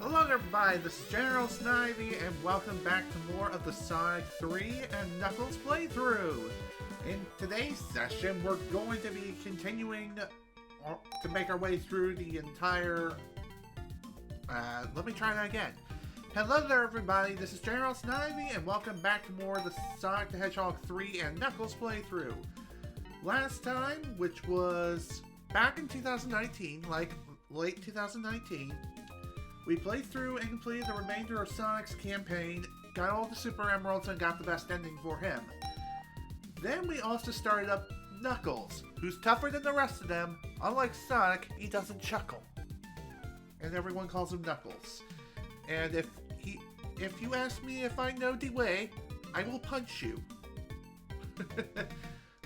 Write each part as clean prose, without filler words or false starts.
Hello everybody, this is General Snivy, and welcome back to more of the Sonic 3 and Knuckles playthrough. In today's session, we're going to be continuing to make our way through the entire... let me try that again. Hello there everybody, this is General Snivy, and welcome back to more of the Sonic the Hedgehog 3 and Knuckles playthrough. Last time, which was back in 2019, like late 2019, we played through and completed the remainder of Sonic's campaign, got all the Super Emeralds, and got the best ending for him. Then we also started up Knuckles, who's tougher than the rest of them. Unlike Sonic, he doesn't chuckle. And everyone calls him Knuckles. And if you ask me if I know the way, I will punch you.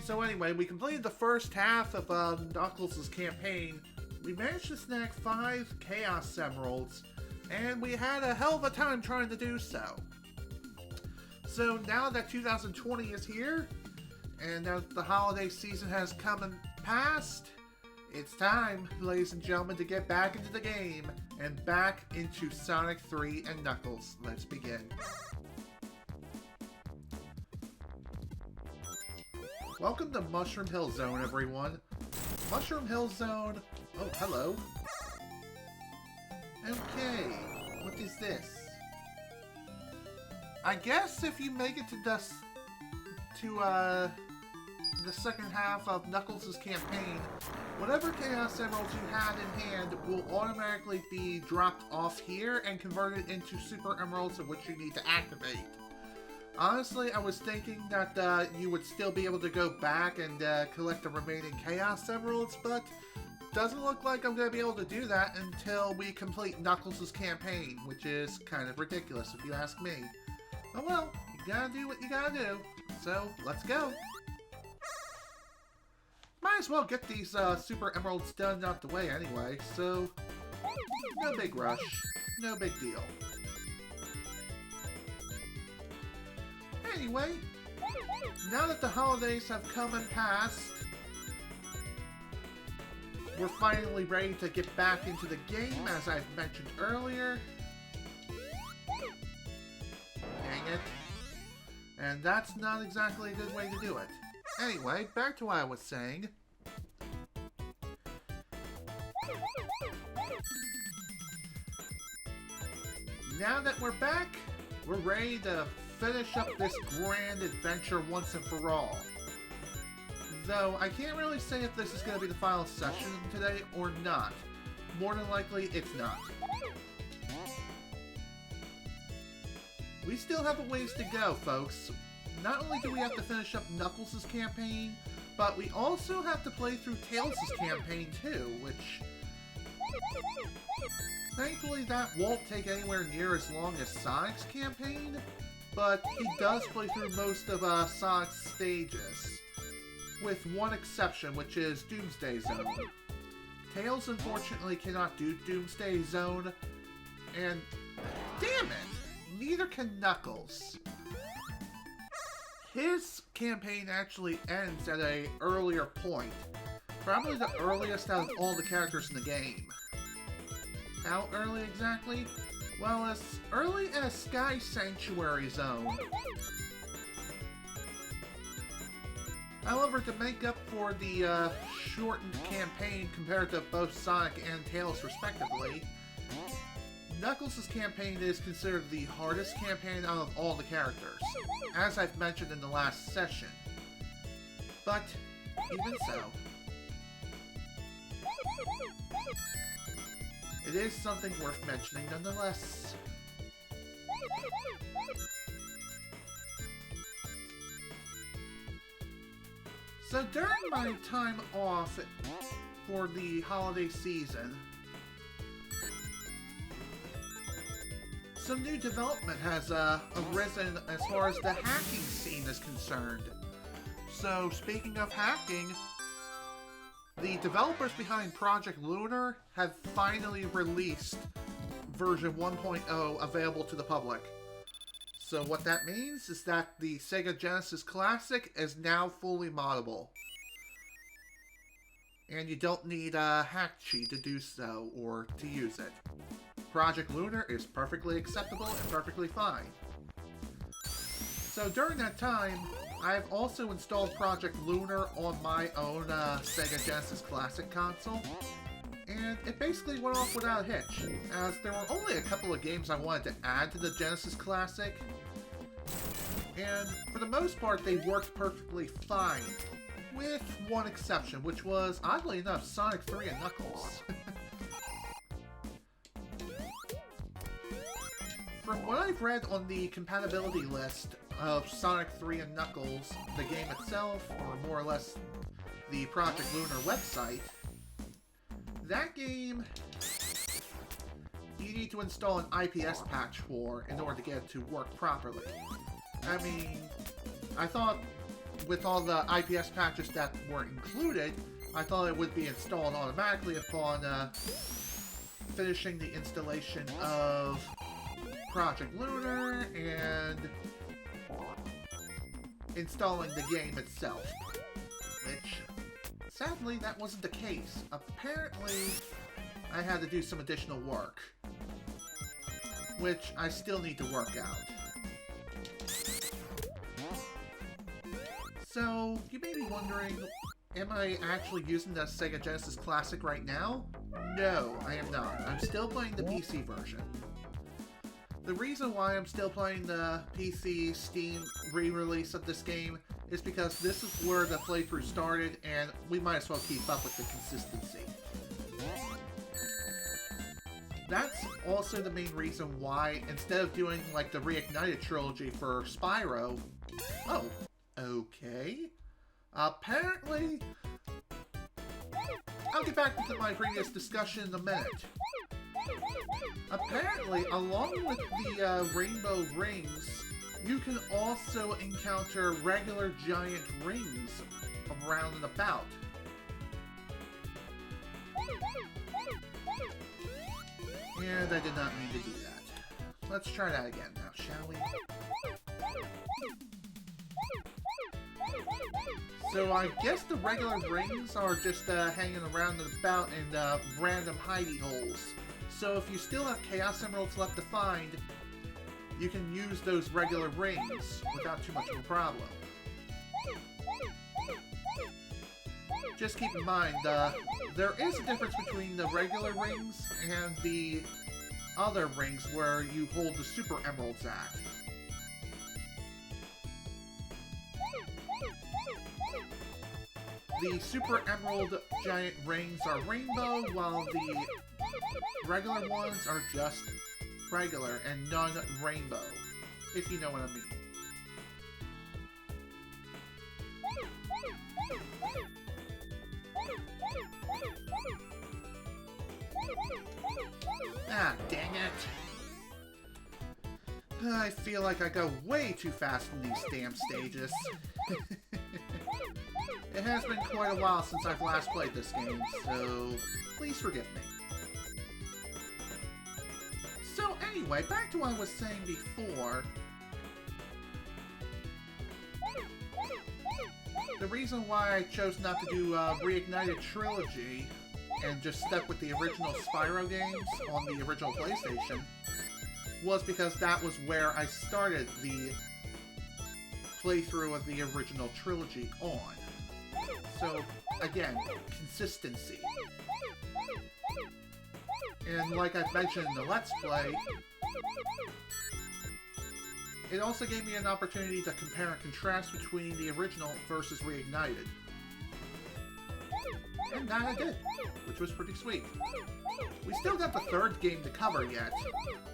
So anyway, we completed the first half of Knuckles' campaign. We managed to snag 5 Chaos Emeralds, and we had a hell of a time trying to do so. So now that 2020 is here, and that the holiday season has come and passed, it's time, ladies and gentlemen, to get back into the game, and back into Sonic 3 and Knuckles. Let's begin. Welcome to Mushroom Hill Zone, everyone. Mushroom Hill Zone... Oh, hello. Okay, what is this? I guess if you make it to the second half of Knuckles' campaign, whatever Chaos Emeralds you had in hand will automatically be dropped off here and converted into Super Emeralds, of which you need to activate. Honestly, I was thinking that you would still be able to go back and collect the remaining Chaos Emeralds, but doesn't look like I'm going to be able to do that until we complete Knuckles' campaign, which is kind of ridiculous if you ask me. Oh well, you gotta do what you gotta do, so let's go. Might as well get these Super Emeralds done out the way anyway, so no big rush, no big deal. Anyway, now that the holidays have come and passed, we're finally ready to get back into the game, as I've mentioned earlier. Dang it. And that's not exactly a good way to do it. Anyway, back to what I was saying. Now that we're back, we're ready to finish up this grand adventure once and for all. Though, I can't really say if this is going to be the final session today or not. More than likely, it's not. We still have a ways to go, folks. Not only do we have to finish up Knuckles' campaign, but we also have to play through Tails' campaign too, which... thankfully, that won't take anywhere near as long as Sonic's campaign, but he does play through most of Sonic's stages. With one exception, which is Doomsday Zone. Tails, unfortunately, cannot do Doomsday Zone, and damn it, neither can Knuckles. His campaign actually ends at an earlier point, probably the earliest out of all the characters in the game. How early exactly? Well, as early as Sky Sanctuary Zone. However, to make up for the shortened campaign compared to both Sonic and Tails respectively, Knuckles' campaign is considered the hardest campaign out of all the characters, as I've mentioned in the last session. But, even so, it is something worth mentioning nonetheless. So during my time off for the holiday season, some new development has arisen as far as the hacking scene is concerned. So speaking of hacking, the developers behind Project Lunar have finally released version 1.0 available to the public. So what that means is that the Sega Genesis Classic is now fully moddable. And you don't need a hack cheat to do so, or to use it. Project Lunar is perfectly acceptable and perfectly fine. So during that time, I've also installed Project Lunar on my own Sega Genesis Classic console, and it basically went off without a hitch, as there were only a couple of games I wanted to add to the Genesis Classic, and for the most part they worked perfectly fine, with one exception, which was, oddly enough, Sonic 3 and Knuckles. From what I've read on the compatibility list of Sonic 3 and Knuckles, the game itself, or more or less the Project Lunar website, that game you need to install an IPS patch for in order to get it to work properly. I mean, I thought with all the IPS patches that were included, I thought it would be installed automatically upon finishing the installation of Project Lunar and installing the game itself, which sadly that wasn't the case. Apparently I had to do some additional work, which I still need to work out. So you may be wondering, am I actually using the Sega Genesis Classic right now? No, I am not. I'm still playing the PC version. The reason why I'm still playing the PC Steam re-release of this game is because this is where the playthrough started, and we might as well keep up with the consistency. That's also the main reason why, instead of doing like the Reignited trilogy for Spyro... Oh, okay. Apparently... I'll get back to my previous discussion in a minute. Apparently, along with the rainbow rings, you can also encounter regular giant rings around and about. And I did not mean to do that. Let's try that again now, shall we? So I guess the regular rings are just hanging around and about in random hidey holes. So if you still have Chaos Emeralds left to find, you can use those regular rings without too much of a problem. Just keep in mind, there is a difference between the regular rings and the other rings where you hold the Super Emeralds at. The Super Emerald giant rings are rainbow, while the regular ones are just regular and non-rainbow, if you know what I mean. Ah, dang it. I feel like I go way too fast in these damn stages. It has been quite a while since I've last played this game, so please forgive me. So anyway, back to what I was saying before. The reason why I chose not to do Reignited Trilogy and just stuck with the original Spyro games on the original PlayStation was because that was where I started the playthrough of the original trilogy on. So, again, consistency. And like I've mentioned in the Let's Play, it also gave me an opportunity to compare and contrast between the original versus Reignited. And that I did, which was pretty sweet. We still got the third game to cover yet,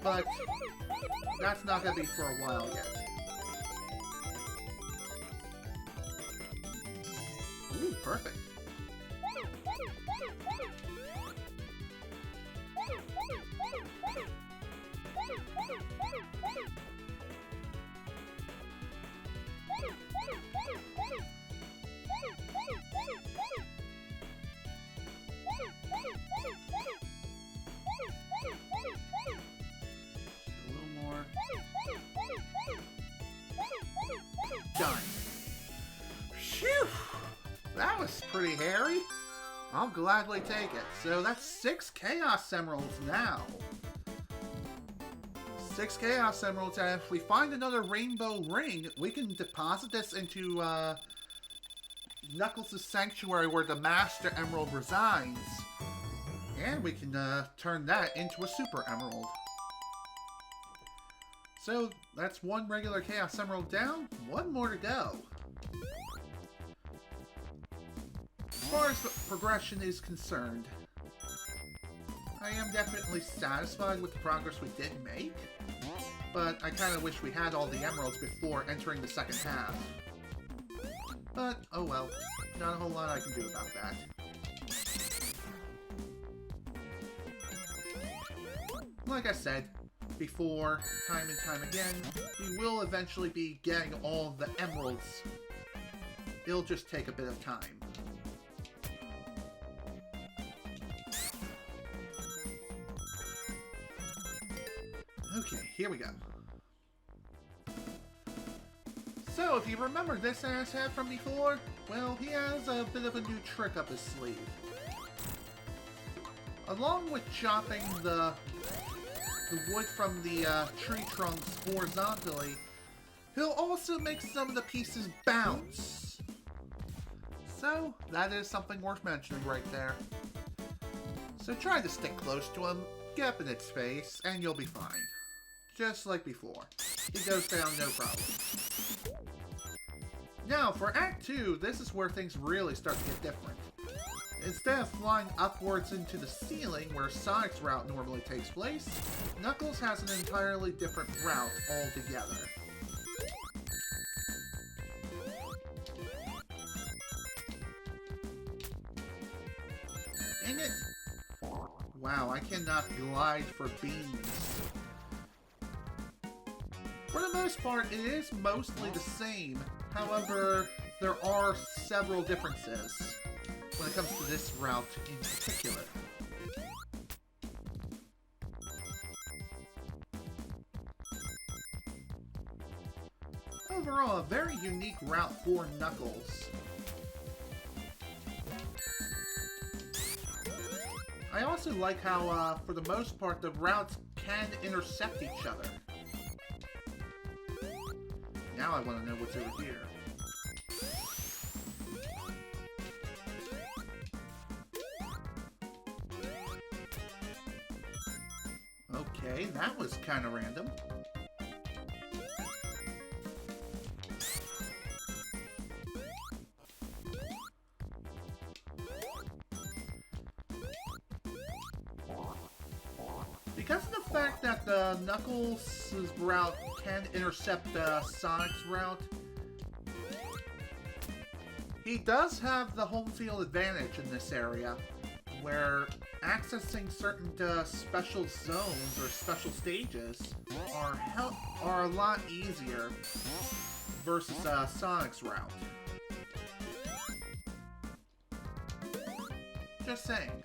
but that's not going to be for a while yet. Ooh, perfect. A little more. Done. Phew! That was pretty hairy. I'll gladly take it. So that's 6 Chaos Emeralds now. 6 Chaos Emeralds, and if we find another rainbow ring, we can deposit this into Knuckles' Sanctuary where the Master Emerald resides. And we can turn that into a Super Emerald. So, that's one regular Chaos Emerald down, one more to go. As far as progression is concerned, I am definitely satisfied with the progress we did make, but I kind of wish we had all the emeralds before entering the second half. But, oh well, not a whole lot I can do about that. Like I said before, time and time again, we will eventually be getting all of the emeralds. It'll just take a bit of time. Okay, here we go. So, if you remember this asshat from before, well, he has a bit of a new trick up his sleeve. Along with chopping the wood from the tree trunks horizontally, he'll also make some of the pieces bounce. So, that is something worth mentioning right there. So try to stick close to him, get up in its face, and you'll be fine. Just like before. He goes down no problem. Now, for Act 2, this is where things really start to get different. Instead of flying upwards into the ceiling where Sonic's route normally takes place, Knuckles has an entirely different route altogether. Dang it! Wow, I cannot glide for beans. For the most part, it is mostly the same. However, there are several differences when it comes to this route in particular. Overall, a very unique route for Knuckles. I also like how, for the most part, the routes can intercept each other. Now I want to know what's over here. Okay, that was kind of random. Because of the fact that Knuckles' route can intercept Sonic's route, he does have the home field advantage in this area, where accessing certain special zones or special stages are a lot easier versus Sonic's route. Just saying.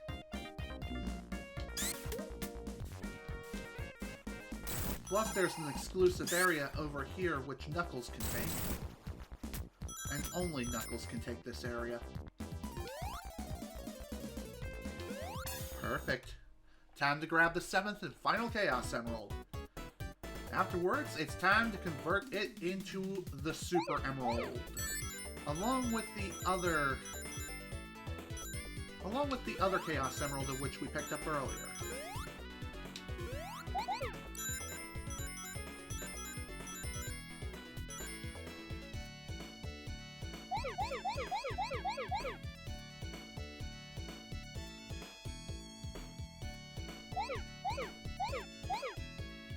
Plus, there's an exclusive area over here which Knuckles can take. And only Knuckles can take this area. Perfect. Time to grab the 7th and final Chaos Emerald. Afterwards, it's time to convert it into the Super Emerald. Along with the other Chaos Emerald of which we picked up earlier.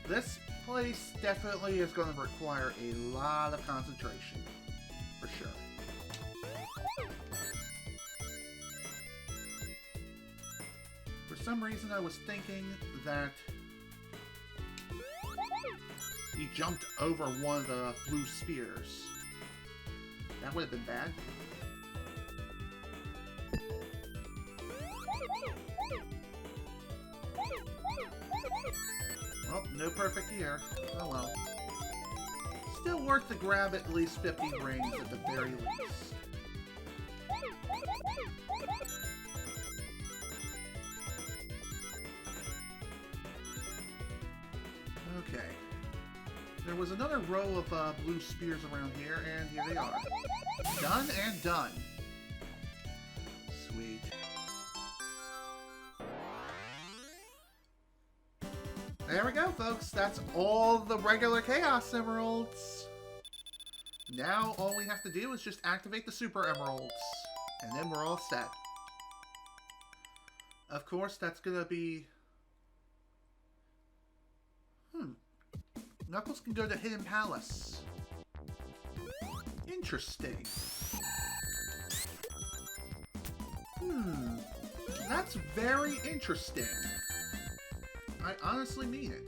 This place definitely is going to require a lot of concentration, for sure. For some reason I was thinking that he jumped over one of the blue spears. That would have been bad. Well, no perfect here. Oh well. Still worth to grab at least 50 rings at the very least. Okay. there was another row of blue spears around here, and here they are. Done and done. Sweet. There we go, folks. That's all the regular Chaos Emeralds. Now all we have to do is just activate the Super Emeralds. And then we're all set. Of course, that's gonna be... Knuckles can go to Hidden Palace. Interesting. That's very interesting. I honestly mean it.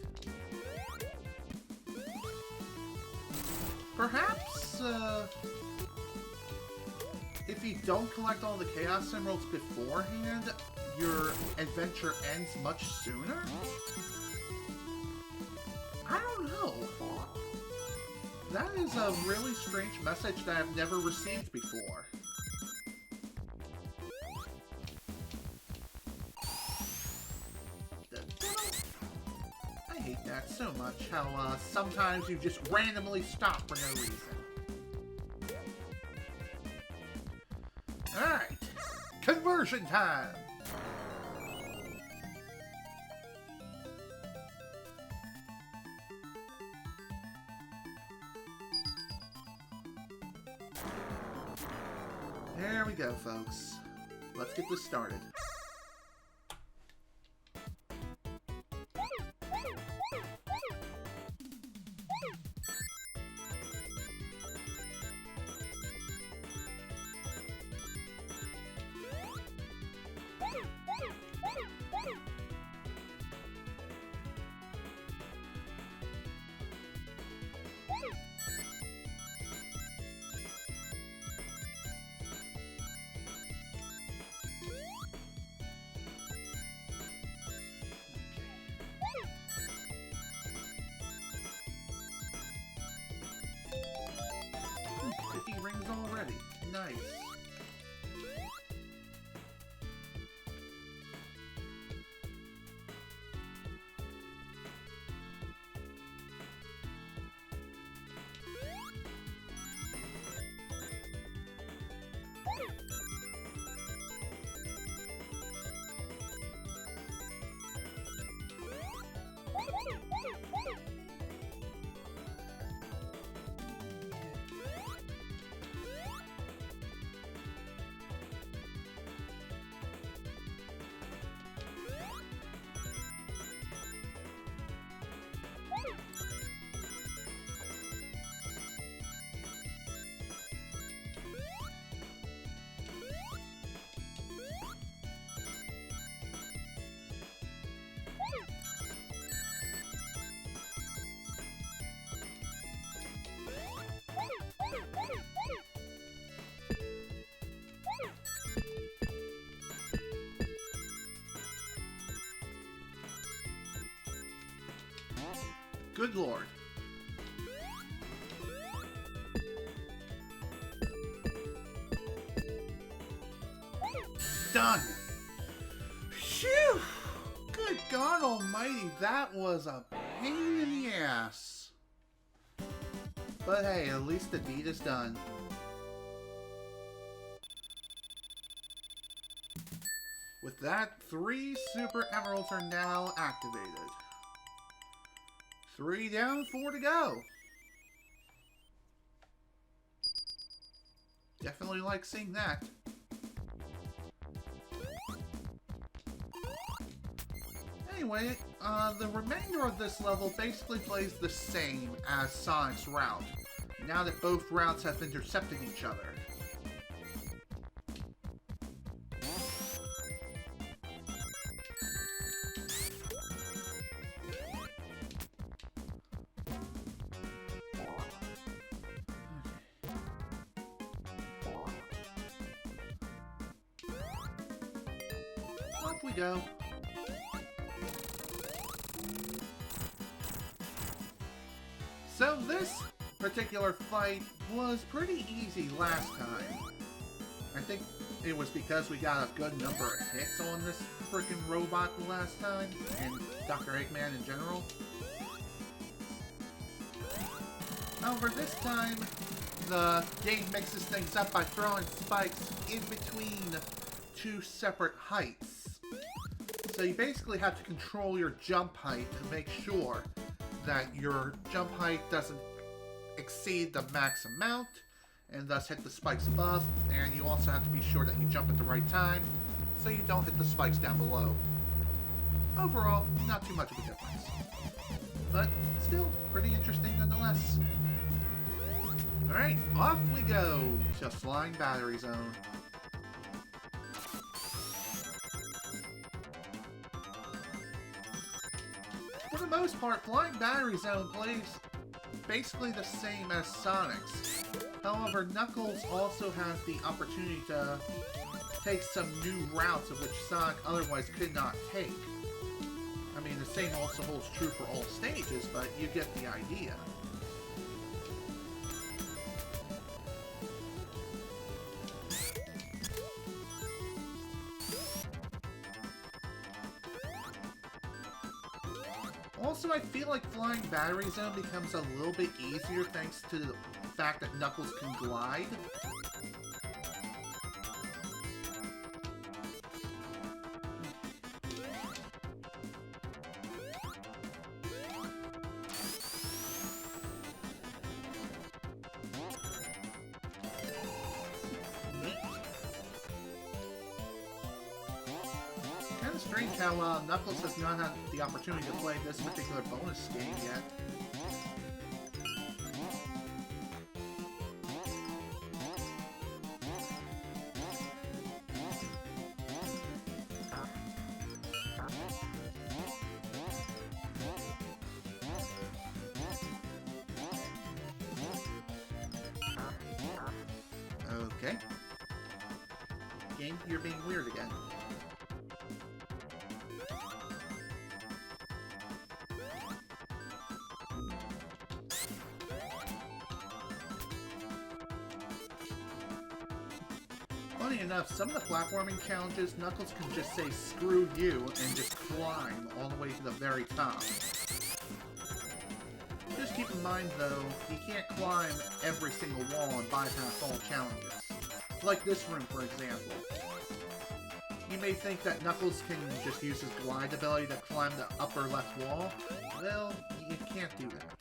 Perhaps, if you don't collect all the Chaos Emeralds beforehand, your adventure ends much sooner? I don't know. That is a really strange message that I've never received before. I hate that so much, how sometimes you just randomly stop for no reason. Alright, conversion time! There we go, folks. Let's get this started. Rings already. Nice. Good lord. Done. Phew! Good God almighty, that was a pain in the ass. But hey, at least the deed is done. With that, 3 Super Emeralds are now activated. 3 down, 4 to go. Definitely like seeing that. Anyway, the remainder of this level basically plays the same as Sonic's route, now that both routes have intercepted each other. Off we go. So this particular fight was pretty easy last time. I think it was because we got a good number of hits on this freaking robot the last time, and Dr. Eggman in general. However, this time, the game mixes things up by throwing spikes in between two separate heights. So you basically have to control your jump height to make sure that your jump height doesn't exceed the max amount, and thus hit the spikes above, and you also have to be sure that you jump at the right time, so you don't hit the spikes down below. Overall, not too much of a difference. But still, pretty interesting nonetheless. Alright, off we go to Flying Battery Zone. For the most part, Flying Battery Zone plays basically the same as Sonic's. However, Knuckles also has the opportunity to take some new routes of which Sonic otherwise could not take. I mean, the same also holds true for all stages, but you get the idea. Also, I feel like Flying Battery Zone becomes a little bit easier thanks to the fact that Knuckles can glide. Kind of strange how Knuckles has not had the opportunity to play this particular bonus game yet. Okay. Game, you're being weird again. Funny enough, some of the platforming challenges, Knuckles can just say screw you and just climb all the way to the very top. Just keep in mind though, you can't climb every single wall and bypass all challenges. Like this room, for example. You may think that Knuckles can just use his glide ability to climb the upper left wall. Well, you can't do that.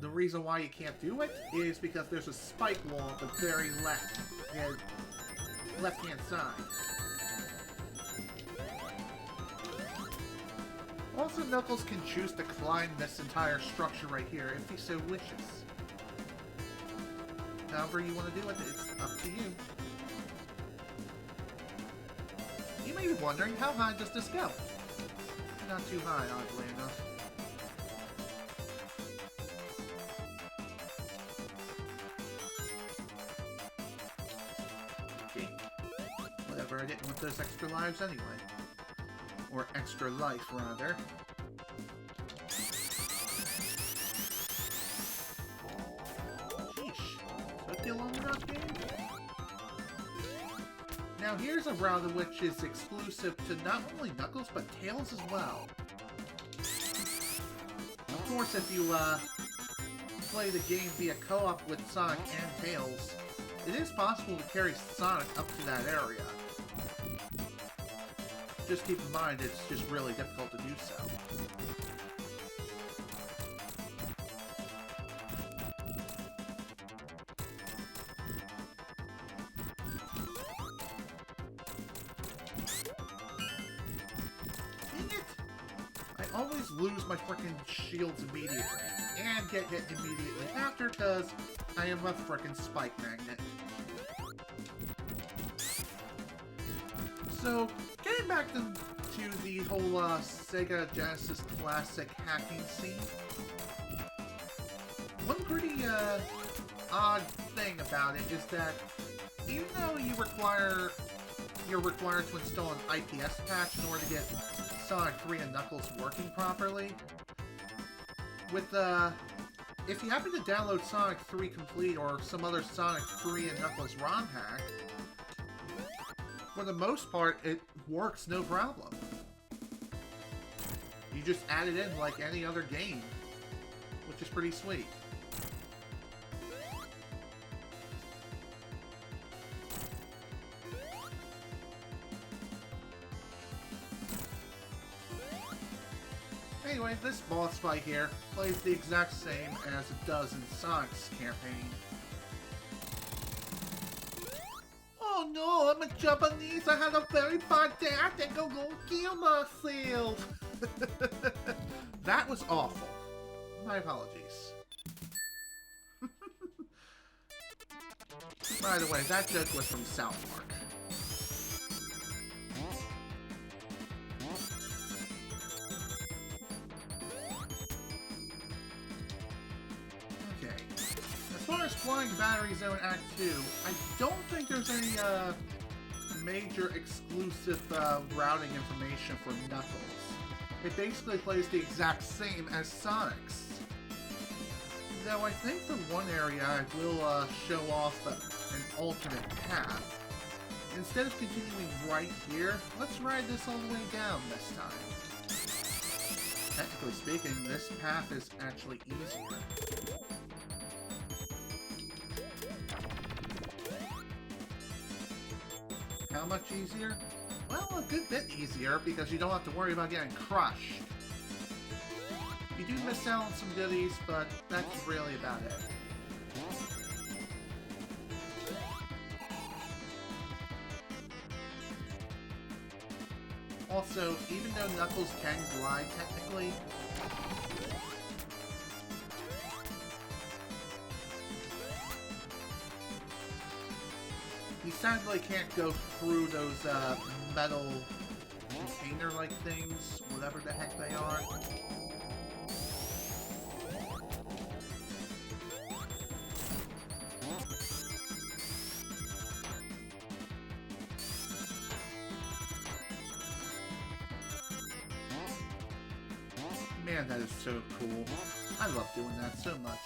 The reason why you can't do it is because there's a spike wall at the very left-hand side. Also, Knuckles can choose to climb this entire structure right here if he so wishes. However you want to do it, it's up to you. You may be wondering, how high does this go? Not too high, oddly enough. Okay. Whatever, I didn't want those extra lives anyway. Or extra life, rather. Sheesh. Took you long enough, game? Now here's a route which is exclusive to not only Knuckles, but Tails as well. Of course, if you play the game via co-op with Sonic and Tails, it is possible to carry Sonic up to that area. Just keep in mind, it's just really difficult to do so. Dang it! I always lose my frickin' shields immediately, and get hit immediately after, because I am a frickin' spike magnet. So, getting back to the whole Sega Genesis classic hacking scene, one pretty odd thing about it is that even though you're required to install an IPS patch in order to get Sonic 3 and Knuckles working properly, with if you happen to download Sonic 3 Complete or some other Sonic 3 and Knuckles ROM hack, for the most part, it works no problem. You just add it in like any other game, which is pretty sweet. Anyway, this boss fight here plays the exact same as it does in Sonic's campaign. Oh no, I'm a Japanese. I had a very bad day. I think I'm gonna kill myself. That was awful. My apologies. By the way, that joke was from South Park. Okay. As far as Flying Battery Zone Act 2, I don't think there's any major exclusive routing information for Knuckles. It basically plays the exact same as Sonic's. Though I think for one area I will show off an alternate path. Instead of continuing right here, let's ride this all the way down this time. Technically speaking, this path is actually easier. How much easier? Well, a good bit easier, because you don't have to worry about getting crushed. You do miss out on some goodies, but that's really about it. Also, even though Knuckles can glide technically, he sadly can't go through those metal container-like things, whatever the heck they are. Man, that is so cool. I love doing that so much.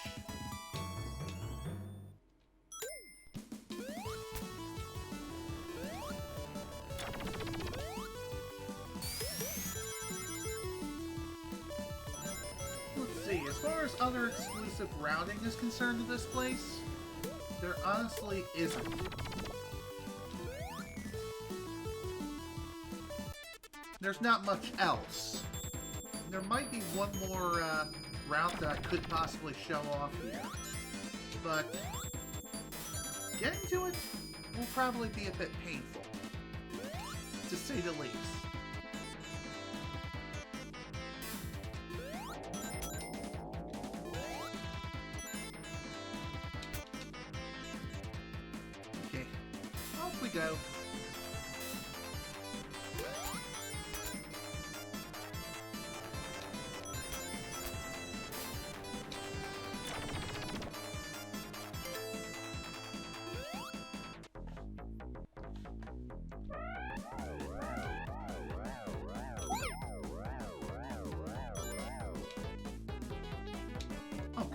Let's see, as far as other exclusive routing is concerned in this place, there honestly isn't. There's not much else. There might be one more route that I could possibly show off here, but getting to it will probably be a bit painful, to say the least. Okay, off we go.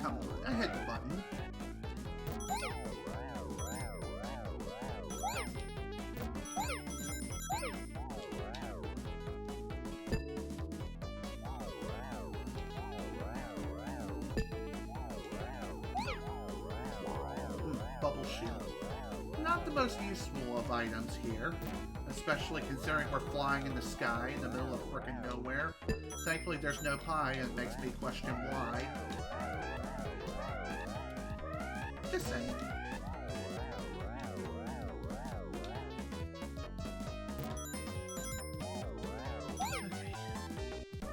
Come on, I hit the button. Bubble shield. Not the most useful of items here, especially considering we're flying in the sky in the middle of frickin' nowhere. Thankfully there's no pie, and it makes me question why. Just saying.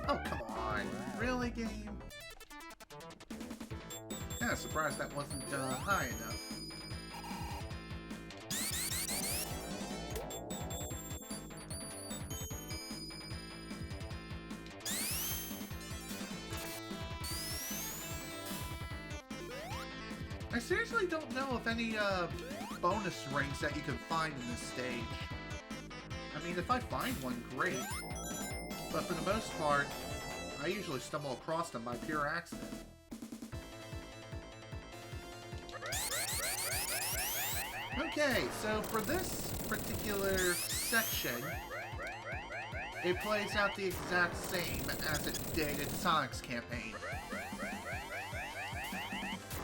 Oh, come on. Really, game? Kinda surprised that wasn't high enough. I seriously don't know of any bonus rings that you can find in this stage. I mean, if I find one, great. But for the most part, I usually stumble across them by pure accident. Okay, so for this particular section, it plays out the exact same as it did in Sonic's campaign.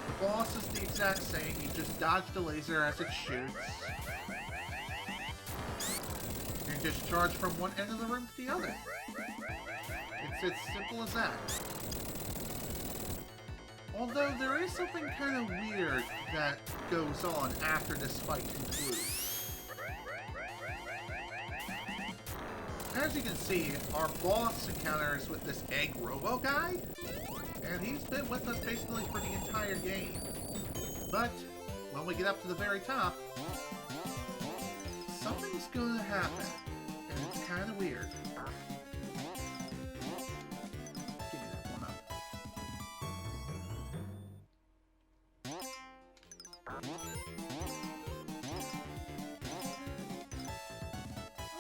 The boss is the exact same, you just dodge the laser as it shoots. And just charge from one end of the room to the other. It's as simple as that. Although there is something kind of weird that goes on after this fight concludes. As you can see, our boss encounters with this egg robo guy, and he's been with us basically for the entire game. But when we get up to the very top, something's gonna happen, and it's kind of weird. Give me that one up.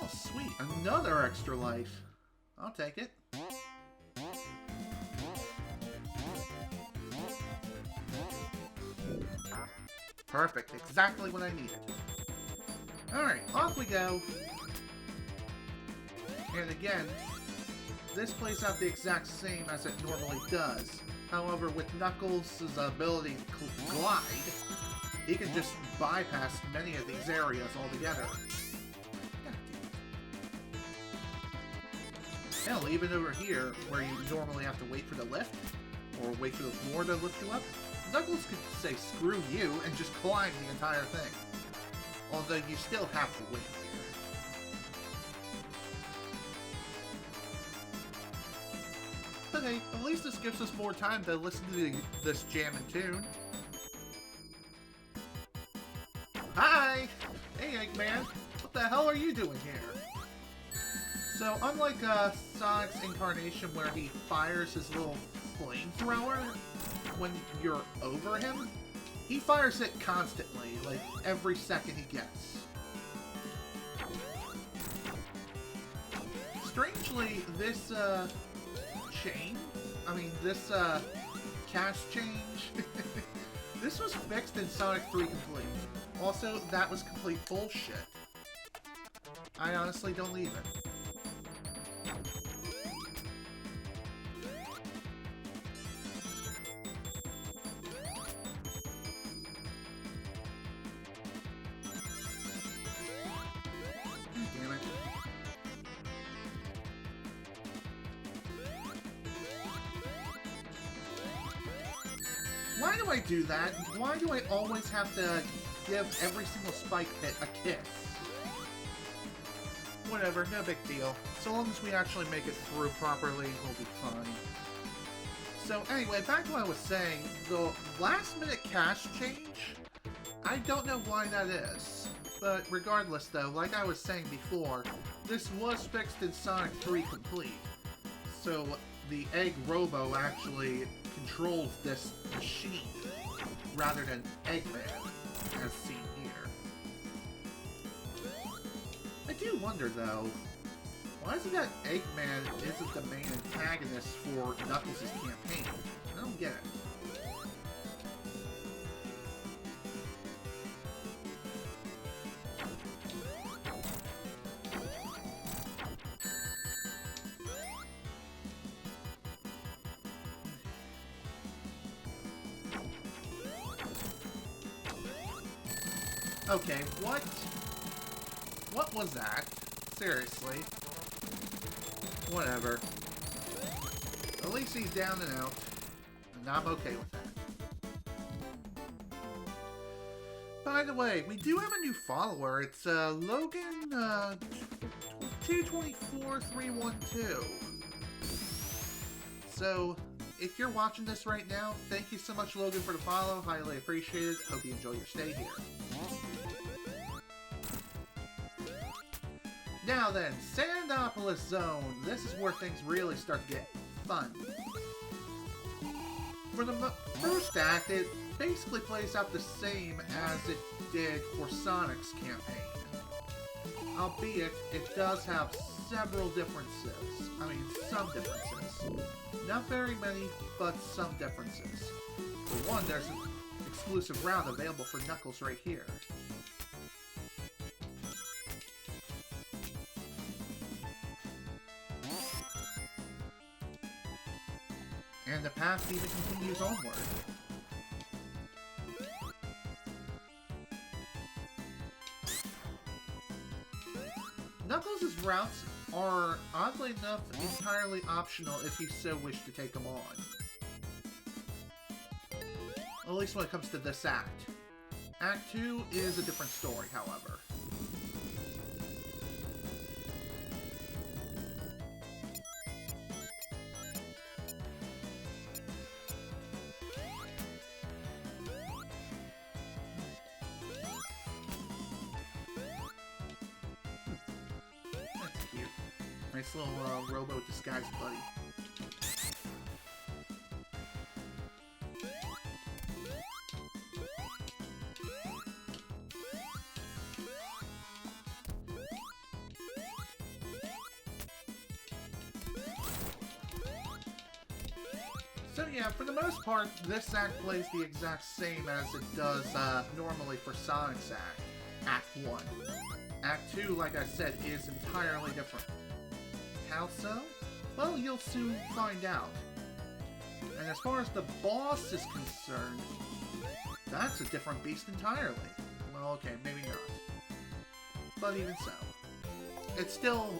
Oh, sweet. Another extra life. I'll take it. Perfect. Exactly what I needed. Alright, off we go. And again, this plays out the exact same as it normally does. However, with Knuckles' ability to glide, he can just bypass many of these areas altogether. Hell, even over here, where you normally have to wait for the lift, or wait for the floor to lift you up, Knuckles could say screw you and just climb the entire thing. Although you still have to wait here. But hey, at least this gives us more time to listen to this jam and tune. Hi! Hey, Eggman! What the hell are you doing here? So, unlike Sonic's incarnation where he fires his little flamethrower when you're over him, he fires it constantly, like every second he gets. Strangely, this this cash change, this was fixed in Sonic 3 Complete. Also, that was complete bullshit. I honestly don't leave it. Damn it. Why do I do that? Why do I always have to give every single spike pit a kiss? Whatever, no big deal. So long as we actually make it through properly, we'll be fine. So anyway, back to what I was saying, the last minute cash change, I don't know why that is. But regardless though, like I was saying before, this was fixed in Sonic 3 Complete. So the Egg Robo actually controls this machine, rather than Eggman, as seen here. I do wonder though, why is it that Eggman isn't the main antagonist for Knuckles' campaign? I don't get it. Okay, what? What was that? Seriously. Whatever. At least he's down and out, and I'm okay with that. By the way, we do have a new follower. It's Logan 224312. So, if you're watching this right now, thank you so much, Logan, for the follow. Highly appreciated. Hope you enjoy your stay here. Now then, Sandopolis Zone. This is where things really start to get fun. For the first act, it basically plays out the same as it did for Sonic's campaign. Albeit, it does have several differences. I mean, some differences. Not very many, but some differences. For one, there's an exclusive round available for Knuckles right here. And the path even continues onward. Knuckles' routes are, oddly enough, entirely optional if you so wish to take them on. At least when it comes to this act. Act 2 is a different story, however. That's cute. Nice little robo disguise buddy. So yeah, for the most part, this act plays the exact same as it does normally for Sonic's Act 1. Act 2, like I said, is entirely different. How so? Well, you'll soon find out. And as far as the boss is concerned, that's a different beast entirely. Well, okay, maybe not. But even so, it's still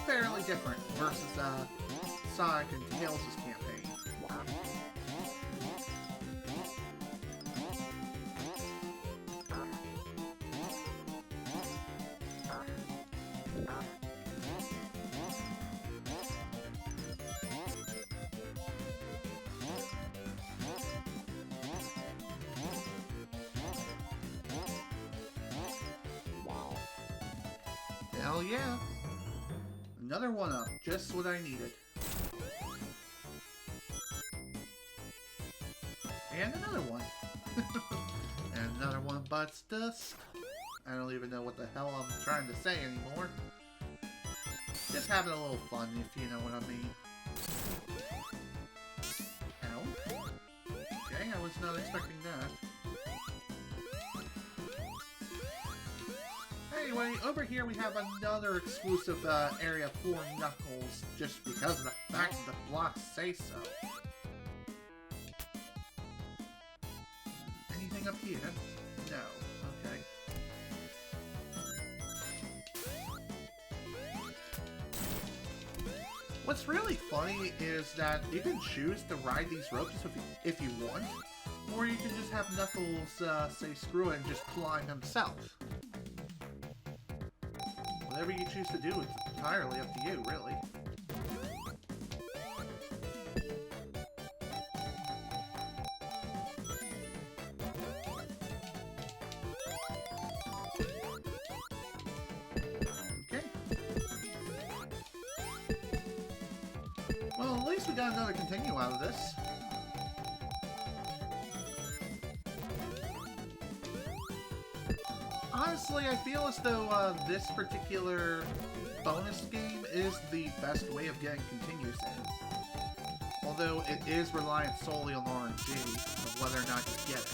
fairly different versus Sonic and Tails' campaign. Hell yeah! Another one-up, just what I needed. And another one. And another one bites dust. I don't even know what the hell I'm trying to say anymore. Just having a little fun, if you know what I mean. Ow. Okay, I was not expecting that. Anyway, over here we have another exclusive area for Knuckles, just because of the fact that the blocks say so. Anything up here? No. Okay. What's really funny is that you can choose to ride these ropes if you want, or you can just have Knuckles say screw it and just climb himself. Whatever you choose to do, it's entirely up to you, really. Okay. Well, at least we got another continue out of this. Honestly, I feel as though this particular bonus game is the best way of getting continues in. Although it is reliant solely on RNG of whether or not you get it.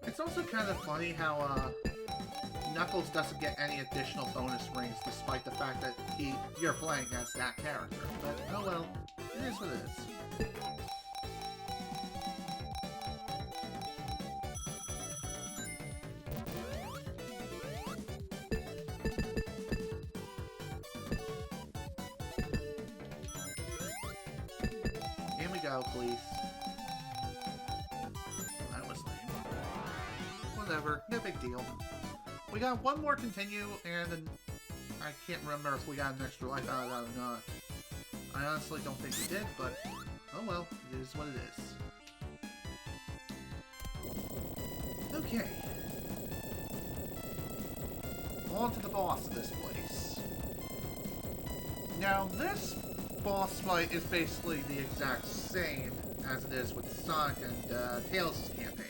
It's also kind of funny how Knuckles doesn't get any additional bonus rings despite the fact that you're playing as that character. But, oh well, it is what it is. Here we go, please. That was lame. Whatever, no big deal. We got one more continue, and then I can't remember if we got an extra life out of that or not. I honestly don't think we did, but oh well, it is what it is. Okay. On to the boss of this place. Now, this boss fight is basically the exact same as it is with Sonic and Tails' campaign.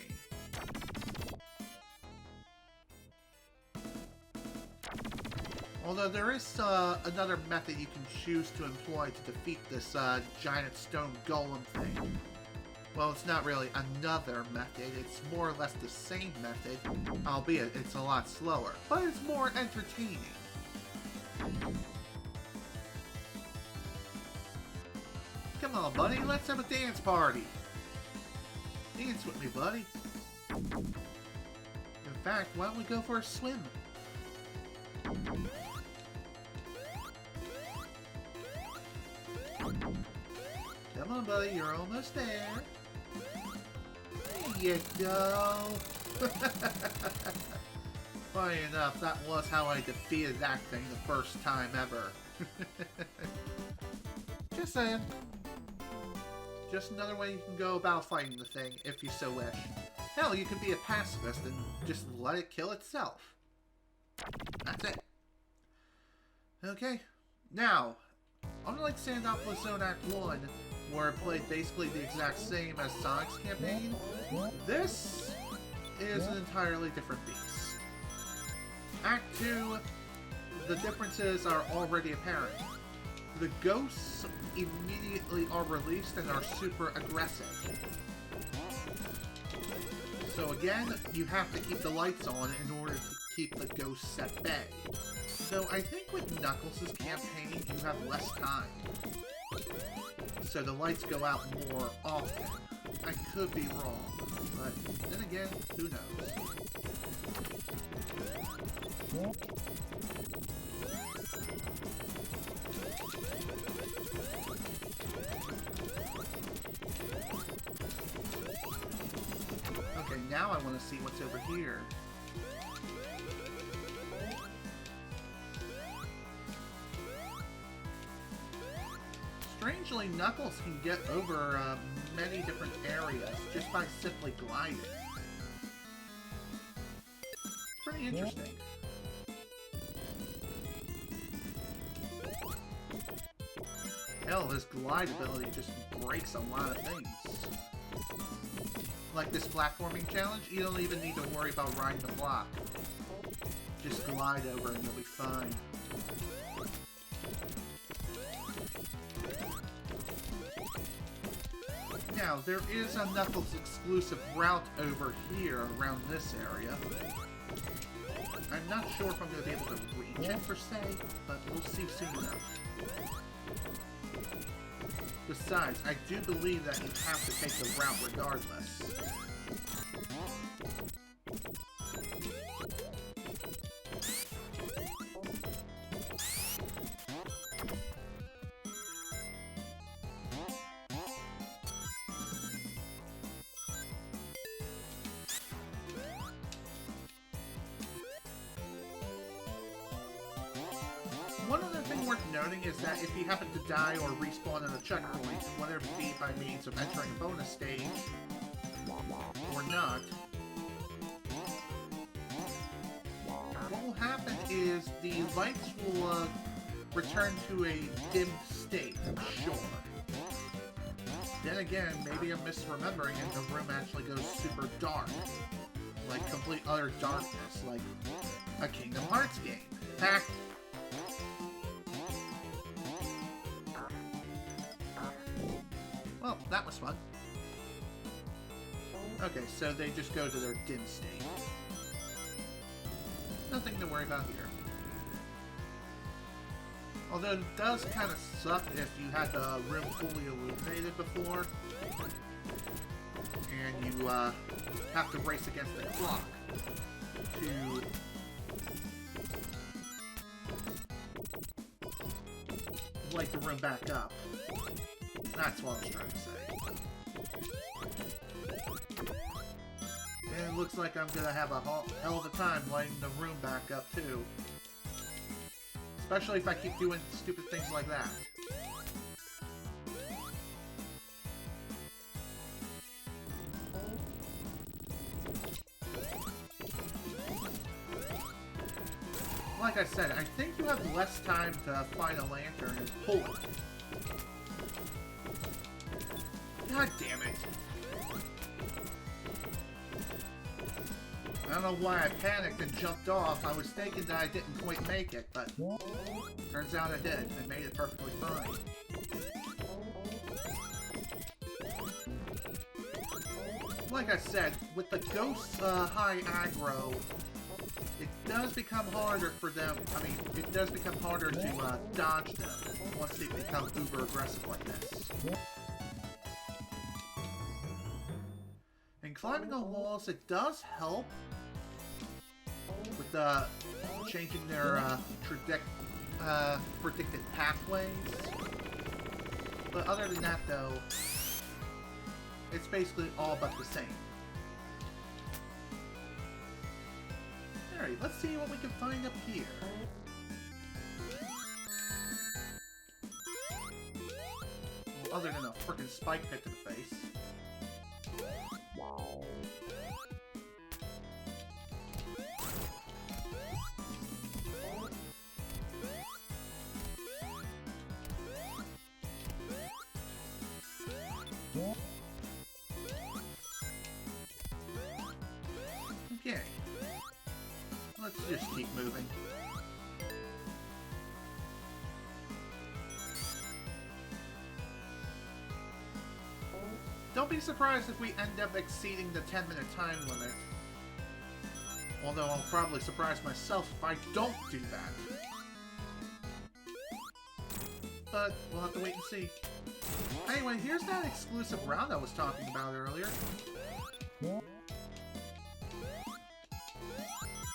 Although there is another method you can choose to employ to defeat this giant stone golem thing. Well, it's not really another method, it's more or less the same method, albeit it's a lot slower, but it's more entertaining. Come on, buddy, let's have a dance party. Dance with me, buddy. In fact, why don't we go for a swim? Come on, buddy, you're almost there. There you go. Funny enough, that was how I defeated that thing the first time ever. Just saying. Just another way you can go about fighting the thing, if you so wish. Hell, you can be a pacifist and just let it kill itself. That's it. Okay, now, unlike Handicap Zone Act 1, where it played basically the exact same as Sonic's campaign, this is an entirely different beast. Act 2, the differences are already apparent. The ghosts immediately are released and are super aggressive. So again, you have to keep the lights on in order to keep the ghosts at bay. So I think with Knuckles' campaign, you have less time. So the lights go out more often. I could be wrong, but then again, who knows? Okay, now I want to see what's over here. Strangely, Knuckles can get over many different areas just by simply gliding. It's pretty interesting. Hell, this glide ability just breaks a lot of things. Like this platforming challenge, you don't even need to worry about riding the block. Just glide over and you'll be fine. Now, there is a Knuckles exclusive route over here around this area. I'm not sure if I'm going to be able to reach it per se, but we'll see soon enough. Besides, I do believe that you have to take the route regardless. One other thing worth noting is that if you happen to die or respawn at a checkpoint, whether it be by means of entering a bonus stage or not, what will happen is the lights will return to a dim state, sure. Then again, maybe I'm misremembering and the room actually goes super dark. Like complete utter darkness, like a Kingdom Hearts game. Heck. Well, that was fun. Okay, so they just go to their dim state. Nothing to worry about here. Although it does kind of suck if you had the room fully illuminated before, and you have to race against the clock to light the room back up. That's what I was trying to say. And it looks like I'm gonna have a hell of a time lighting the room back up too. Especially if I keep doing stupid things like that. Like I said, I think you have less time to find a lantern and pull it. God damn it. I don't know why I panicked and jumped off. I was thinking that I didn't quite make it, but turns out I did. I made it perfectly fine. like I said, with the ghosts high aggro, it does become harder for them. I mean, it does become harder to dodge them once they become uber aggressive like this. And climbing on walls, it does help with changing their predicted pathways. But other than that, though, it's basically all but the same. Alright, let's see what we can find up here. Well, other than a frickin' spike hit to the face. Okay. Let's just keep moving. Don't be surprised if we end up exceeding the 10-minute time limit. Although I'll probably surprise myself if I don't do that. But we'll have to wait and see. Anyway, here's that exclusive route I was talking about earlier.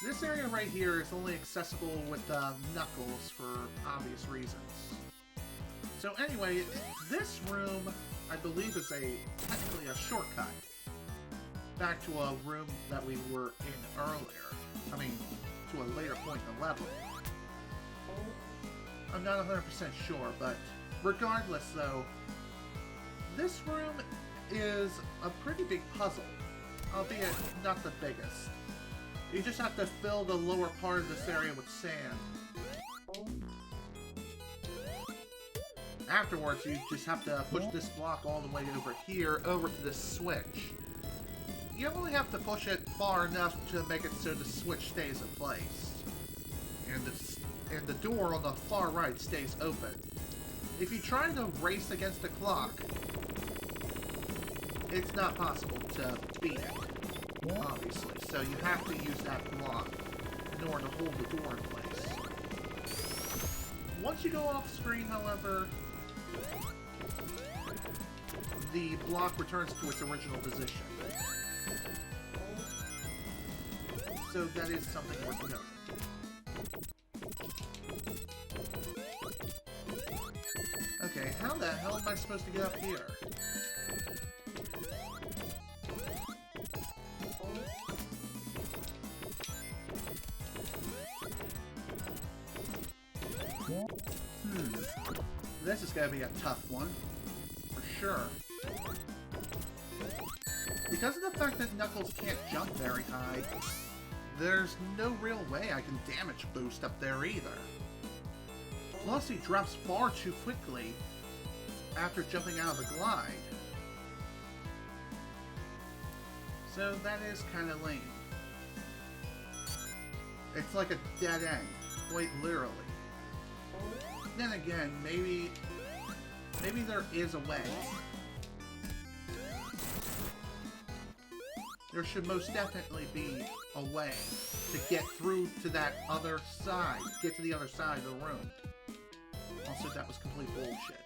This area right here is only accessible with Knuckles for obvious reasons. So anyway, this room, I believe, is technically a shortcut back to a room that we were in earlier. I mean, to a later point in the level. I'm not 100% sure, but regardless though, this room is a pretty big puzzle, albeit not the biggest. You just have to fill the lower part of this area with sand. Afterwards, you just have to push this block all the way over here, over to this switch. You only have to push it far enough to make it so the switch stays in place. And the door on the far right stays open. If you try to race against the clock, it's not possible to beat it, obviously. So you have to use that block in order to hold the door in place. Once you go off screen, however, the block returns to its original position. So that is something worth noting. Okay, how the hell am I supposed to get up here? This is gonna be a tough one, for sure. Because of the fact that Knuckles can't jump very high, there's no real way I can damage boost up there either. Plus, he drops far too quickly after jumping out of the glide. So that is kind of lame. It's like a dead end, quite literally. Then again, maybe there is a way. There should most definitely be a way to get through to that other side, get to the other side of the room. Also, that was complete bullshit.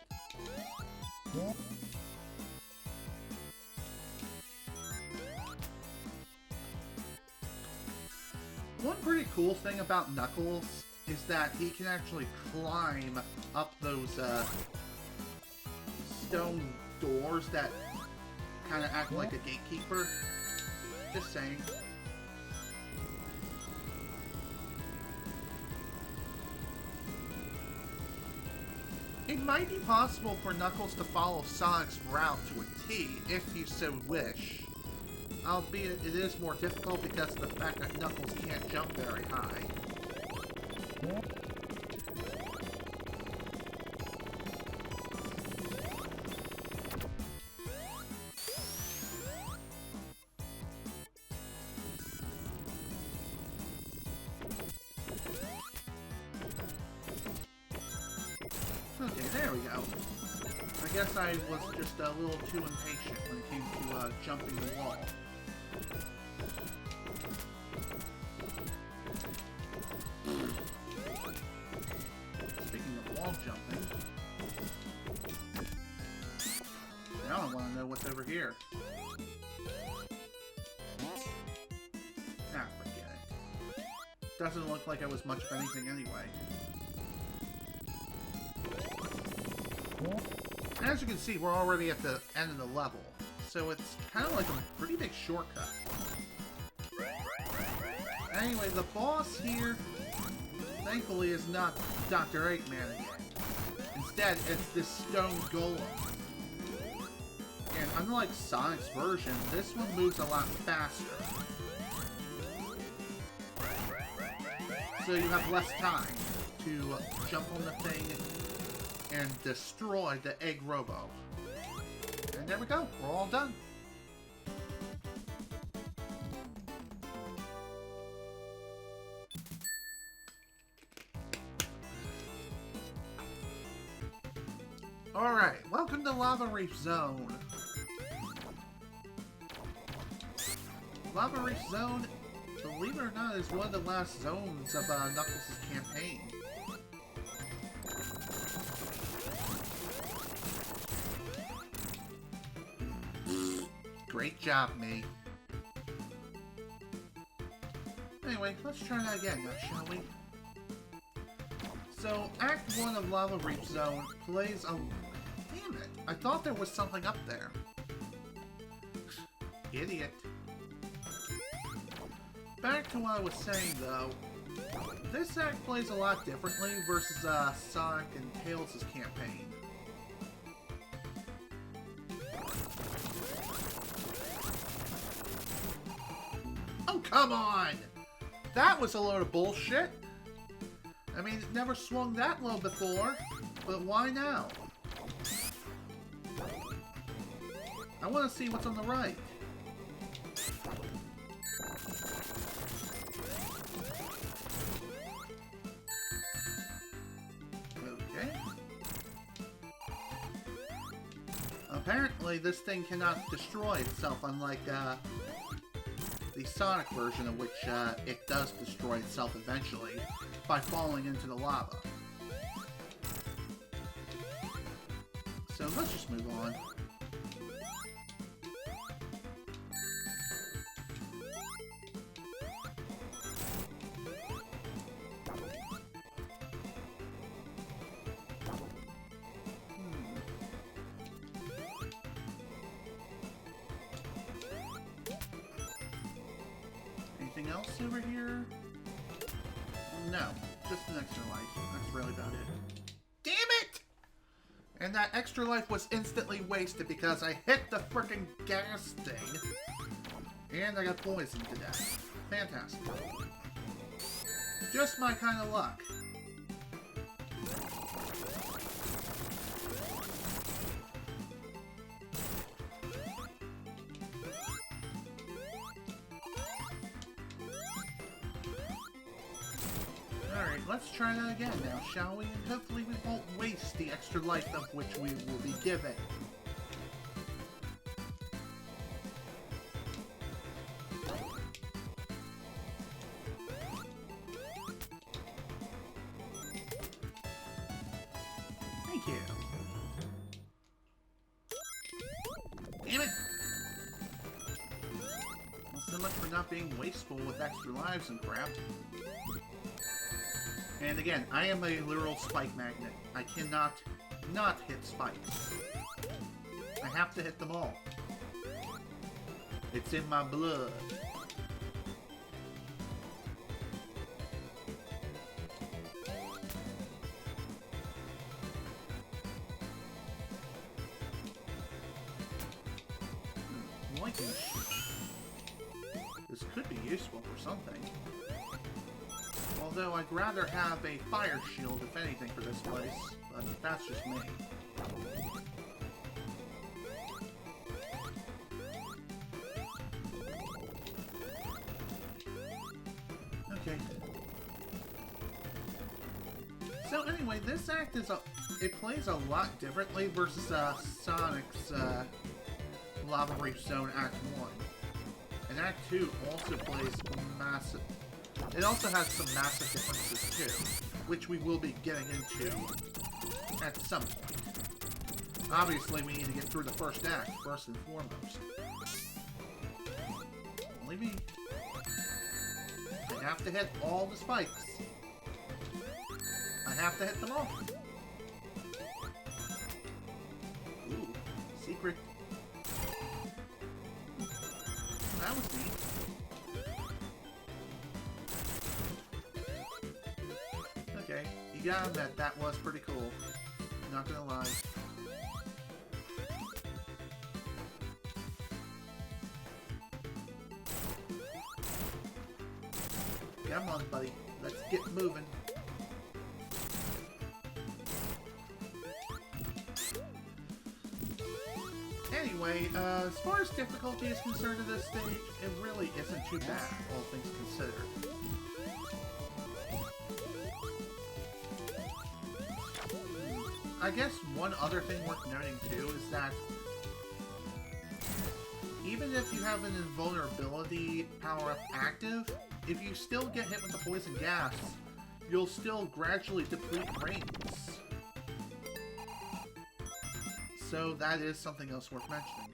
One pretty cool thing about Knuckles is that he can actually climb up those stone doors that kind of act like a gatekeeper. Just saying. It might be possible for Knuckles to follow Sonic's route to a T if you so wish. Albeit it is more difficult because of the fact that Knuckles can't jump very high. Okay, there we go. I guess I was just a little too impatient when it came to jumping the wall. Speaking of wall jumping, now I want to know what's over here. Ah, forget it. Doesn't look like it was much of anything anyway. As you can see, we're already at the end of the level, so it's kind of like a pretty big shortcut. Anyway, the boss here, thankfully, is not Dr. Eggman again. Instead, it's this stone golem. And unlike Sonic's version, this one moves a lot faster. So you have less time to jump on the thing and destroy the Egg Robo. And there we go, we're all done. Alright, welcome to Lava Reef Zone. Lava Reef Zone, believe it or not, is one of the last zones of Knuckles' campaign. Great job, me. Anyway, let's try that again now, shall we? So, Act 1 of Lava Reef Zone plays a... Damn it! I thought there was something up there. Idiot. Back to what I was saying, though. This act plays a lot differently versus Sonic and Tails' campaign. Oh, come on! That was a load of bullshit! I mean, it never swung that low before, but why now? I want to see what's on the right. Okay. Apparently, this thing cannot destroy itself, unlike the Sonic version, of which it does destroy itself eventually by falling into the lava. So let's just move on. Anything else over here? No, just an extra life. That's really about it. Damn it! And that extra life was instantly wasted because I hit the frickin' gas thing. And I got poisoned to death. Fantastic. Just my kind of luck. Alright, let's try that again now, shall we? And hopefully we won't waste the extra life of which we will be given. Thank you. Damn it! Well, so much for not being wasteful with extra lives and crap. And again, I am a literal spike magnet. I cannot not hit spikes. I have to hit them all. It's in my blood. Lightning shield. This could be useful for something. Although I'd rather have a fire shield, if anything, for this place. But that's just me. Okay. So anyway, this act is it plays a lot differently versus Sonic's Lava Reef Zone Act 1. And Act 2 also plays massive... It also has some massive differences too, which we will be getting into at some point. Obviously, we need to get through the first act, first and foremost. Only me. I have to hit all the spikes. I have to hit them all. Ooh, secret. That was neat. Okay, you gotta admit, that was pretty cool. Not gonna lie. Come on, buddy. Let's get moving. Anyway, as far as difficulty is concerned at this stage, it really isn't too bad, all things considered. I guess one other thing worth noting too is that even if you have an invulnerability power-up active, if you still get hit with the poison gas, you'll still gradually deplete rings. So that is something else worth mentioning.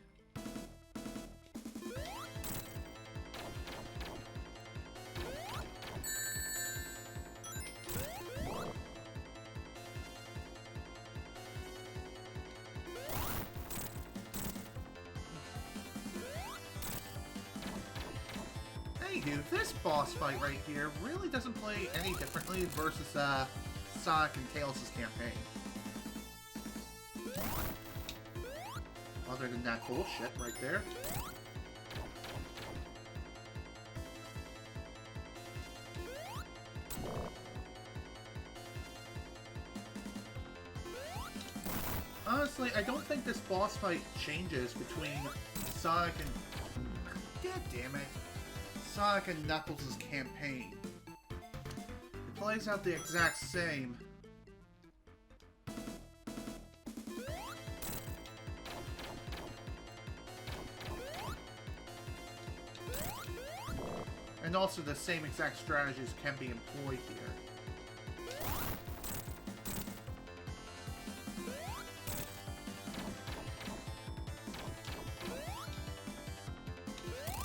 Anywho, this boss fight right here really doesn't play any differently versus Sonic and Tails' campaign. Other than that bullshit right there. Honestly, I don't think this boss fight changes between Sonic and... God damn it. Sonic and Knuckles' campaign. It plays out the exact same. And also the same exact strategies can be employed here.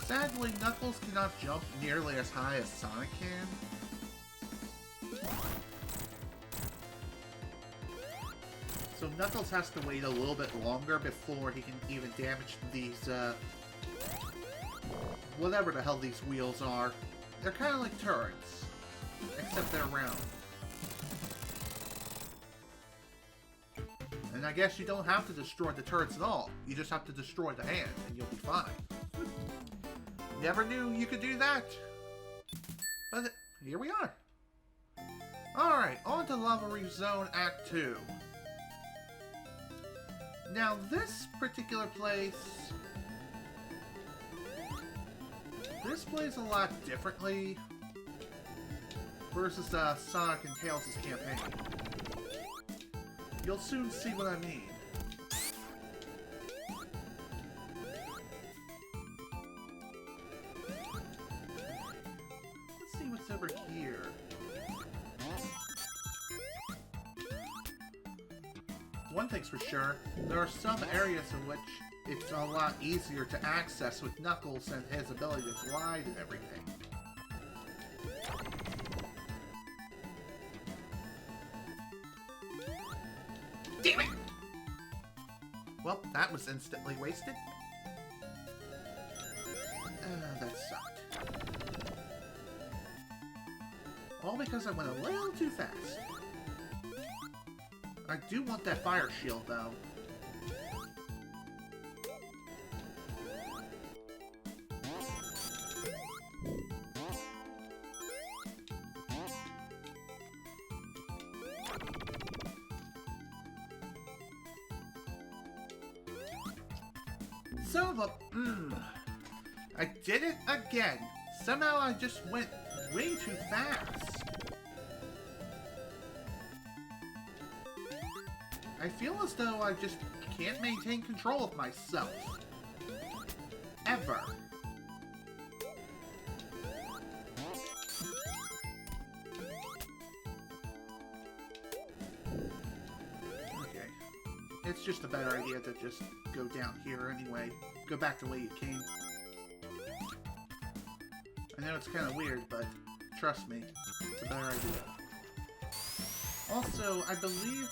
Sadly, Knuckles cannot jump nearly as high as Sonic can. So Knuckles has to wait a little bit longer before he can even damage these, whatever the hell these wheels are. They're kind of like turrets, except they're round. And I guess you don't have to destroy the turrets at all. You just have to destroy the hand, and you'll be fine. Never knew you could do that. But here we are. Alright, on to Lava Zone Act 2. Now, this particular place... This plays a lot differently versus Sonic and Tails' campaign. You'll soon see what I mean. Let's see what's over here. One thing's for sure, there are some areas in which it's a lot easier to access with Knuckles and his ability to glide and everything. Damn it! Well, that was instantly wasted. That sucked. All because I went a little too fast. I do want that fire shield, though. Son of a... I did it again. Somehow I just went way too fast. I feel as though I just can't maintain control of myself. Ever. it's just a better idea to just go down here anyway. Go back the way you came. I know it's kind of weird, but trust me, it's a better idea. Also, I believe,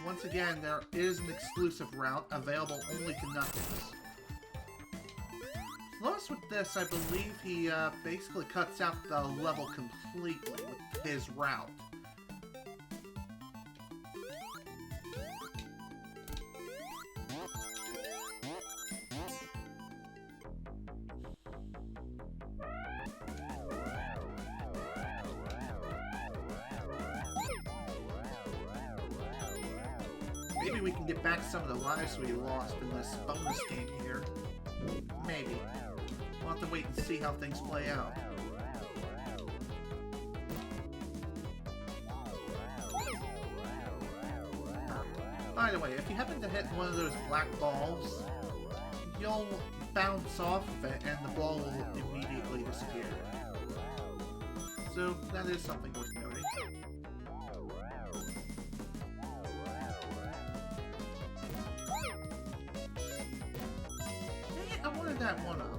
once again, there is an exclusive route available only to Knuckles. Plus, with this, I believe he basically cuts out the level completely with his route. Maybe we can get back some of the lives we lost in this bonus game here. Maybe. We'll have to wait and see how things play out. By the way, if you happen to hit one of those black balls, you'll bounce off of it and the ball will immediately disappear. So that is something worth noting. Dang it, I wanted that one up.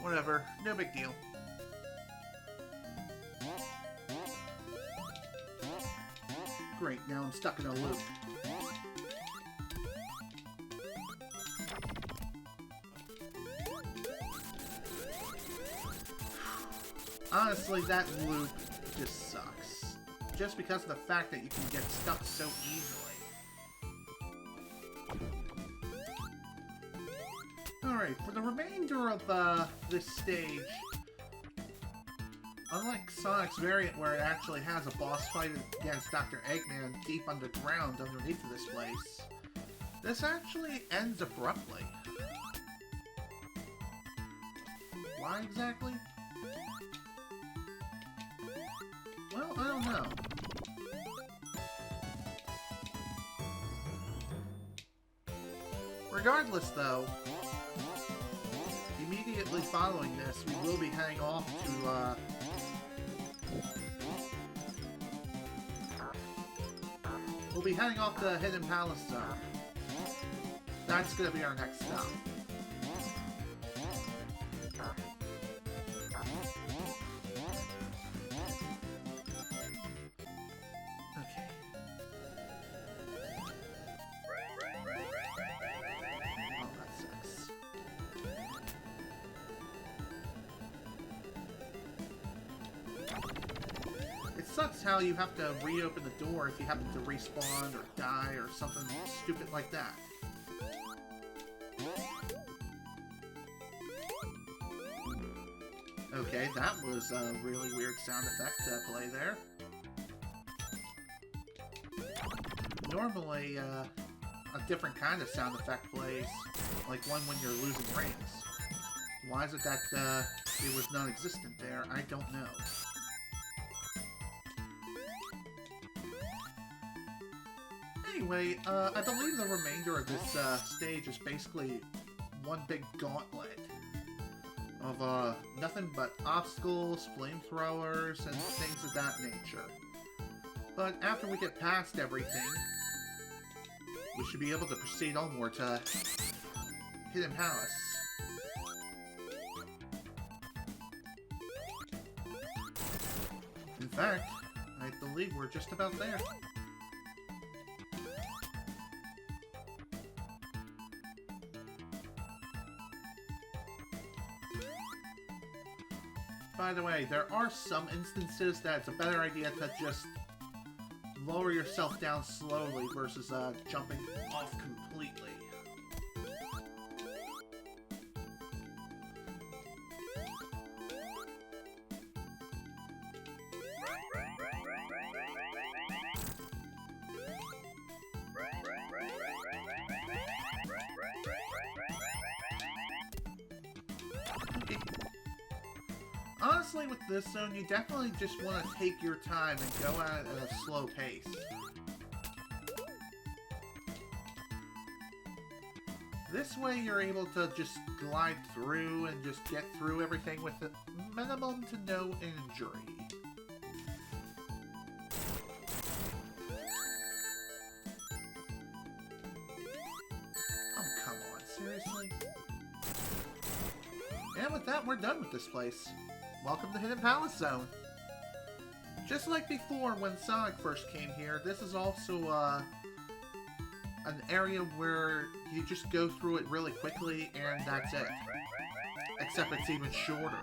Whatever, no big deal. Great, now I'm stuck in a loop. Honestly, that loop just sucks. Just because of the fact that you can get stuck so easily. Alright, for the remainder of this stage, unlike Sonic's variant where it actually has a boss fight against Dr. Eggman deep underground underneath of this place, this actually ends abruptly. Why exactly? Well, I don't know. Regardless, though, immediately following this, we will be heading off to, we'll be heading off to Hidden Palace Zone. That's gonna be our next stop. Okay. Oh, that sucks. It sucks how you have to reopen the door if you happen to respawn or die or something stupid like that. Okay, that was a really weird sound effect to play there. Normally, a different kind of sound effect plays, like one when you're losing rings. Why is it that it was non-existent there? I don't know. Anyway, I believe the remainder of this stage is basically one big gauntlet of nothing but obstacles, flamethrowers, and things of that nature. But after we get past everything, we should be able to proceed onward to Hidden Palace. In fact, I believe we're just about there. By the way, there are some instances that it's a better idea to just lower yourself down slowly versus jumping off completely. Honestly, with this zone, you definitely just want to take your time and go at it at a slow pace. This way you're able to just glide through and just get through everything with a minimum to no injury. Oh, come on, seriously? And with that, we're done with this place. Welcome to Hidden Palace Zone. Just like before when Sonic first came here, this is also an area where you just go through it really quickly and that's it. Except it's even shorter.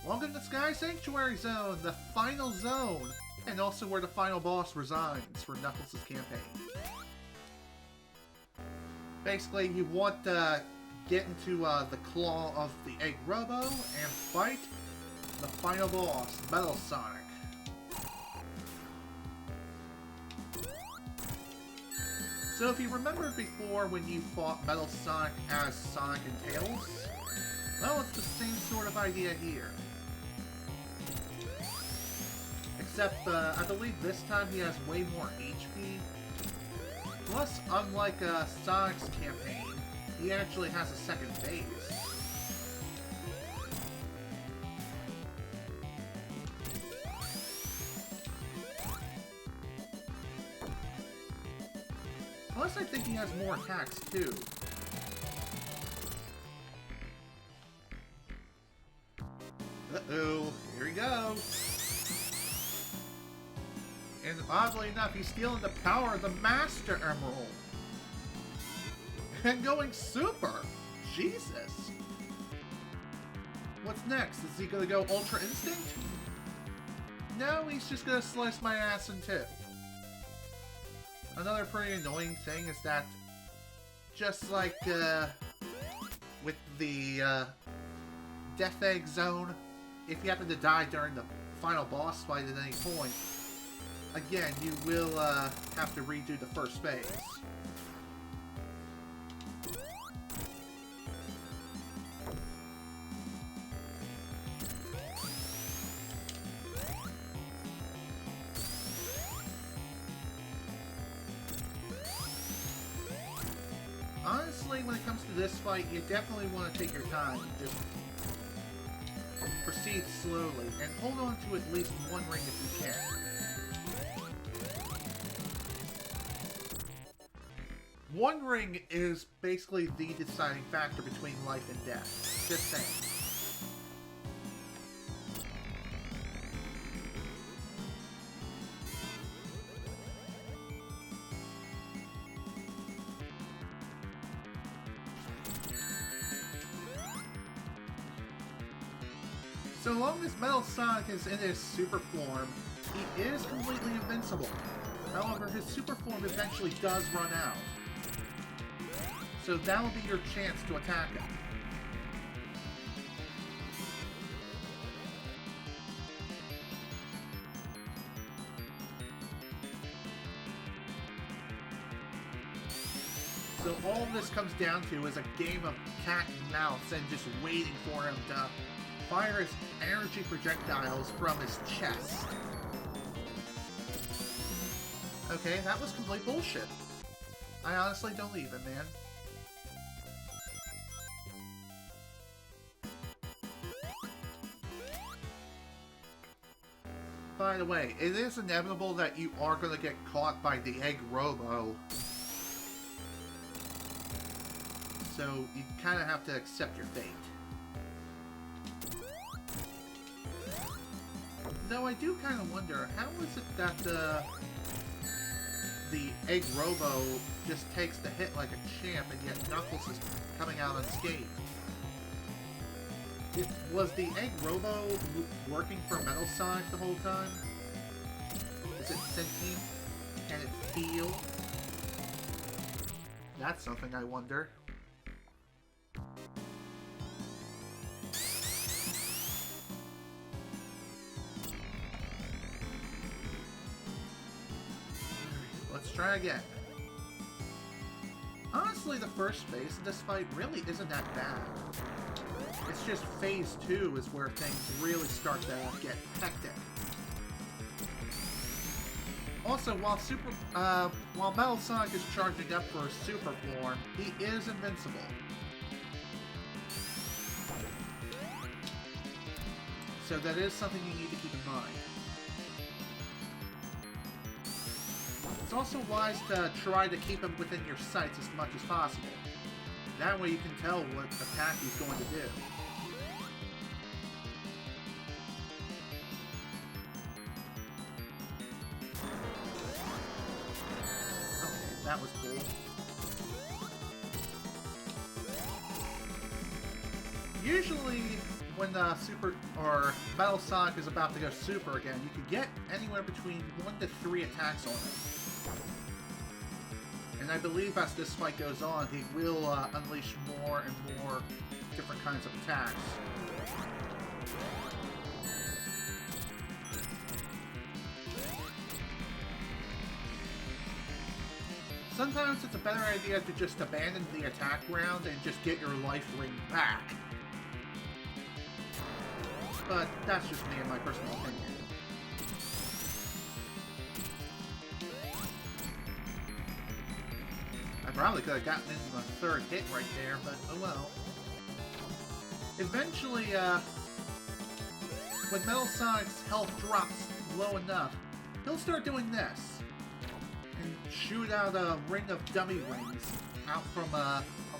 Welcome to Sky Sanctuary Zone, the final zone, and also where the final boss resides for Knuckles' campaign. Basically, you want to get into the claw of the Egg Robo and fight the final boss, Metal Sonic. So if you remember before when you fought Metal Sonic as Sonic and Tails, well, it's the same sort of idea here. Except, I believe this time he has way more HP. Plus, unlike Sonic's campaign, he actually has a second phase. Plus, I think he has more attacks, too. Uh-oh, here he goes. And oddly enough, he's stealing the power of the Master Emerald. And going super! Jesus! What's next? Is he gonna go Ultra Instinct? No, he's just gonna slice my ass in two. Another pretty annoying thing is that, just like with the Death Egg Zone, if you happen to die during the final boss fight at any point, again, you will have to redo the first phase. Honestly, when it comes to this fight, you definitely want to take your time. Just proceed slowly, and hold on to at least one ring if you can. One ring is basically the deciding factor between life and death. Just saying. So long as Metal Sonic is in his super form, he is completely invincible. However, his super form eventually does run out. So that will be your chance to attack him. So all this comes down to is a game of cat and mouse and just waiting for him to fire his energy projectiles from his chest. Okay, that was complete bullshit. I honestly don't even, man. By the way, it is inevitable that you are going to get caught by the Egg Robo. So you kind of have to accept your fate. Though I do kind of wonder, how is it that the Egg Robo just takes the hit like a champ and yet Knuckles is coming out unscathed? Was the Egg Robo working for Metal Sonic the whole time? Is it sentient? Can it feel? That's something I wonder. Let's try again. Honestly, the first phase of this fight really isn't that bad. It's just phase 2 is where things really start to get hectic. Also, while Metal Sonic is charging up for his super form, he is invincible. So that is something you need to keep in mind. It's also wise to try to keep him within your sights as much as possible. That way you can tell what attack he's going to do. Okay, that was cool. Usually, when the Metal Sonic is about to go super again, you can get anywhere between 1 to 3 attacks on it. And I believe as this fight goes on, he will unleash more and more different kinds of attacks. Sometimes it's a better idea to just abandon the attack round and just get your life ring back. But that's just me and my personal opinion. I probably could have gotten into the 3rd hit right there, but oh well. Eventually, when Metal Sonic's health drops low enough, he'll start doing this. And shoot out a ring of dummy rings out from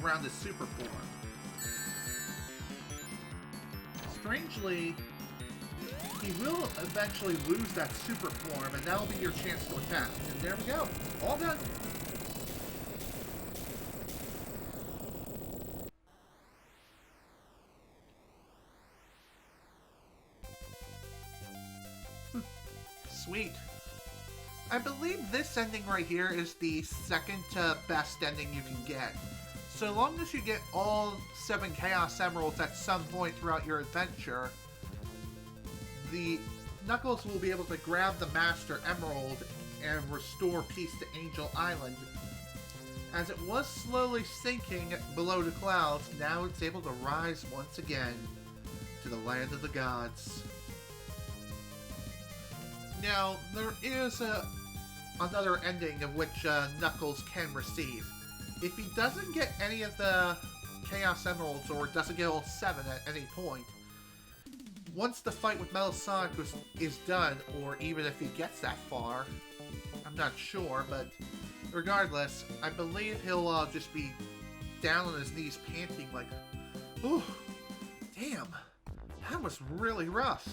around his super form. Strangely, he will eventually lose that super form, and that'll be your chance to attack. And there we go. All done. Sweet. I believe this ending right here is the second to best ending you can get. So long as you get all 7 Chaos Emeralds at some point throughout your adventure, the Knuckles will be able to grab the Master Emerald and restore peace to Angel Island. As it was slowly sinking below the clouds, now it's able to rise once again to the land of the gods. Now, there is another ending of which Knuckles can receive. If he doesn't get any of the Chaos Emeralds, or doesn't get all 7 at any point, once the fight with Metal Sonic is done, or even if he gets that far, I'm not sure, but regardless, I believe he'll just be down on his knees panting like, ooh, damn, that was really rough.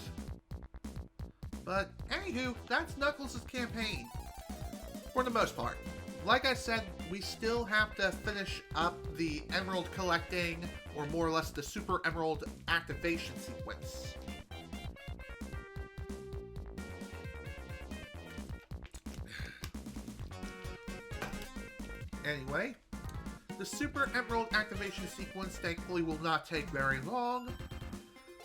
But anywho, that's Knuckles' campaign, for the most part. Like I said, we still have to finish up the Emerald collecting, or more or less the Super Emerald activation sequence. Anyway, the Super Emerald activation sequence thankfully will not take very long.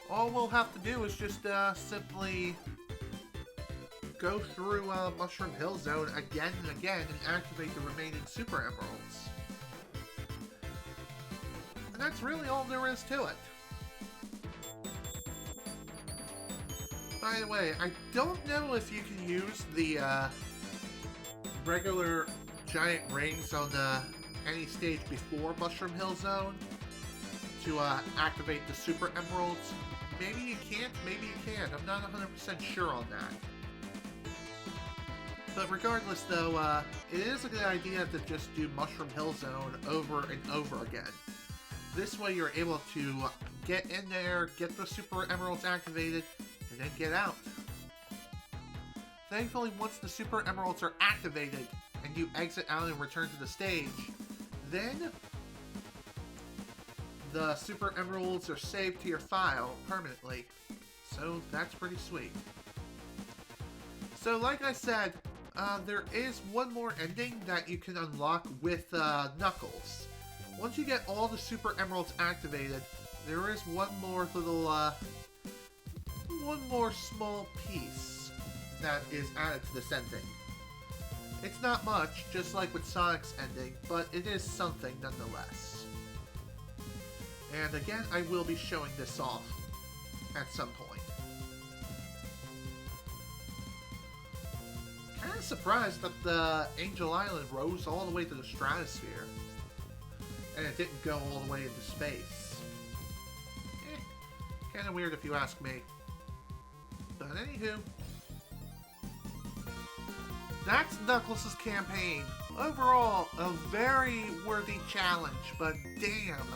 All we'll have to do is just simply go through Mushroom Hill Zone again and again and activate the remaining Super Emeralds. And that's really all there is to it. By the way, I don't know if you can use the regular giant rings on any stage before Mushroom Hill Zone to activate the Super Emeralds. Maybe you can't, maybe you can. I'm not 100% sure on that. But regardless though, it is a good idea to just do Mushroom Hill Zone over and over again. This way you're able to get in there, get the Super Emeralds activated, and then get out. Thankfully, once the Super Emeralds are activated, and you exit out and return to the stage, then the Super Emeralds are saved to your file permanently. So that's pretty sweet. So like I said, there is one more ending that you can unlock with Knuckles. Once you get all the Super Emeralds activated, there is one more little, one more small piece that is added to this ending. It's not much, just like with Sonic's ending, but it is something nonetheless. And again, I will be showing this off at some point. kind of surprised that the Angel Island rose all the way to the stratosphere. And it didn't go all the way into space. Kind of weird if you ask me. But anywho. That's Knuckles' campaign. Overall, a very worthy challenge, but damn,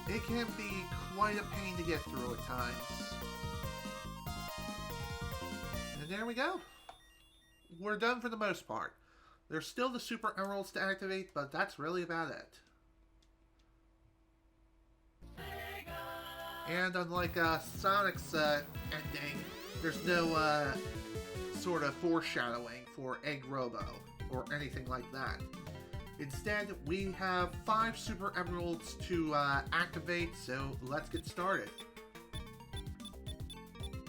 it can be quite a pain to get through at times. And there we go. We're done for the most part. There's still the Super Emeralds to activate, but that's really about it. And unlike Sonic's ending, there's no sort of foreshadowing for Egg Robo or anything like that. Instead, we have 5 Super Emeralds to activate, so let's get started.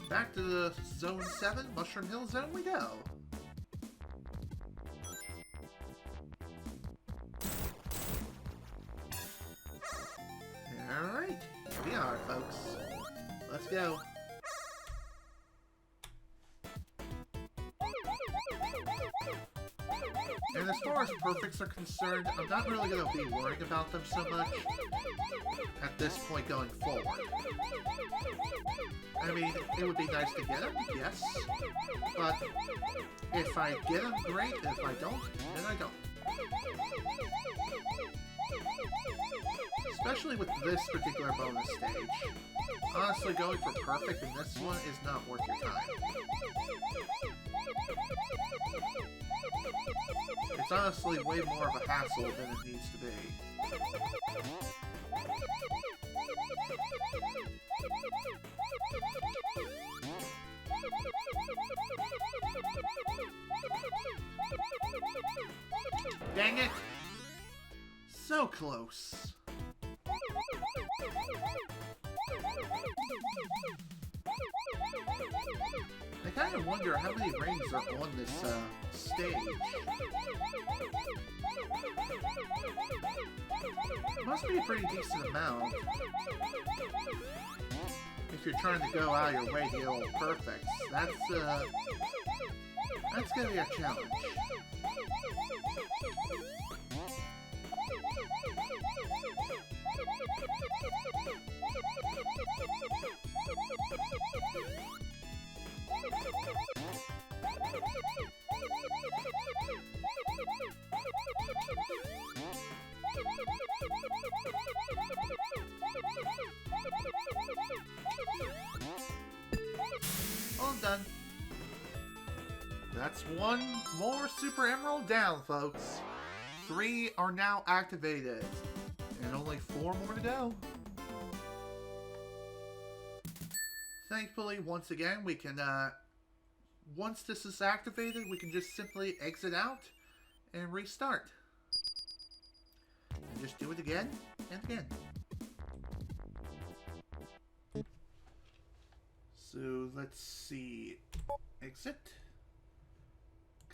Back to the Zone 7, Mushroom Hill Zone we go. Alright, here we are, folks. Let's go. And as far as perfects are concerned, I'm not really going to be worrying about them so much at this point going forward. I mean, it would be nice to get them, yes, but if I get them, great. If I don't, then I don't. Especially with this particular bonus stage. Honestly, going for perfect in this one is not worth your time. It's honestly way more of a hassle than it needs to be. Dang it! So close. I kind of wonder how many rings are on this stage. Must be a pretty decent amount. If you're trying to go out of your way to get all perfects, that's gonna be a challenge. All done. That's one more Super Emerald down, folks. 3 are now activated, and only 4 more to go. Thankfully, once again, we can, once this is activated, we can just simply exit out and restart. And just do it again and again. So, let's see. Exit.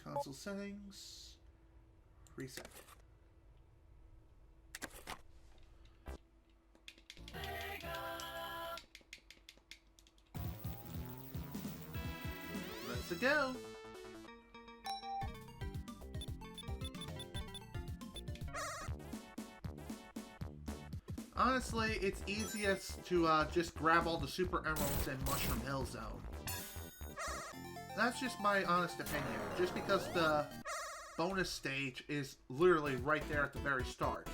Console settings. Reset. Let's go. Honestly, it's easiest to just grab all the Super Emeralds in Mushroom Hill Zone. That's just my honest opinion, just because the bonus stage is literally right there at the very start.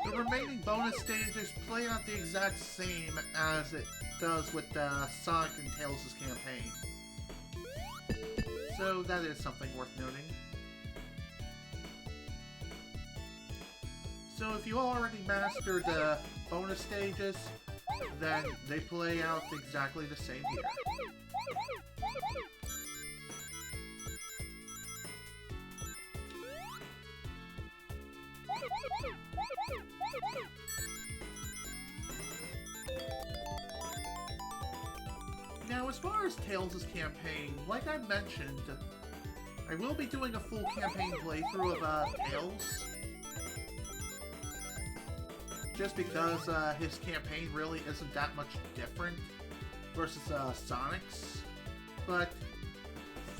The remaining bonus stages play out the exact same as it does with Sonic and Tails' campaign. So that is something worth noting. So if you already mastered the bonus stages, then they play out exactly the same here. Now as far as Tails' campaign, like I mentioned, I will be doing a full campaign playthrough of Tails. Just because his campaign really isn't that much different versus Sonic's. But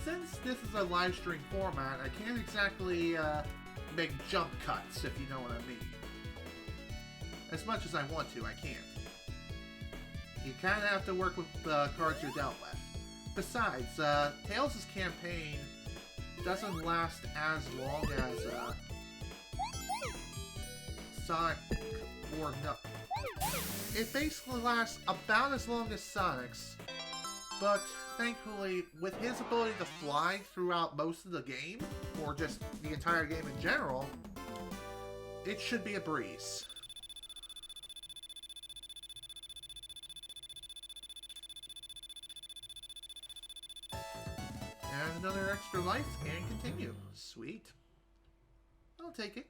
since this is a live stream format, I can't exactly make jump cuts, if you know what I mean. As much as I want to, I can't. You kind of have to work with the cards you're dealt with. Besides, Tails' campaign doesn't last as long as Sonic or Knuckles. It basically lasts about as long as Sonic's, but thankfully, with his ability to fly throughout most of the game, or just the entire game in general, it should be a breeze. And another extra life and continue. Sweet. I'll take it.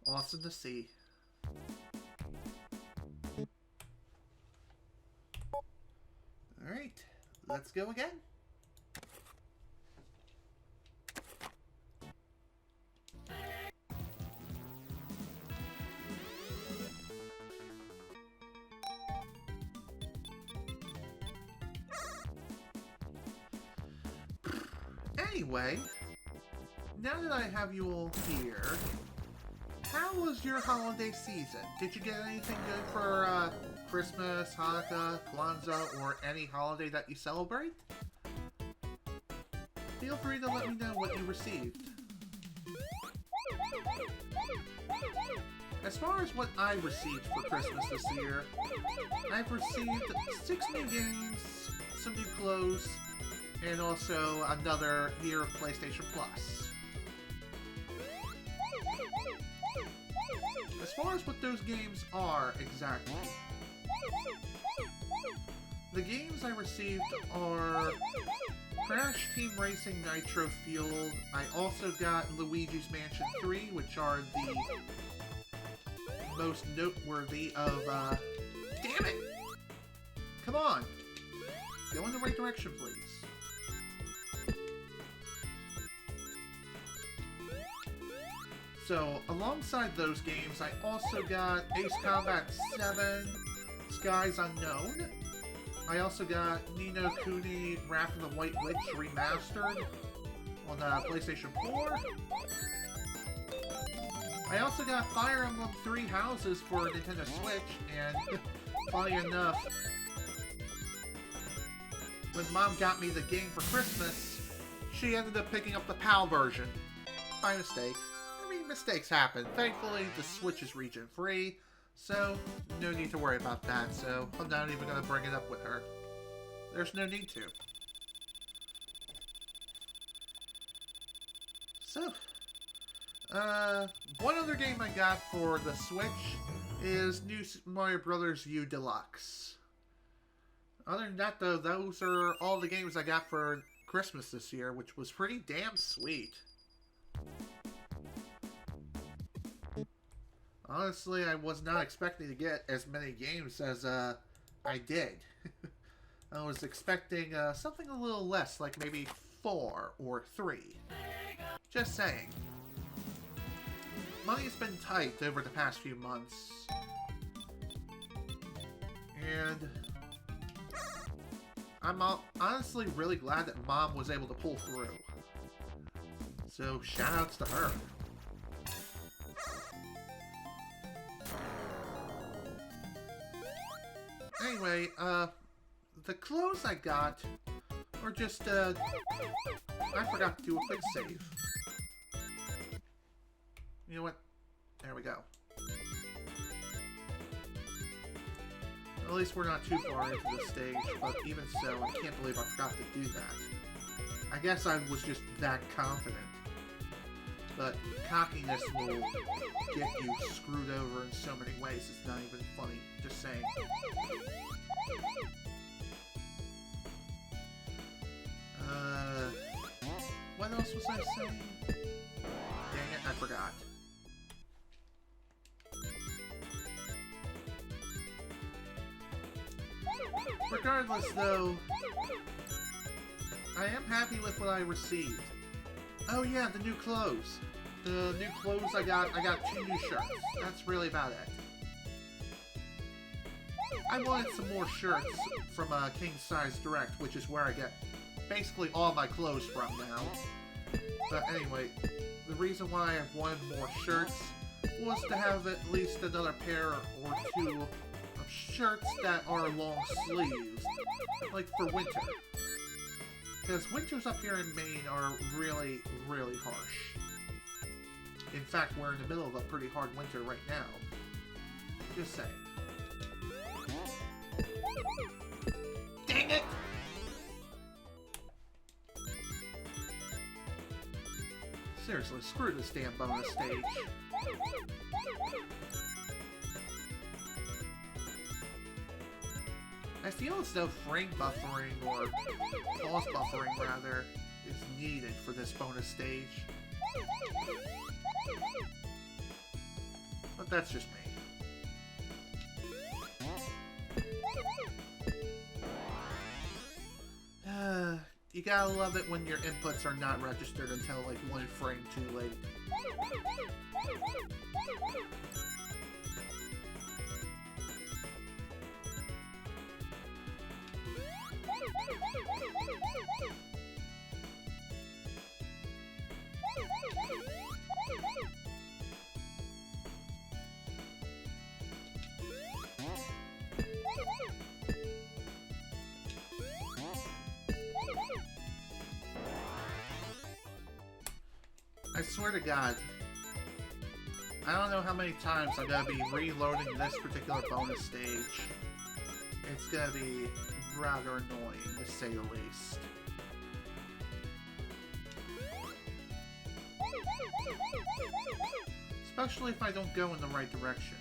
Awesome to see. Alright, let's go again. Anyway, now that I have you all here, how was your holiday season? Did you get anything good for Christmas, Hanukkah, Kwanzaa, or any holiday that you celebrate? Feel free to let me know what you received. As far as what I received for Christmas this year, I've received 6 new games, some new clothes, and also another year of PlayStation Plus. As far as what those games are exactly, the games I received are Crash Team Racing Nitro Fueled. I also got Luigi's Mansion 3, which are the most noteworthy of, damn it! Come on! Go in the right direction, please. So, alongside those games, I also got Ace Combat 7, Skies Unknown. I also got Ni no Kuni Wrath of the White Witch Remastered on PlayStation 4. I also got Fire Emblem Three Houses for Nintendo Switch, and funny enough, when Mom got me the game for Christmas, she ended up picking up the PAL version. By mistake. Mistakes happen. Thankfully, the Switch is region-free, so no need to worry about that, so I'm not even going to bring it up with her. There's no need to. So, one other game I got for the Switch is New Super Mario Bros. U Deluxe. Other than that, though, those are all the games I got for Christmas this year, which was pretty damn sweet. Honestly, I was not expecting to get as many games as I did. I was expecting something a little less, like maybe 4 or 3. Just saying. Money's been tight over the past few months. And I'm honestly really glad that Mom was able to pull through. So, shoutouts to her. Anyway, the clothes I got are just, I forgot to do a quick save. You know what? There we go. At least we're not too far into this stage, but even so, I can't believe I forgot to do that. I guess I was just that confident. But cockiness will get you screwed over in so many ways, it's not even funny. Just saying. What else was I saying? Dang it, I forgot. Regardless, though, I am happy with what I received. Oh yeah, the new clothes. The new clothes I got 2 new shirts. That's really about it. I wanted some more shirts from King Size Direct, which is where I get basically all my clothes from now. But anyway, the reason why I wanted more shirts was to have at least another pair or 2 of shirts that are long sleeves, like for winter. Because winters up here in Maine are really, really harsh. In fact, we're in the middle of a pretty hard winter right now. Just saying. Dang it! Seriously, screw this damn bonus stage. I feel as though frame buffering, or pause buffering rather, is needed for this bonus stage. But that's just me. You gotta love it when your inputs are not registered until like 1 frame too late. I swear to God, I don't know how many times I'm gonna be reloading this particular bonus stage. It's gonna be rather annoying, to say the least. Especially if I don't go in the right direction.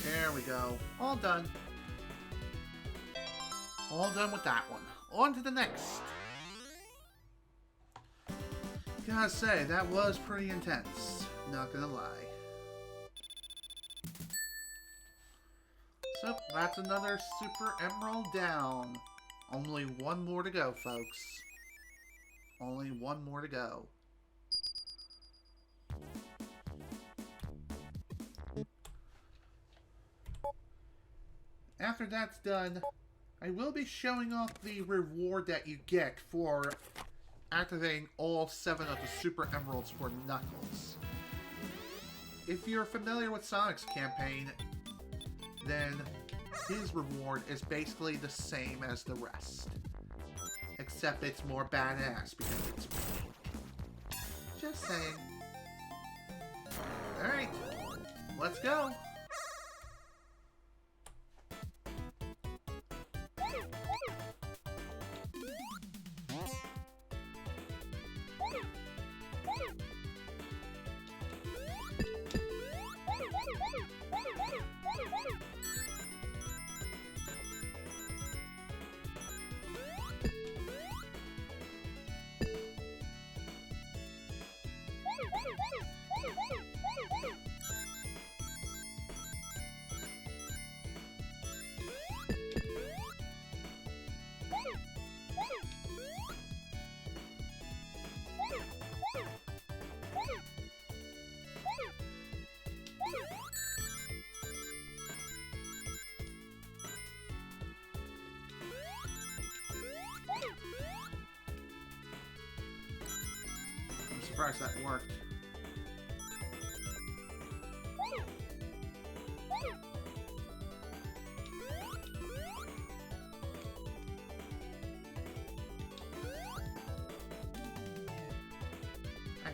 There we go. All done. All done with that one. On to the next. Gotta say, that was pretty intense. Not gonna lie. So, that's another Super Emerald down. Only 1 more to go, folks. Only 1 more to go. After that's done, I will be showing off the reward that you get for activating all 7 of the Super Emeralds for Knuckles. If you're familiar with Sonic's campaign, then his reward is basically the same as the rest. Except it's more badass because it's me. Just saying. Alright, let's go! I'm surprised that worked.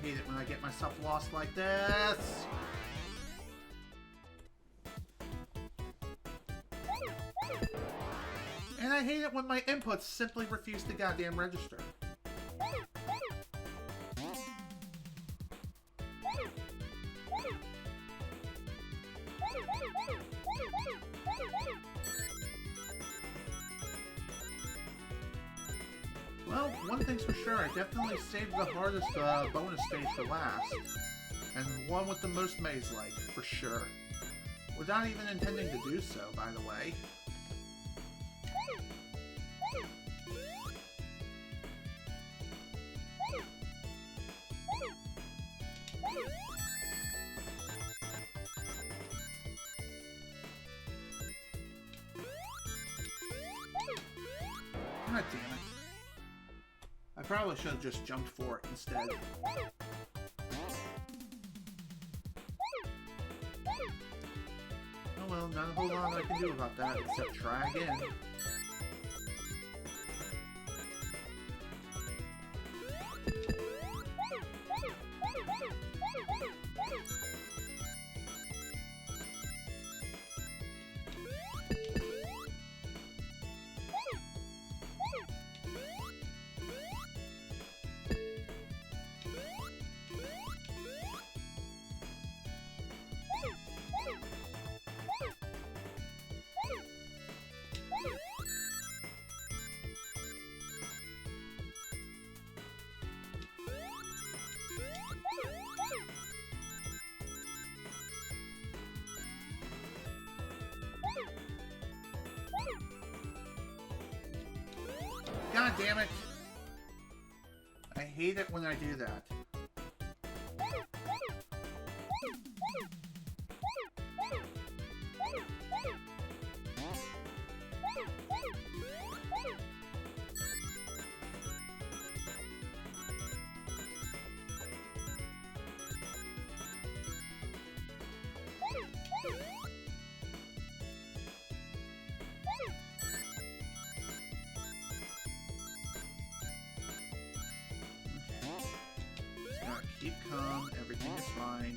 hate it when I get myself lost like this. And I hate it when my inputs simply refuse to goddamn register. Well, one thing's for sure, I definitely saved the hardest bonus stage for last. And one with the most maze-like, for sure. Without even intending to do so, by the way. God damn it. I probably should have just jumped for it instead. Oh well, not a whole lot I can do about that except try again. God damn it! I hate it when I do that. Keep calm, everything is fine.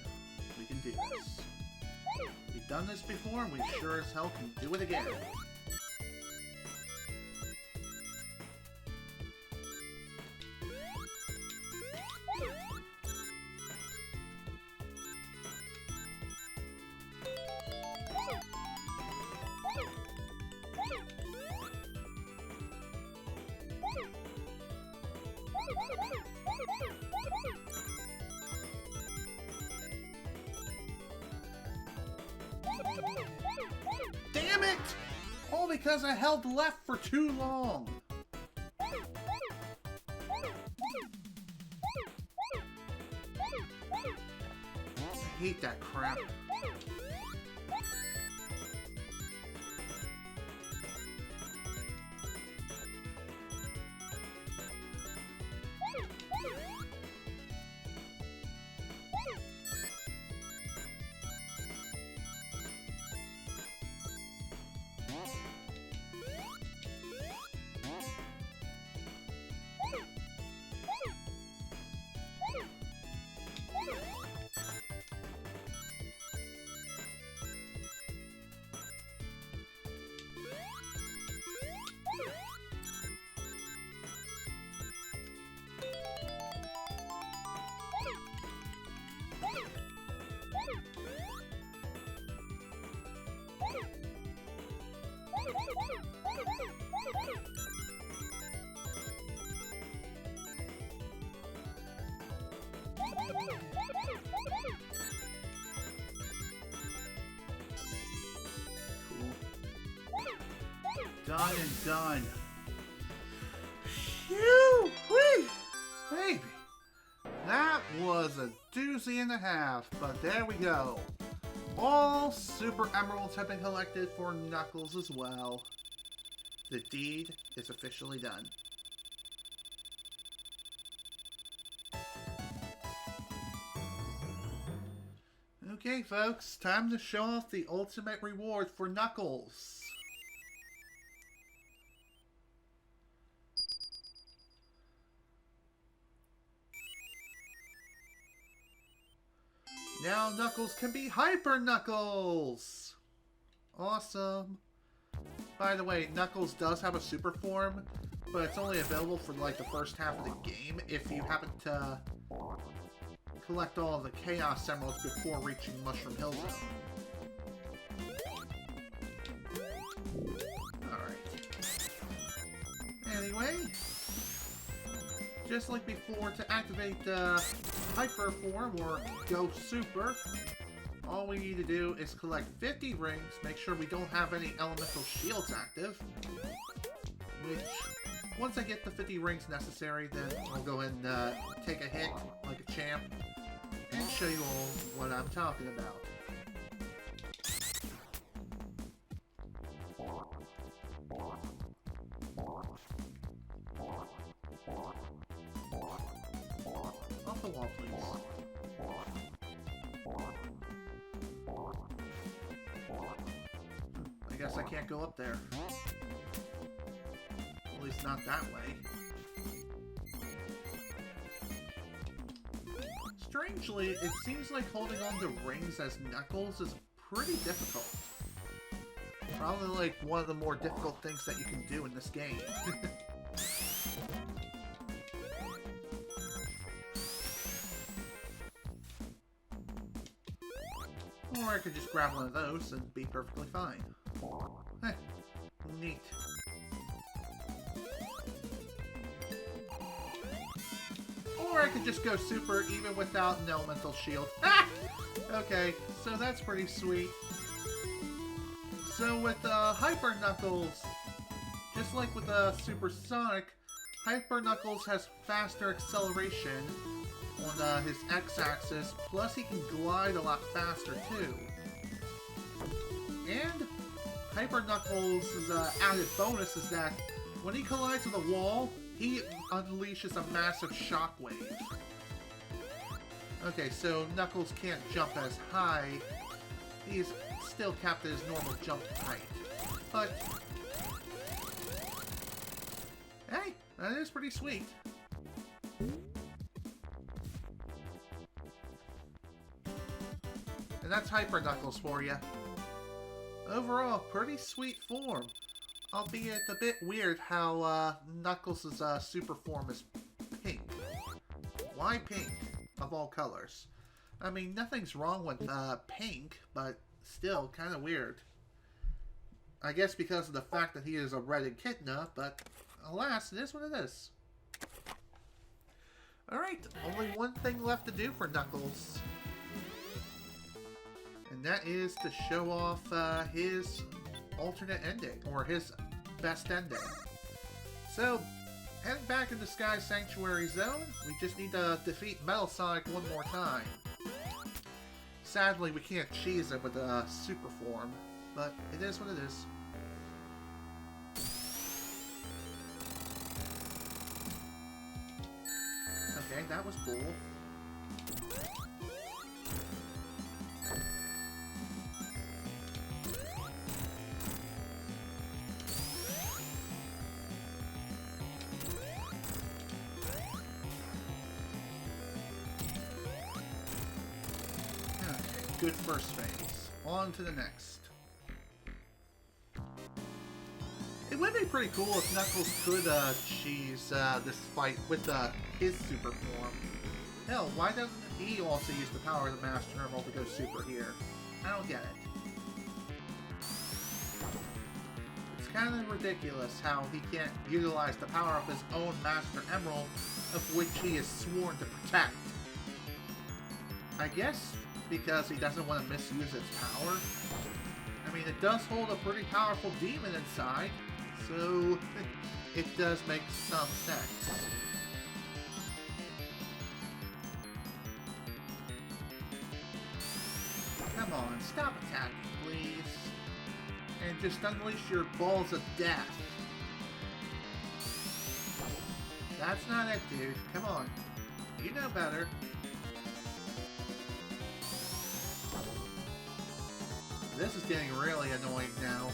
We can do this. We've done this before, and we sure as hell can do it again. Damn it! All because I held left for too long. I hate that crap. Done and done. Phew-wee! Baby, that was a doozy and a half, but there we go. All Super Emeralds have been collected for Knuckles as well. The deed is officially done. Okay, folks, time to show off the ultimate reward for Knuckles. Now Knuckles can be Hyper Knuckles! Awesome. By the way, Knuckles does have a super form, but it's only available for like the first half of the game if you happen to collect all of the Chaos Emeralds before reaching Mushroom Hill Zone. Alright. Anyway, just like before, to activate Hyper Form or Go Super, all we need to do is collect 50 rings, make sure we don't have any elemental shields active, which, once I get the 50 rings necessary, then I'll go ahead and take a hit like a champ and show you all what I'm talking about. Off the wall, please. I guess I can't go up there. At least not that way. Strangely, it seems like holding on to rings as Knuckles is pretty difficult. Probably like one of the more difficult things that you can do in this game. Or I could just grab one of those and be perfectly fine. Heh, neat. Or I could just go super even without an elemental shield. Ah! Okay, so that's pretty sweet. So with Hyper Knuckles, just like with Super Sonic, Hyper Knuckles has faster acceleration on his X-axis, plus he can glide a lot faster too. And Hyper Knuckles' added bonus is that when he collides with a wall, he unleashes a massive shockwave. Okay, so Knuckles can't jump as high. He's still capped at his normal jump height. But hey, that is pretty sweet. And that's Hyper Knuckles for you. Overall, pretty sweet form. Albeit a bit weird how Knuckles' super form is pink. Why pink, of all colors? I mean, nothing's wrong with pink, but still kind of weird. I guess because of the fact that he is a red echidna, but alas, it is what it is. Alright, only one thing left to do for Knuckles. And that is to show off his alternate ending, or his best ending. So, heading back into Sky Sanctuary Zone, we just need to defeat Metal Sonic one more time. Sadly, we can't cheese it with a super form, but it is what it is. Okay, that was cool. Good first phase. On to the next. It would be pretty cool if Knuckles could cheese this fight with his super form. Hell, why doesn't he also use the power of the Master Emerald to go super here? I don't get it. It's kind of ridiculous how he can't utilize the power of his own Master Emerald, of which he is sworn to protect. I guess because he doesn't want to misuse its power. I mean, it does hold a pretty powerful demon inside, so it does make some sense. Come on, stop attacking, please. And just unleash your balls of death. That's not it, dude. Come on. You know better. This is getting really annoying now.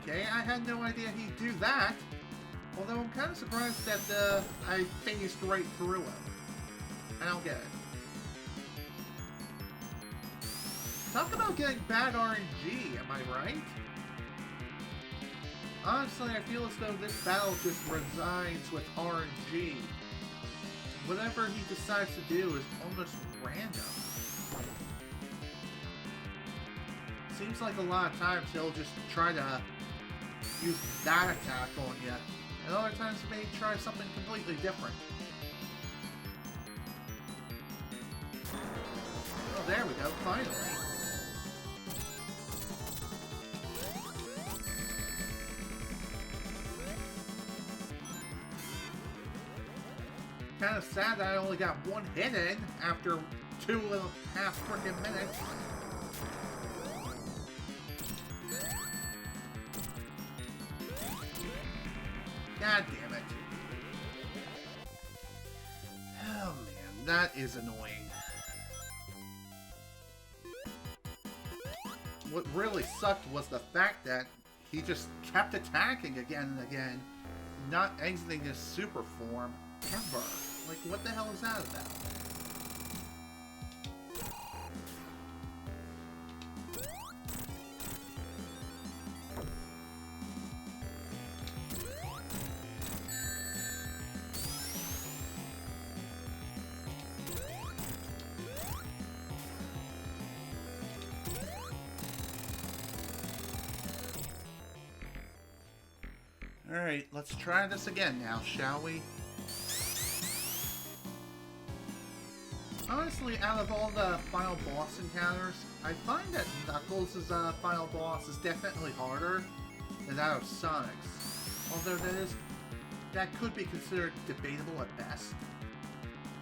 Okay, I had no idea he'd do that. Although I'm kind of surprised that I phased right through him. I don't get it. Talk about getting bad RNG, am I right? Honestly, I feel as though this battle just resides with RNG. Whatever he decides to do is almost random. Seems like a lot of times he'll just try to use that attack on you, and other times he may try something completely different. Oh, there we go, finally. Kind of sad that I only got one hit in after 2.5 freaking minutes. God damn it. Oh man, that is annoying. What really sucked was the fact that he just kept attacking again and again, not exiting his super form ever. Like, what the hell is that about? Alright, let's try this again now, shall we? Honestly, out of all the final boss encounters, I find that Knuckles' final boss is definitely harder than that of Sonic's. Although that could be considered debatable at best.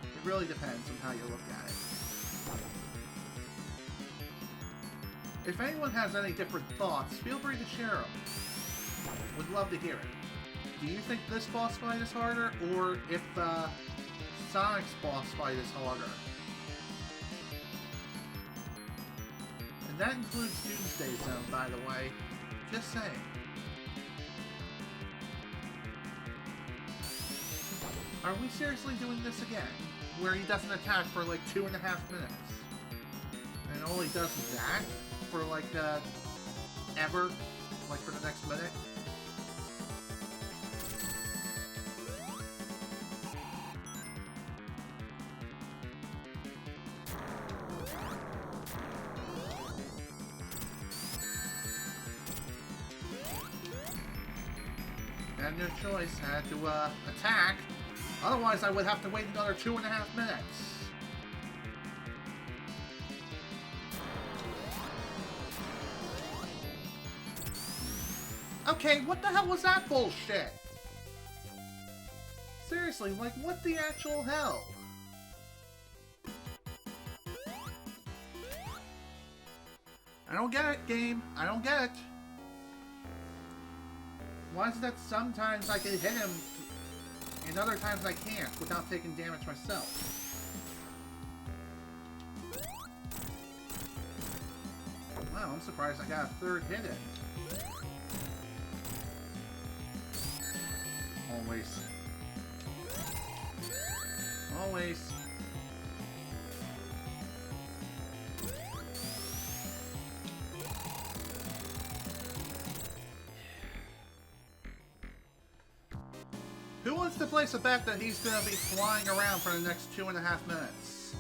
It really depends on how you look at it. If anyone has any different thoughts, feel free to share them. Would love to hear it. Do you think this boss fight is harder, or if Sonic's boss fight is harder? And that includes Doomsday Zone, by the way. Just saying. Are we seriously doing this again? Where he doesn't attack for like 2.5 minutes? And all he does is that? For like, ever? Like for the next minute? I had no choice. I had to attack. Otherwise, I would have to wait another 2.5 minutes. Okay, what the hell was that bullshit? Seriously, like, what the actual hell? I don't get it, game. I don't get it. Why is it that sometimes I can hit him and other times I can't without taking damage myself? Wow, I'm surprised I got a third hit in. Always. Always. Who wants to place a bet that he's going to be flying around for the next 2.5 minutes?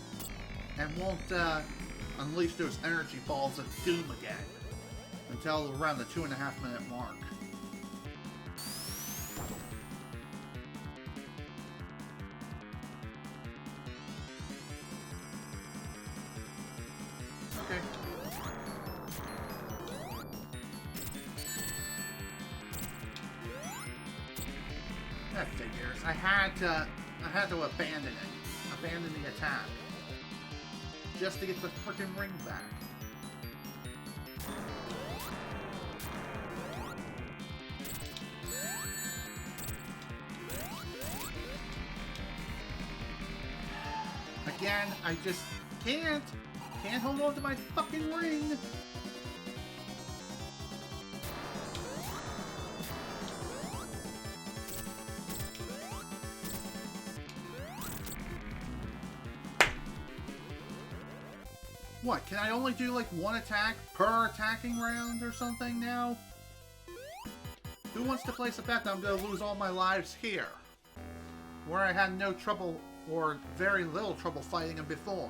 And won't unleash those energy balls of doom again until around the 2.5 minute mark. Okay. That figures. I had to abandon it. Abandon the attack. Just to get the frickin' ring back. Again, I just can't hold on to my fucking ring. What, can I only do like one attack per attacking round or something now? Who wants to place a bet that I'm going to lose all my lives here? Where I had no trouble, or very little trouble fighting him before.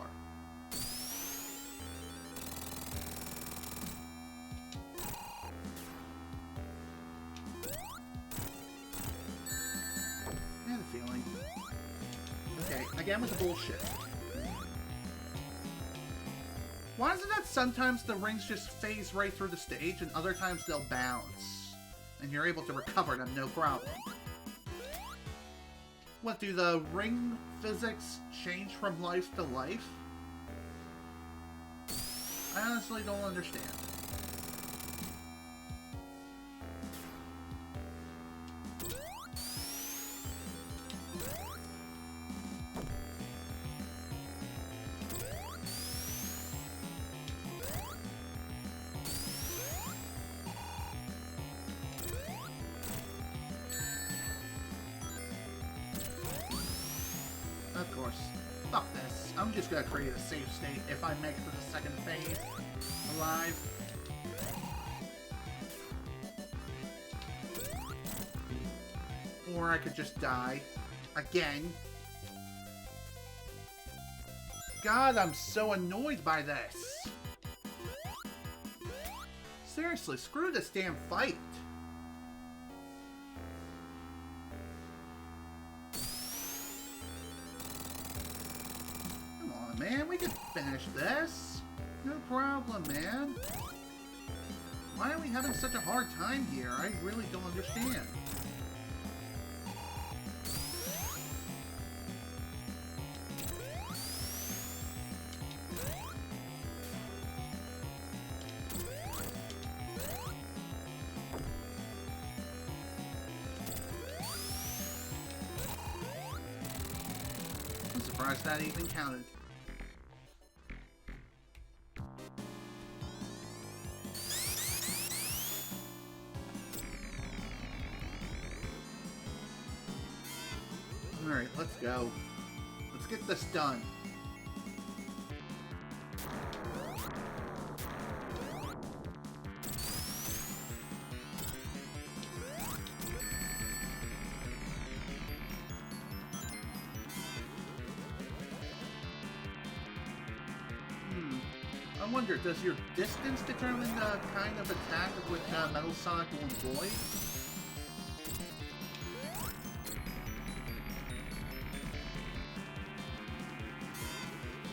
I had a feeling. Okay, again with the bullshit. Why is it that sometimes the rings just phase right through the stage and other times they'll bounce? And you're able to recover them, no problem. What, do the ring physics change from life to life? I honestly don't understand. Of course. Fuck this. I'm just gonna create a safe state if I make it to the second phase alive. Or I could just die. Again. God, I'm so annoyed by this. Seriously, screw this damn fight. Man, we can finish this. No problem, man. Why are we having such a hard time here? I really don't understand. I'm surprised that even counted. Alright, let's go. Let's get this done. I wonder, does your distance determine the kind of attack of which Metal Sonic will avoid?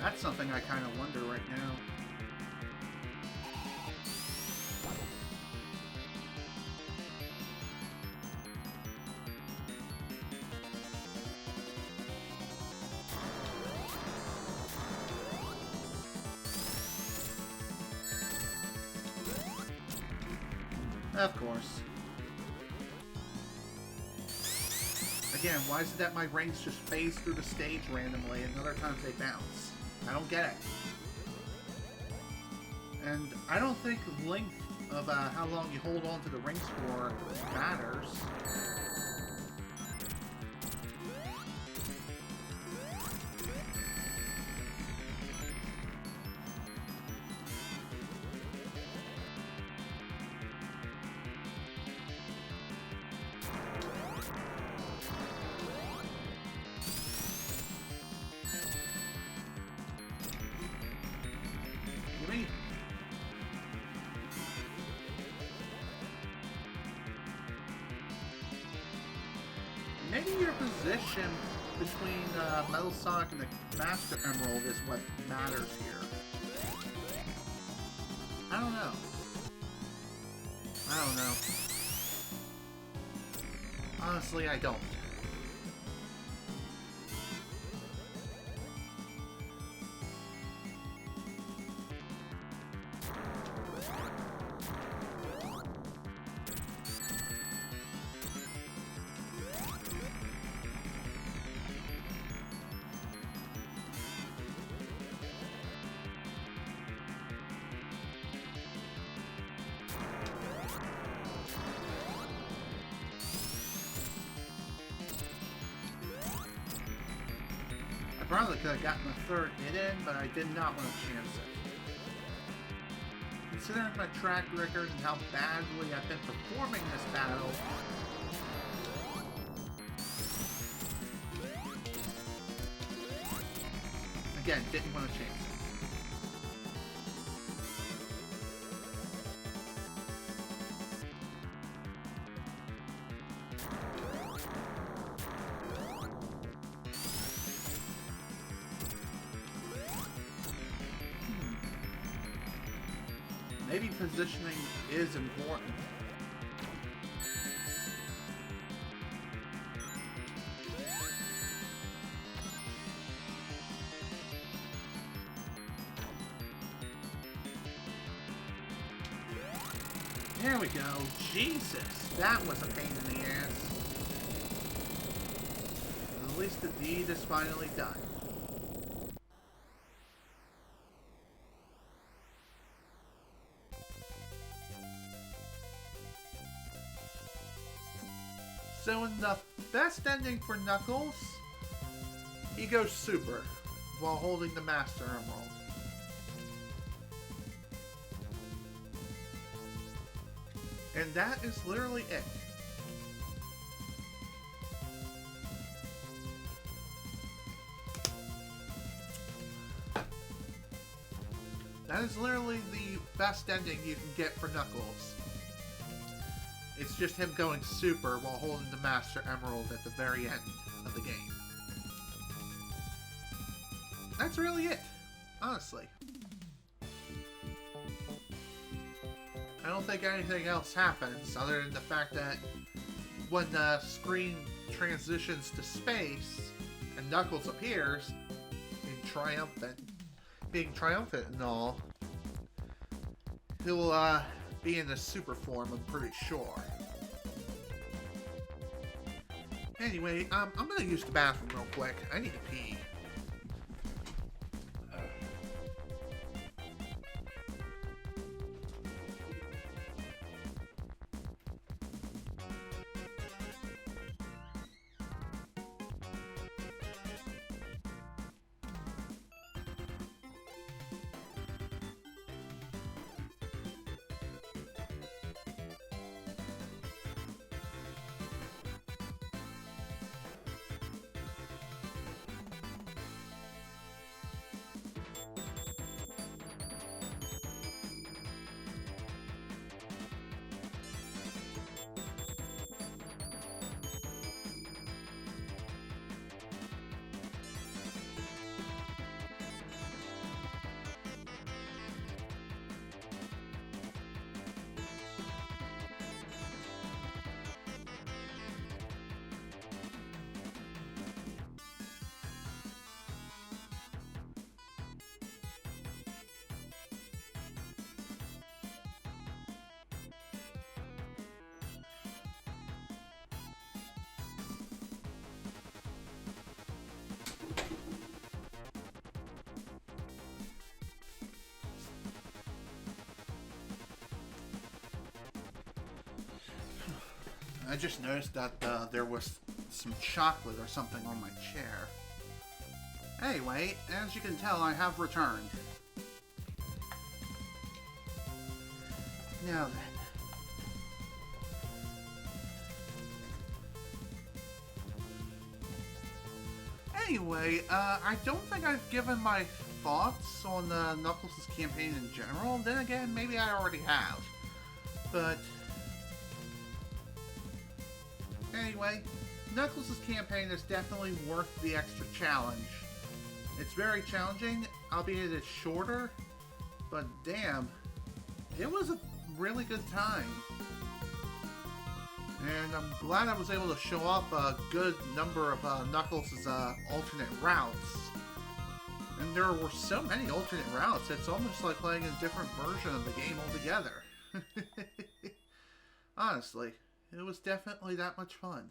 That's something I kind of wonder right now. Of course. Again, why is it that my rings just phase through the stage randomly and other times they bounce? I don't get it. And I don't think length of how long you hold on to the rings for matters. Maybe your position between Metal Sonic and the Master Emerald is what matters here. I don't know. I don't know. Honestly, I don't. I probably could have gotten a third hit in, but I did not want to chance it. considering my track record and how badly I've been performing this battle, again, didn't want to change it. Maybe positioning is important. There we go. Jesus, that was a pain in the ass. At least the deed is finally done. So in the best ending for Knuckles, he goes super while holding the Master Emerald. And that is literally it. That is literally the best ending you can get for Knuckles. It's just him going super while holding the Master Emerald at the very end of the game. That's really it, honestly. I don't think anything else happens other than the fact that when the screen transitions to space and Knuckles appears, being triumphant and all, he'll be in the super form, I'm pretty sure. Anyway, I'm gonna use the bathroom real quick. I need to pee. I just noticed that there was some chocolate or something on my chair. Anyway, as you can tell, I have returned. Now then. Anyway, I don't think I've given my thoughts on Knuckles' campaign in general. Then again, maybe I already have. But anyway, Knuckles' campaign is definitely worth the extra challenge. It's very challenging, albeit it's shorter, but damn, it was a really good time. And I'm glad I was able to show off a good number of Knuckles' alternate routes. And there were so many alternate routes, it's almost like playing a different version of the game altogether. Honestly, it was definitely that much fun.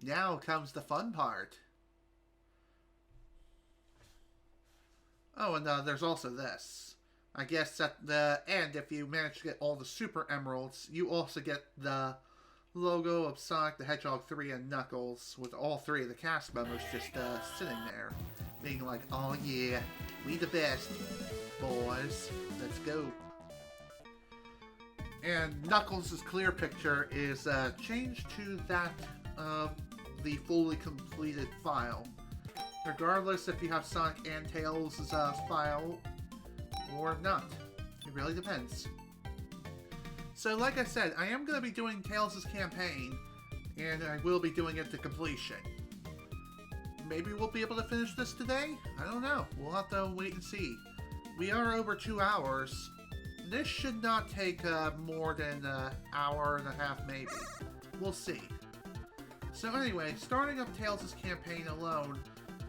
Now comes the fun part. Oh, and there's also this. I guess at the end, if you manage to get all the Super Emeralds, you also get the logo of Sonic the Hedgehog 3 and Knuckles, with all three of the cast members just sitting there, being like, oh yeah, We the best, boys. Let's go. And Knuckles' clear picture is changed to that of the fully completed file. Regardless if you have Sonic and Tails' file or not. It really depends. So like I said, I am going to be doing Tails' campaign, and I will be doing it to completion. Maybe we'll be able to finish this today? I don't know. We'll have to wait and see. We are over 2 hours. This should not take more than an hour and a half, maybe. We'll see. So anyway, starting up Tails' campaign alone,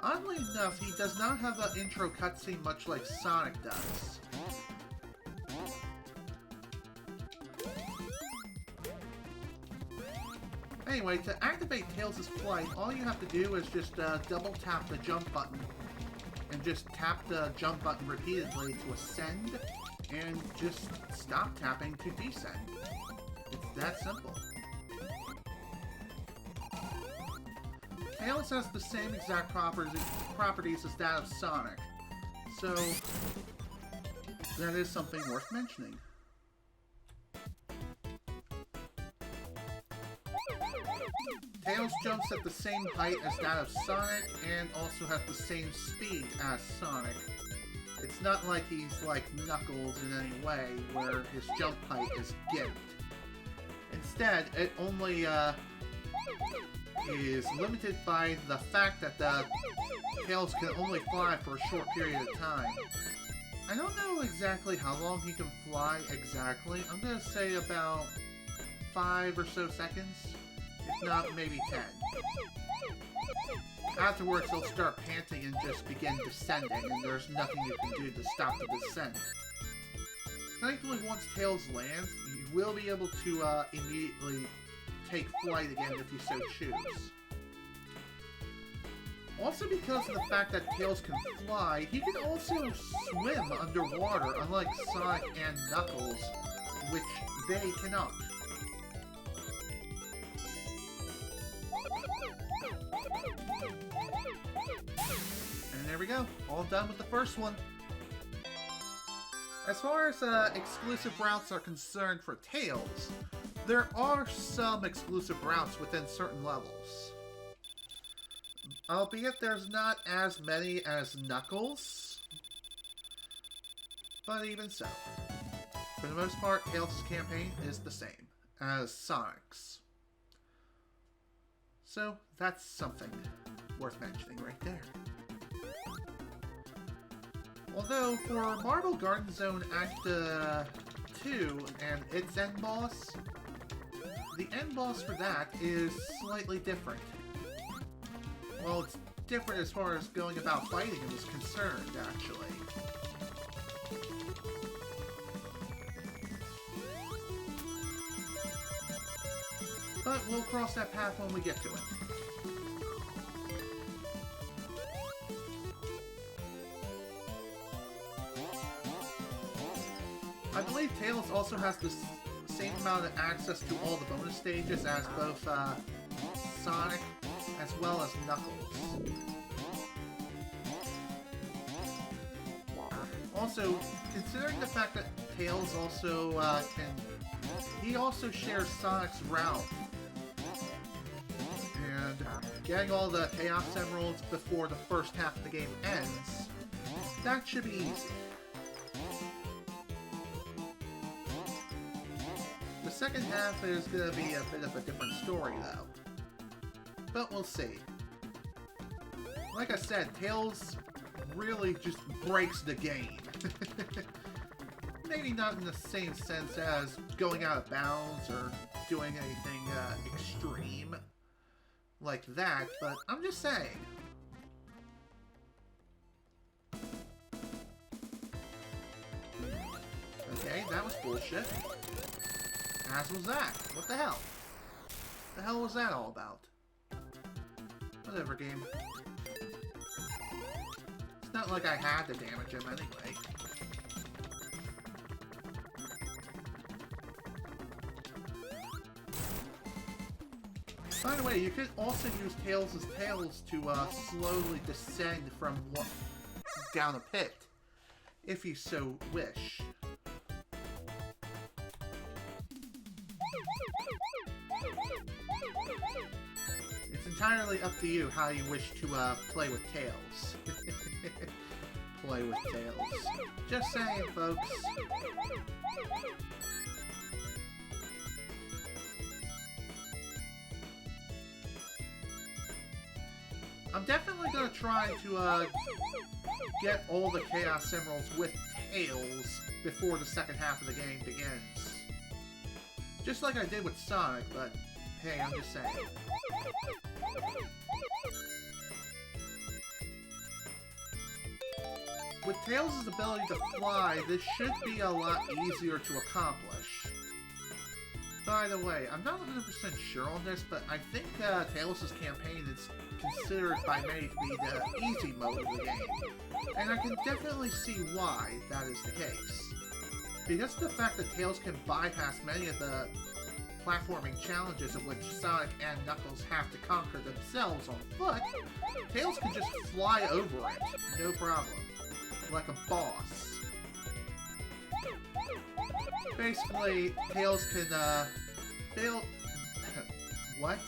oddly enough, he does not have an intro cutscene much like Sonic does. Anyway, to activate Tails' flight, all you have to do is just double tap the jump button and just tap the jump button repeatedly to ascend and just stop tapping to descend. It's that simple. Tails has the same exact properties as that of Sonic, so that is something worth mentioning. Tails jumps at the same height as that of Sonic and also has the same speed as Sonic. It's not like he's like Knuckles in any way, where his jump height is gimped. Instead, it only is limited by the fact that Tails can only fly for a short period of time. I don't know exactly how long he can fly exactly. I'm going to say about 5 or so seconds. If not, maybe 10. Afterwards, he'll start panting and just begin descending, and there's nothing you can do to stop the descent. Thankfully, once Tails lands, you will be able to immediately take flight again if you so choose. Also, because of the fact that Tails can fly, he can also swim underwater, unlike Sonic and Knuckles, which they cannot. And there we go, all done with the first one. As far as exclusive routes are concerned for Tails, there are some exclusive routes within certain levels. Albeit there's not as many as Knuckles, but even so. For the most part, Tails' campaign is the same as Sonic's. So that's something worth mentioning right there. Although, for Marble Garden Zone Act 2 and its end boss, the end boss for that is slightly different. Well, it's different as far as going about fighting him is concerned, actually. But we'll cross that path when we get to it. I believe Tails also has the same amount of access to all the bonus stages as both Sonic as well as Knuckles. Also, considering the fact that Tails also he also shares Sonic's route. And getting all the Chaos Emeralds before the first half of the game ends, that should be easy. The second half is going to be a bit of a different story, though. But we'll see. Like I said, Tails really just breaks the game. Maybe not in the same sense as going out of bounds or doing anything extreme like that, but I'm just saying. Okay, that was bullshit. As was that. What the hell? The hell was that all about? Whatever, game. It's not like I had to damage him anyway. By the way, you could also use Tails' tails to slowly descend from down a pit. if you so wish. It's entirely up to you how you wish to play with Tails. Play with Tails. Just saying, folks. I'm definitely gonna try to get all the Chaos Emeralds with Tails before the second half of the game begins. Just like I did with Sonic, but hey, I'm just saying. With Tails' ability to fly, this should be a lot easier to accomplish. By the way, I'm not 100% sure on this, but I think Tails' campaign is considered by many to be the easy mode of the game. And I can definitely see why that is the case. Because of the fact that Tails can bypass many of the platforming challenges of which Sonic and Knuckles have to conquer themselves on foot, Tails can just fly over it, no problem. Like a boss. Basically, Tails can, what?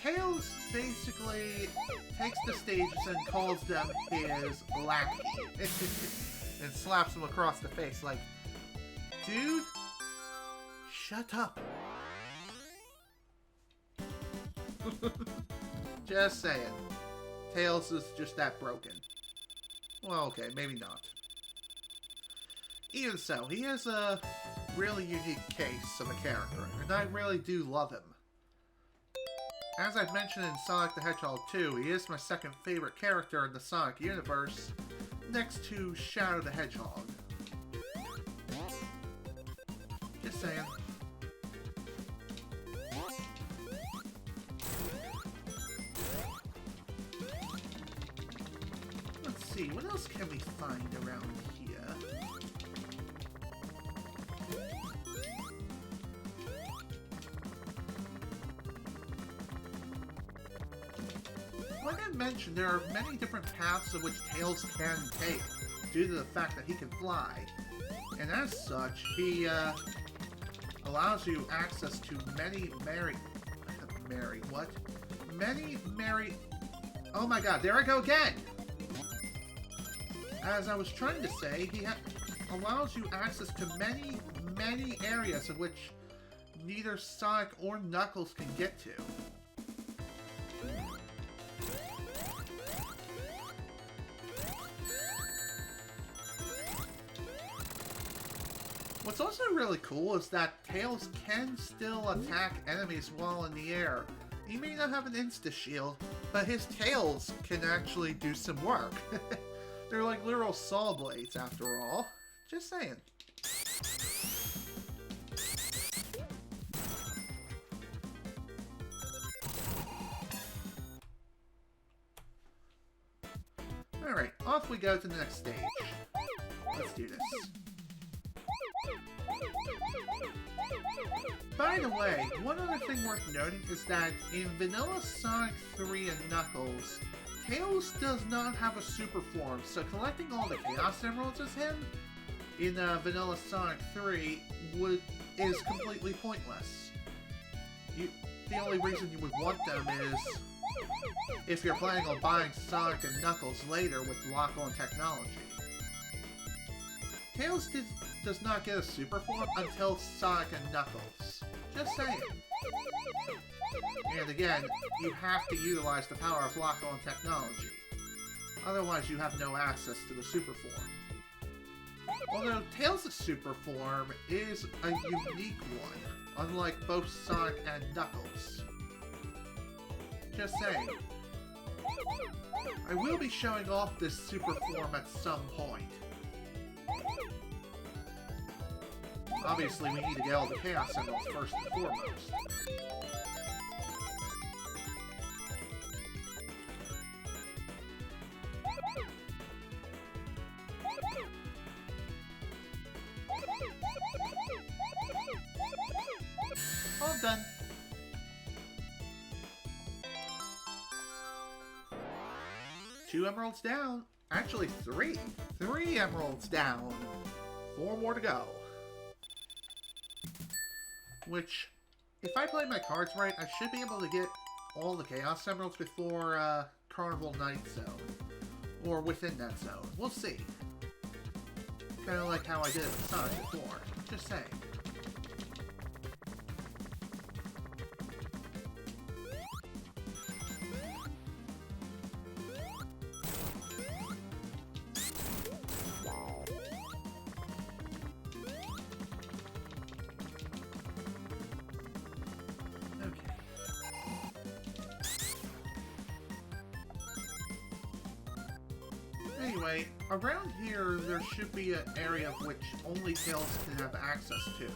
Tails basically takes the stages and calls them his lackey. And slaps him across the face like, dude, shut up. Just saying. Tails is just that broken. Well, okay, maybe not. Even so, he is a really unique case of a character, and I really do love him. As I've mentioned in Sonic the Hedgehog 2, he is my second favorite character in the Sonic universe, next to Shadow the Hedgehog. Just saying. Let's see, what else can we find around here? Like I mentioned, there are many different paths of which Tails can take, due to the fact that he can fly. And as such, he allows you access to many oh my god, there I go again! As I was trying to say, he allows you access to many areas of which neither Sonic or Knuckles can get to. What's also really cool is that Tails can still attack enemies while in the air. He may not have an insta-shield, but his tails can actually do some work. They're like literal saw blades after all. Just saying. Alright, off we go to the next stage. Let's do this. By the way, one other thing worth noting is that in Vanilla Sonic 3 and Knuckles, Tails does not have a super form, so collecting all the Chaos Emeralds as him in Vanilla Sonic 3 is completely pointless. The only reason you would want them is if you're planning on buying Sonic and Knuckles later with lock-on technology. Tails does not get a super form until Sonic and Knuckles. Just saying. And again, you have to utilize the power of lock-on technology. Otherwise, you have no access to the super form. Although Tails' super form is a unique one, unlike both Sonic and Knuckles. Just saying. I will be showing off this super form at some point. Obviously, we need to get all the Chaos Emeralds first and foremost. All done. Two emeralds down. Actually, three. 3 emeralds down. 4 more to go. Which, if I play my cards right, I should be able to get all the Chaos Emeralds before Carnival Night Zone. Or within that zone. We'll see. Kind of like how I did it with Sonic before. Just saying. Anyway, around here there should be an area of which only Tails can have access to.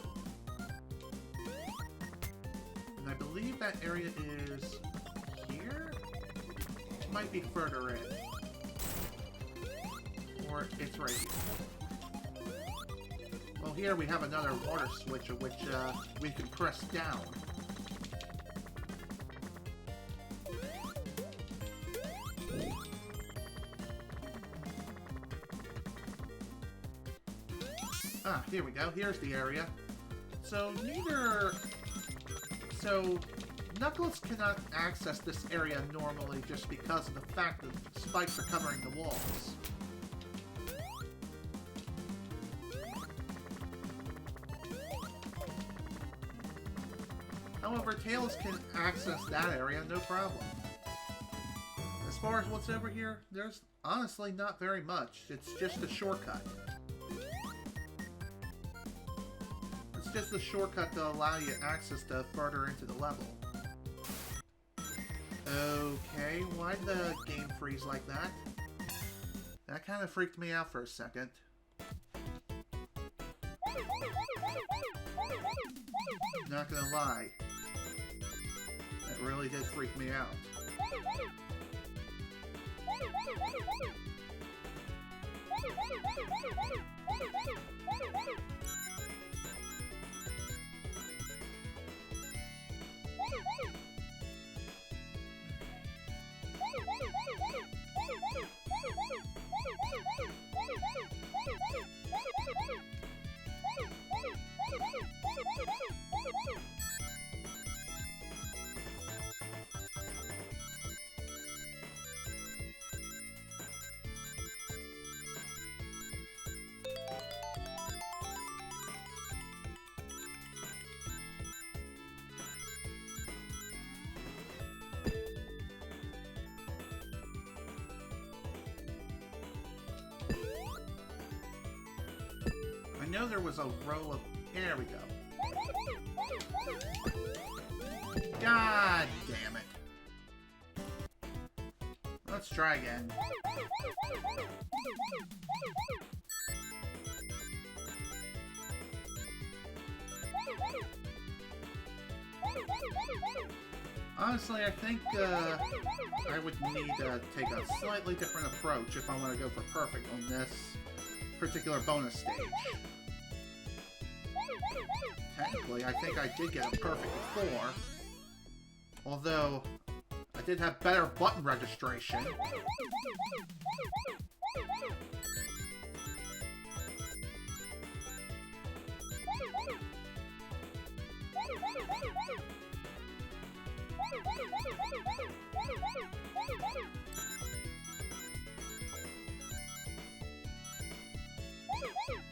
And I believe that area is here? It might be further in. Or it's right here. Well, here we have another water switch of which we can press down. Ah, here we go. Here's the area. So Knuckles cannot access this area normally just because of the fact that spikes are covering the walls. However, Tails can access that area no problem. As far as what's over here, there's honestly not very much. It's just a shortcut. It's just a shortcut to allow you access to further into the level. Okay, why'd the game freeze like that? That kind of freaked me out for a second. Not gonna lie. That really did freak me out. I know there was a row of... There we go. God damn it. Let's try again. Honestly, I think I would need to take a slightly different approach if I want to go for perfect on this particular bonus stage. Technically, I think I did get a perfect before. Although, I did have better button registration.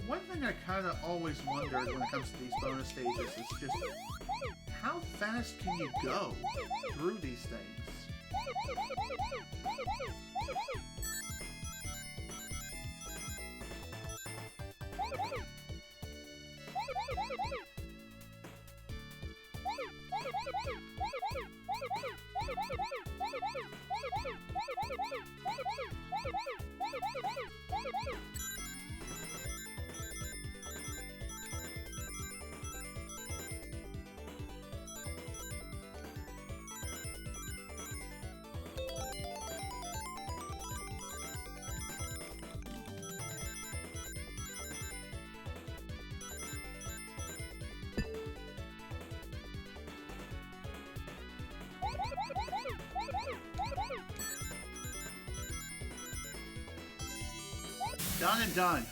One thing I kind of always wondered when it comes to these bonus stages is just how fast can you go through these things? Done and done.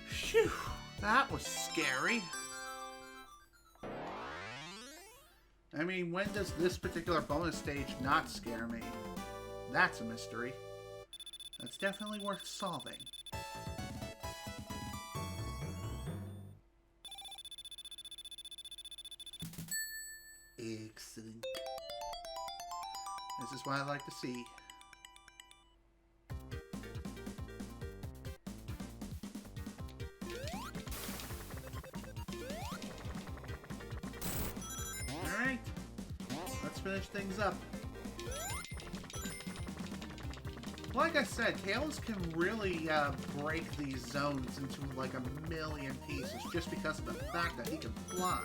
Phew, that was scary. I mean, when does this particular bonus stage not scare me? That's a mystery. That's definitely worth solving. Excellent. This is what I like to see. Alright. Let's finish things up. Like I said, Tails can really break these zones into like a million pieces just because of the fact that he can fly.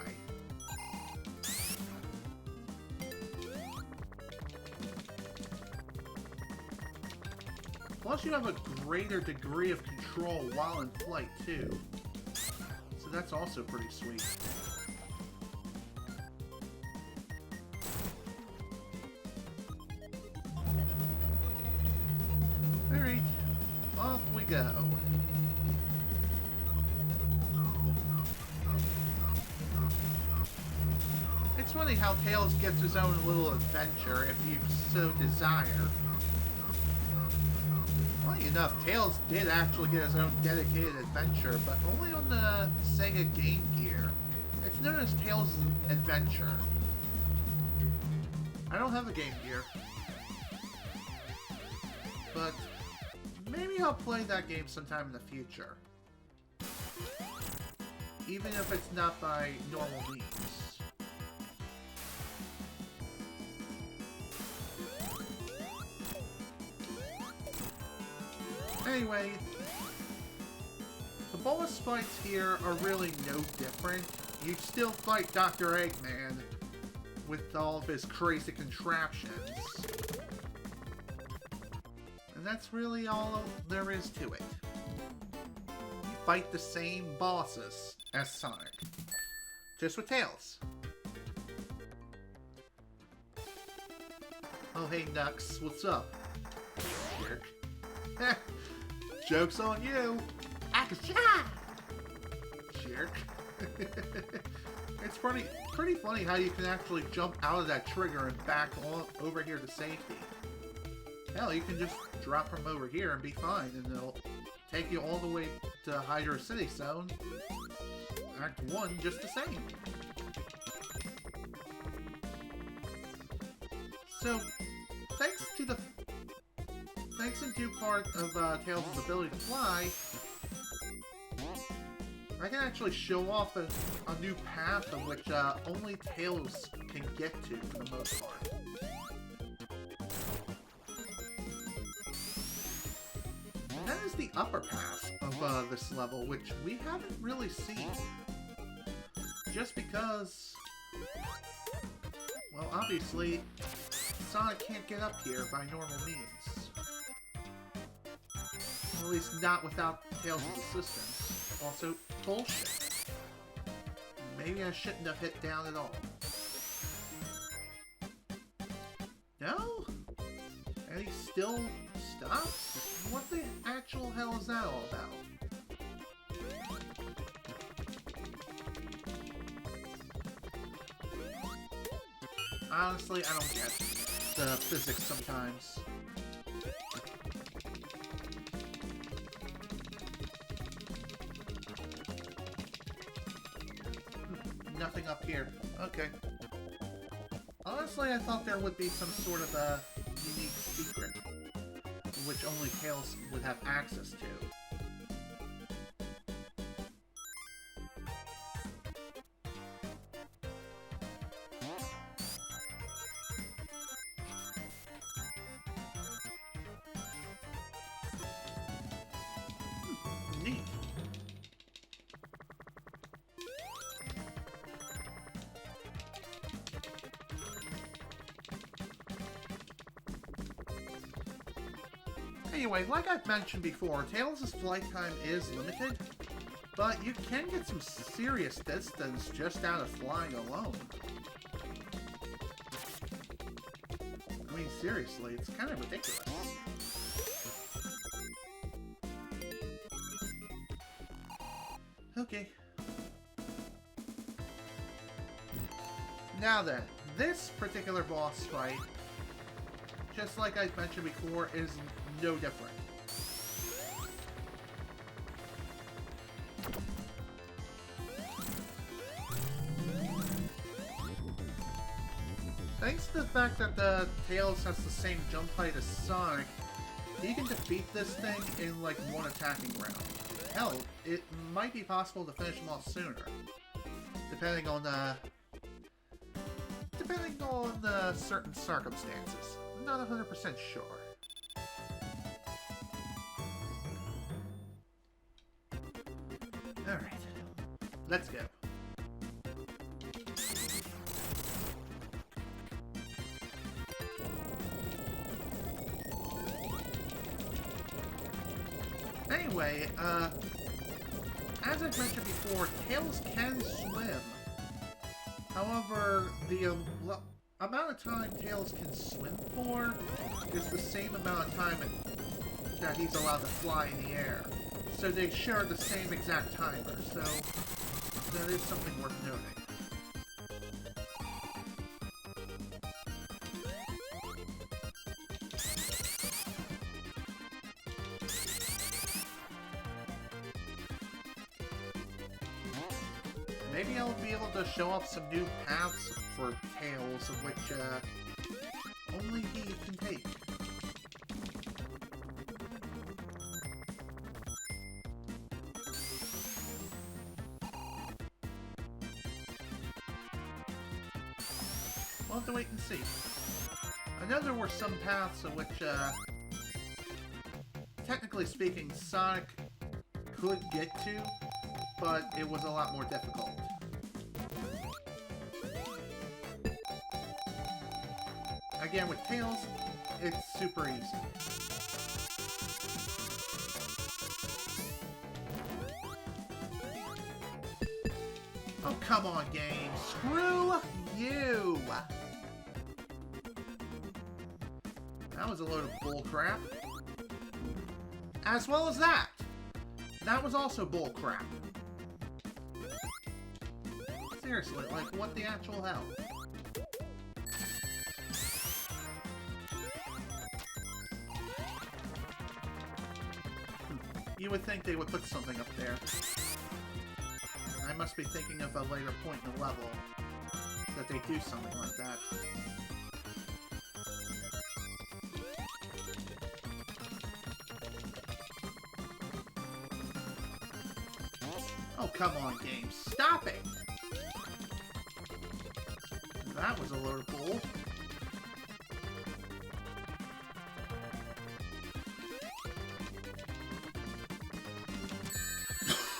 Plus, you have a greater degree of control while in flight, too. So that's also pretty sweet. Alright, off we go. It's funny how Tails gets his own little adventure if you so desire. Funny enough, Tails did actually get his own dedicated adventure, but only on the Sega Game Gear. It's known as Tails' Adventure. I don't have a Game Gear, but maybe I'll play that game sometime in the future. Even if it's not by normal means. Anyway, the bonus fights here are really no different. You still fight Dr. Eggman with all of his crazy contraptions. And that's really all there is to it. You fight the same bosses as Sonic, just with Tails. Oh hey Knux, what's up? Jerk. Joke's on you! Akasha! Jerk. It's pretty funny how you can actually jump out of that trigger and back on over here to safety. Hell, you can just drop from over here and be fine, and it'll take you all the way to Hydro City Zone. Act 1 just the same. So, thanks in due part of Tails' ability to fly, I can actually show off a new path of which only Tails can get to for the most part. And that is the upper path of this level, which we haven't really seen. Just because, well, obviously, Sonic can't get up here by normal means. At least not without Tails' assistance. Also, bullshit. Maybe I shouldn't have hit down at all. No? And he still stops? What the actual hell is that all about? Honestly, I don't get the physics sometimes. Nothing up here. Okay. Honestly, I thought there would be some sort of a unique secret, which only Tails would have access to. Neat. Anyway, like I've mentioned before, Tails' flight time is limited, but you can get some serious distance just out of flying alone. I mean, seriously, it's kind of ridiculous. Now then, this particular boss fight, just like I mentioned before, is no different. Thanks to the fact that the Tails has the same jump height as Sonic, he can defeat this thing in like one attacking round. Hell, it might be possible to finish him off sooner, depending on certain circumstances. I'm not 100% sure. All right, let's go. Anyway, as I've mentioned before, Tails can swim. However, the amount of time Tails can swim for is the same amount of time that he's allowed to fly in the air. So they share the same exact timer, so that is something worth noting. Maybe I'll be able to show off some new paths for Tails, of which only he can take. We'll have to wait and see. I know there were some paths of which, technically speaking, Sonic could get to, but it was a lot more difficult. Again, with Tails, it's super easy. Oh, come on, game. Screw you! That was a load of bullcrap. As well as that! That was also bullcrap. Seriously, like, what the actual hell? You would think they would put something up there. I must be thinking of a later point in the level that they do something like that. Oh, come on, game. Stop it! That was a load of bull.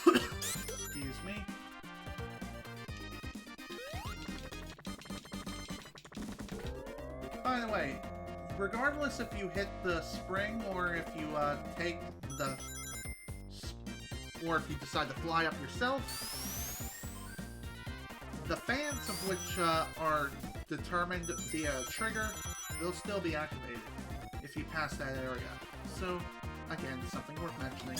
Excuse me. By the way, regardless if you hit the spring or if you take the... or if you decide to fly up yourself, the fans of which are determined via a trigger, they'll still be activated if you pass that area. So, again, something worth mentioning.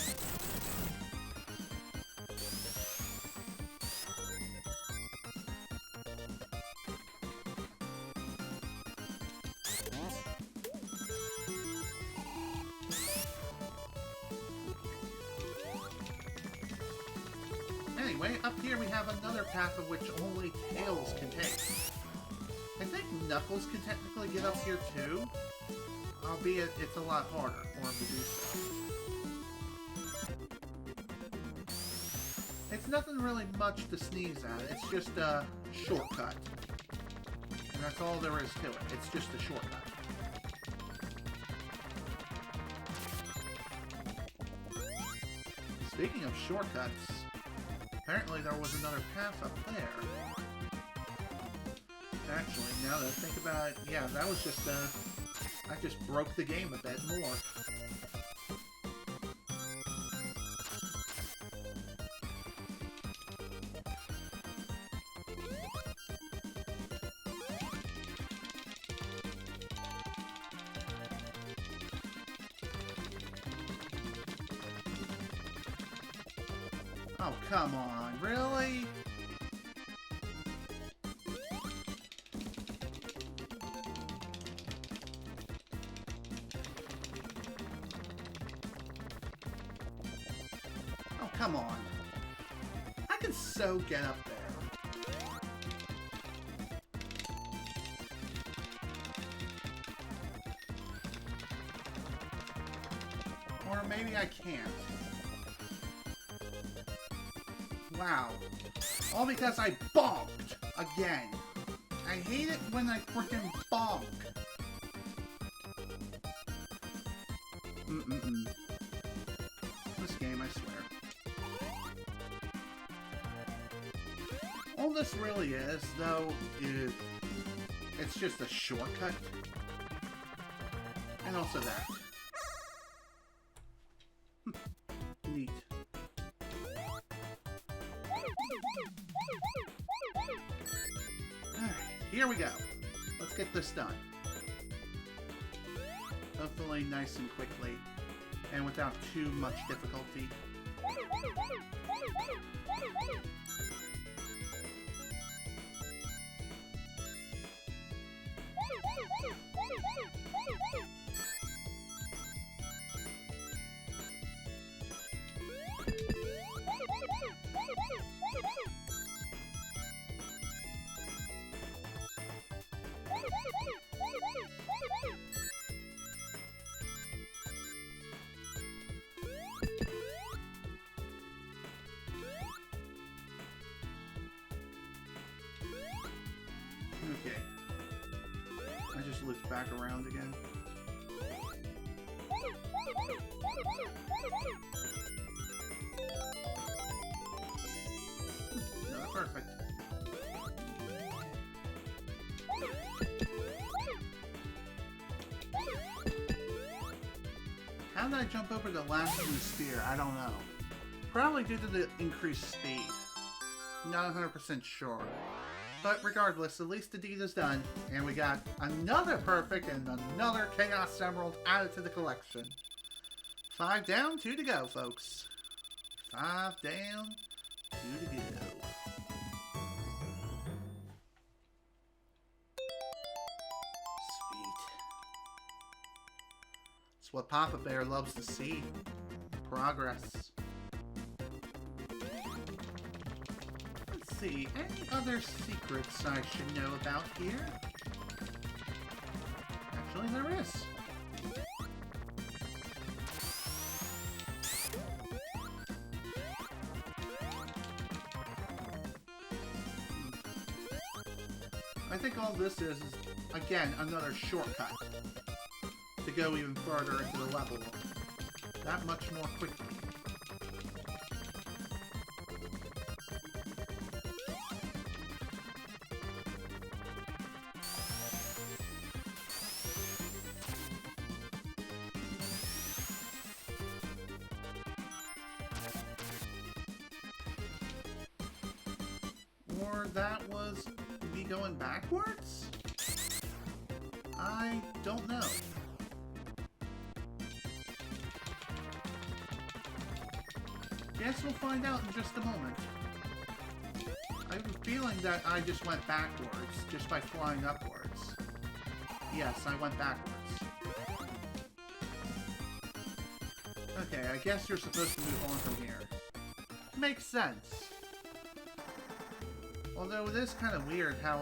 Anyway, up here we have another path of which only Tails can take. I think Knuckles can technically get up here too, albeit it's a lot harder for him to do so. It's nothing really much to sneeze at, it's just a shortcut. And that's all there is to it, it's just a shortcut. Speaking of shortcuts, apparently there was another path up there. Actually, now that I think about it, yeah, that was just, I just broke the game a bit more. Oh, come on, really? Come on. I can so get up there. Or maybe I can't. Wow. All because I bonked again. I hate it when I freaking bonk. This game, I swear. All this really is, though, is it's just a shortcut. And also that. Neat. Alright, here we go. Let's get this done. Hopefully nice and quickly, and without too much difficulty. Okay. I just looped back around again. No, perfect. How did I jump over the last blue spear? I don't know. Probably due to the increased speed. Not 100% sure. But regardless, at least the deed is done, and we got another perfect and another Chaos Emerald added to the collection. 5 down, 2 to go, folks. 5 down, 2 to go. Sweet. It's what Papa Bear loves to see. Progress. See, any other secrets I should know about here? Actually, there is. I think all this is, again, another shortcut to go even further into the level that much more quickly. Or that was me going backwards? I don't know. Guess we'll find out in just a moment. I have a feeling that I just went backwards, just by flying upwards. Yes, I went backwards. Okay, I guess you're supposed to move on from here. Makes sense. Although it is kind of weird how,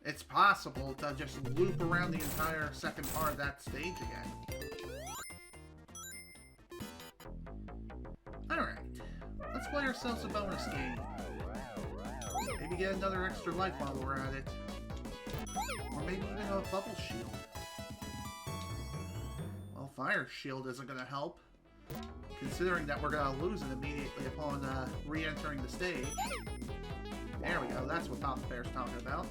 it's possible to just loop around the entire second part of that stage again. Alright, let's play ourselves a bonus game. Maybe get another extra life while we're at it. Or maybe even a bubble shield. Well, fire shield isn't going to help, considering that we're going to lose it immediately upon re-entering the stage. There we go, that's what Papa Bear's talking about.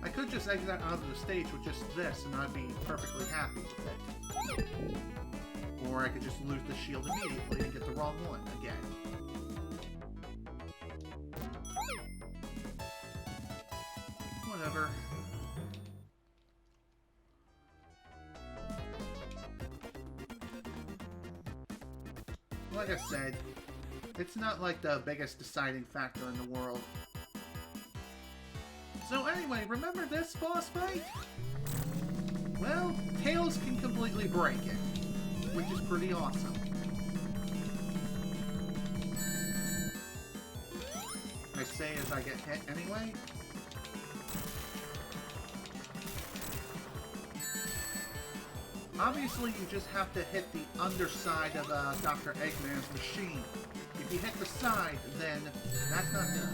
I could just exit out of the stage with just this and I'd be perfectly happy with it. Or I could just lose the shield immediately and get the wrong one again. Whatever. Like I said, it's not like the biggest deciding factor in the world. So anyway, remember this boss fight? well, Tails can completely break it, which is pretty awesome. I say as I get hit anyway. Obviously, you just have to hit the underside of Dr. Eggman's machine. If you hit the side, then that's not good.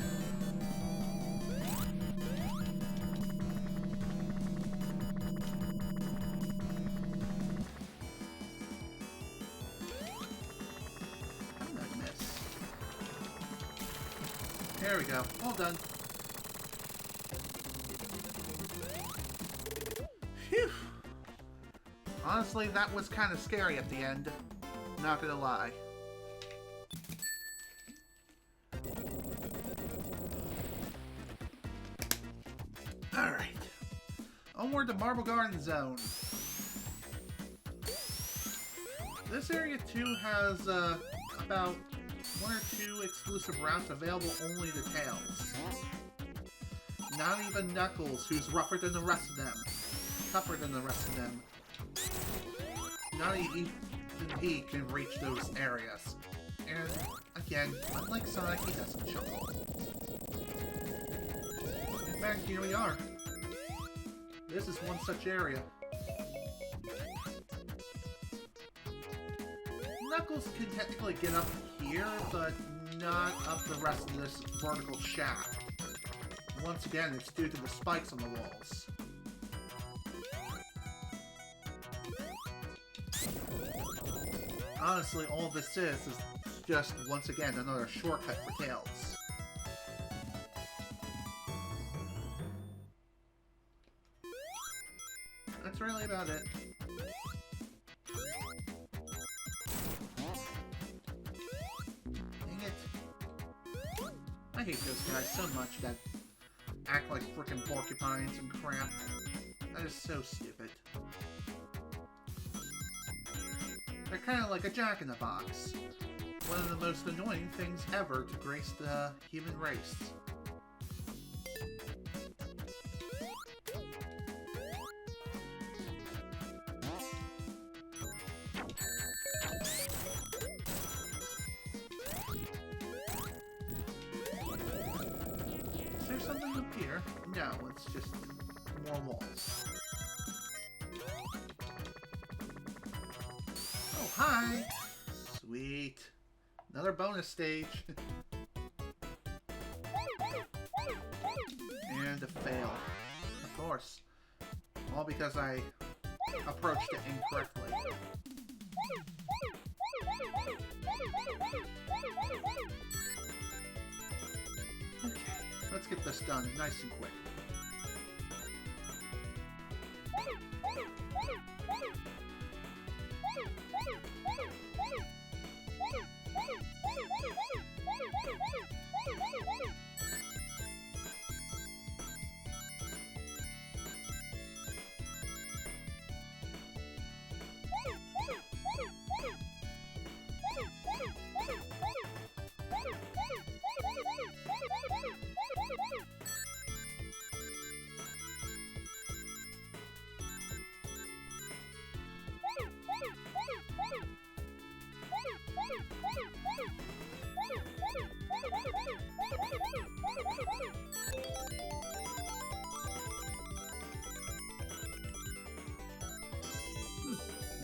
How did I miss? There we go. All done. Phew. Honestly, that was kind of scary at the end. Not gonna lie. Alright. Onward to Marble Garden Zone. This area too has about 1 or 2 exclusive routes available only to Tails. Not even Knuckles, who's rougher than the rest of them. Tougher than the rest of them. Not even he can reach those areas. And, again, unlike Sonic, he doesn't chuckle. In fact, here we are. This is one such area. Knuckles can technically get up here, but not up the rest of this vertical shaft. Once again, it's due to the spikes on the walls. Honestly, all this is just, once again, another shortcut for Tails. That's really about it. Dang it. I hate those guys so much that act like frickin' porcupines and crap. That is so stupid. They're kind of like a jack-in-the-box. One of the most annoying things ever to grace the human race. Is there something up here? No, it's just more walls. Hi! Sweet. Another bonus stage. And a fail. Of course. All because I approached it incorrectly. Okay, let's get this done nice and quick.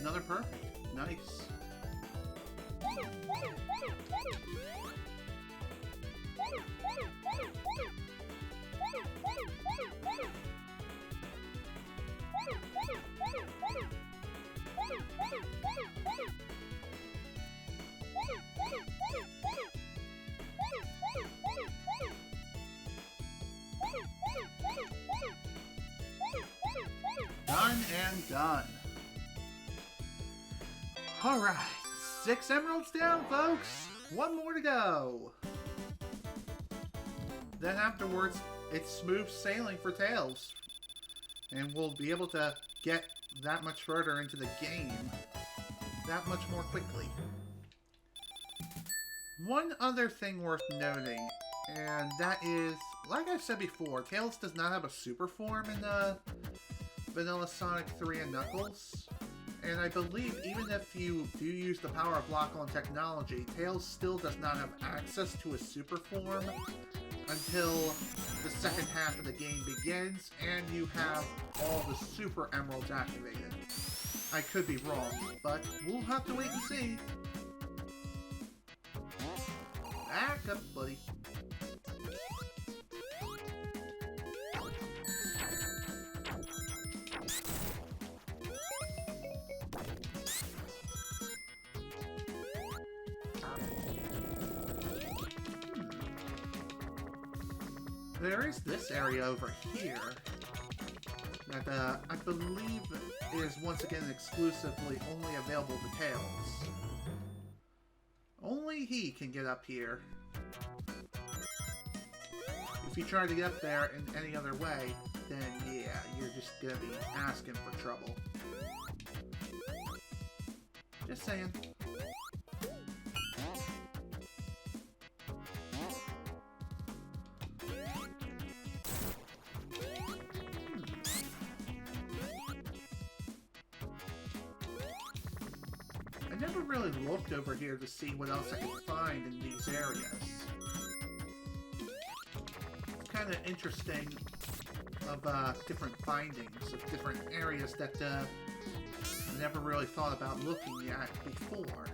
Another perfect. Nice. Done and done. Alright, 6 emeralds down, folks! 1 more to go! Then afterwards, it's smooth sailing for Tails. And we'll be able to get that much further into the game that much more quickly. One other thing worth noting, and that is, like I said before, Tails does not have a super form in the vanilla Sonic 3 and Knuckles. And I believe even if you do use the power of lock-on technology, Tails still does not have access to a super form until the second half of the game begins and you have all the Super Emeralds activated. I could be wrong, but we'll have to wait and see. Back up, buddy. There is this area over here that I believe is once again exclusively only available to Tails. Only he can get up here. If you try to get up there in any other way, then yeah, you're just gonna be asking for trouble. Just saying. I never really looked over here to see what else I could find in these areas. It's kind of interesting of different findings of different areas that I never really thought about looking at before.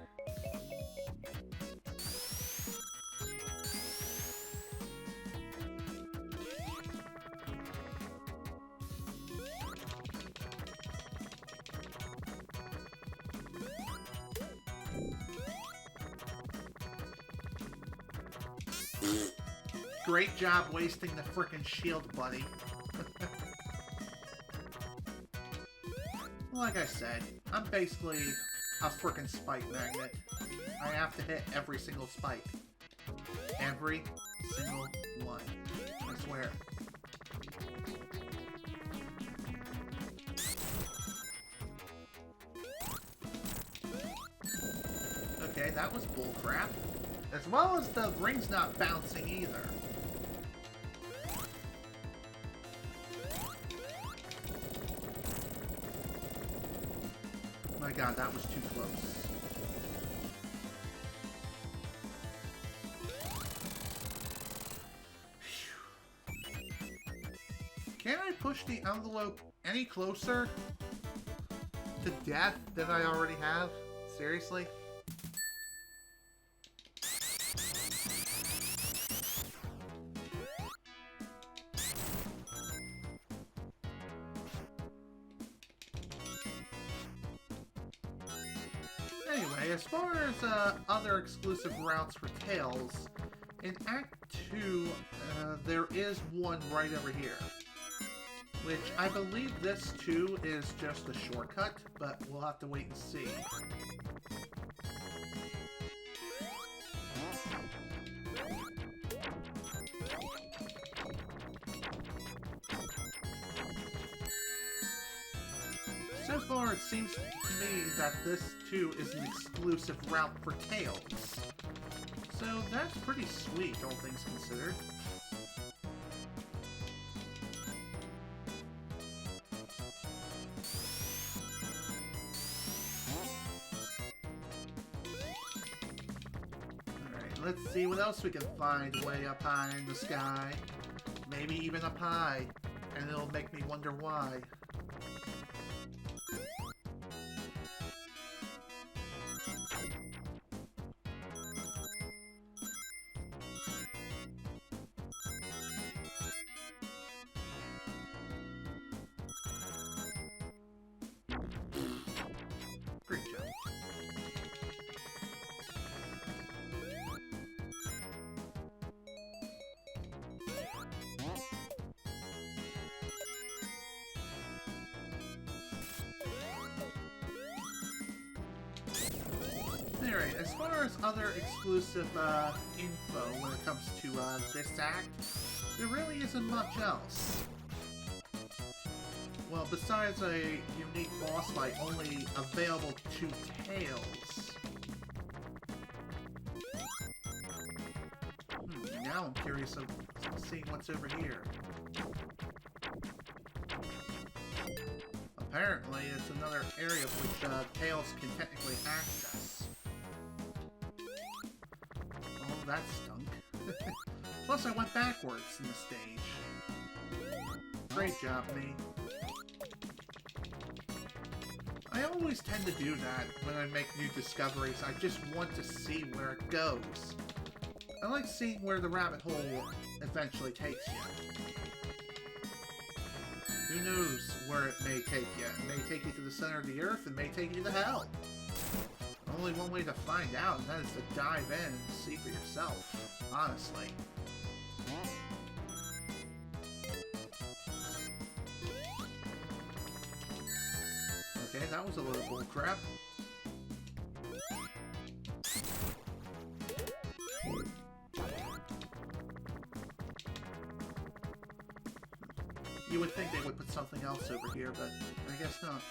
Great job wasting the frickin' shield, buddy. Like I said, I'm basically a frickin' spike magnet. I have to hit every single spike. Every single one. I swear. Okay, that was bullcrap. As well as the ring's not bouncing either. My god, that was too close. Can I push the envelope any closer to death than I already have? Seriously? Anyway, as far as other exclusive routes for Tails, in Act 2, there is one right over here. Which I believe this too is just a shortcut, but we'll have to wait and see. So far, it seems to me that this too is an exclusive route for Tails. So that's pretty sweet, all things considered. Alright, let's see what else we can find way up high in the sky. Maybe even up high, and it'll make me wonder why. Great job. Alright, as far as other exclusive info when it comes to this act, there really isn't much else. Well, besides a unique boss fight only available to Tails. Now I'm curious of seeing what's over here. Apparently, it's another area which Tails can technically access. Oh, that stunk. Plus, I went backwards in the stage. Great job, me. I always tend to do that when I make new discoveries. I just want to see where it goes. I like seeing where the rabbit hole eventually takes you. Who knows where it may take you? It may take you to the center of the earth, it may take you to hell. Only one way to find out, and that is to dive in and see for yourself, honestly. Okay, that was a little bullcrap. You would think they would put something else over here, but I guess not.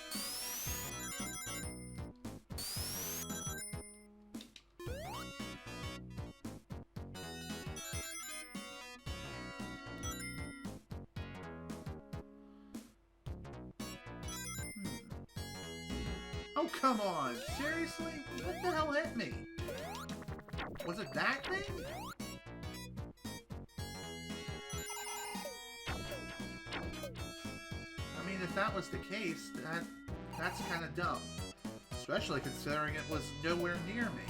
Oh, come on! Seriously? What the hell hit me? Was it that thing? I mean, if that was the case, that's kind of dumb. Especially considering it was nowhere near me.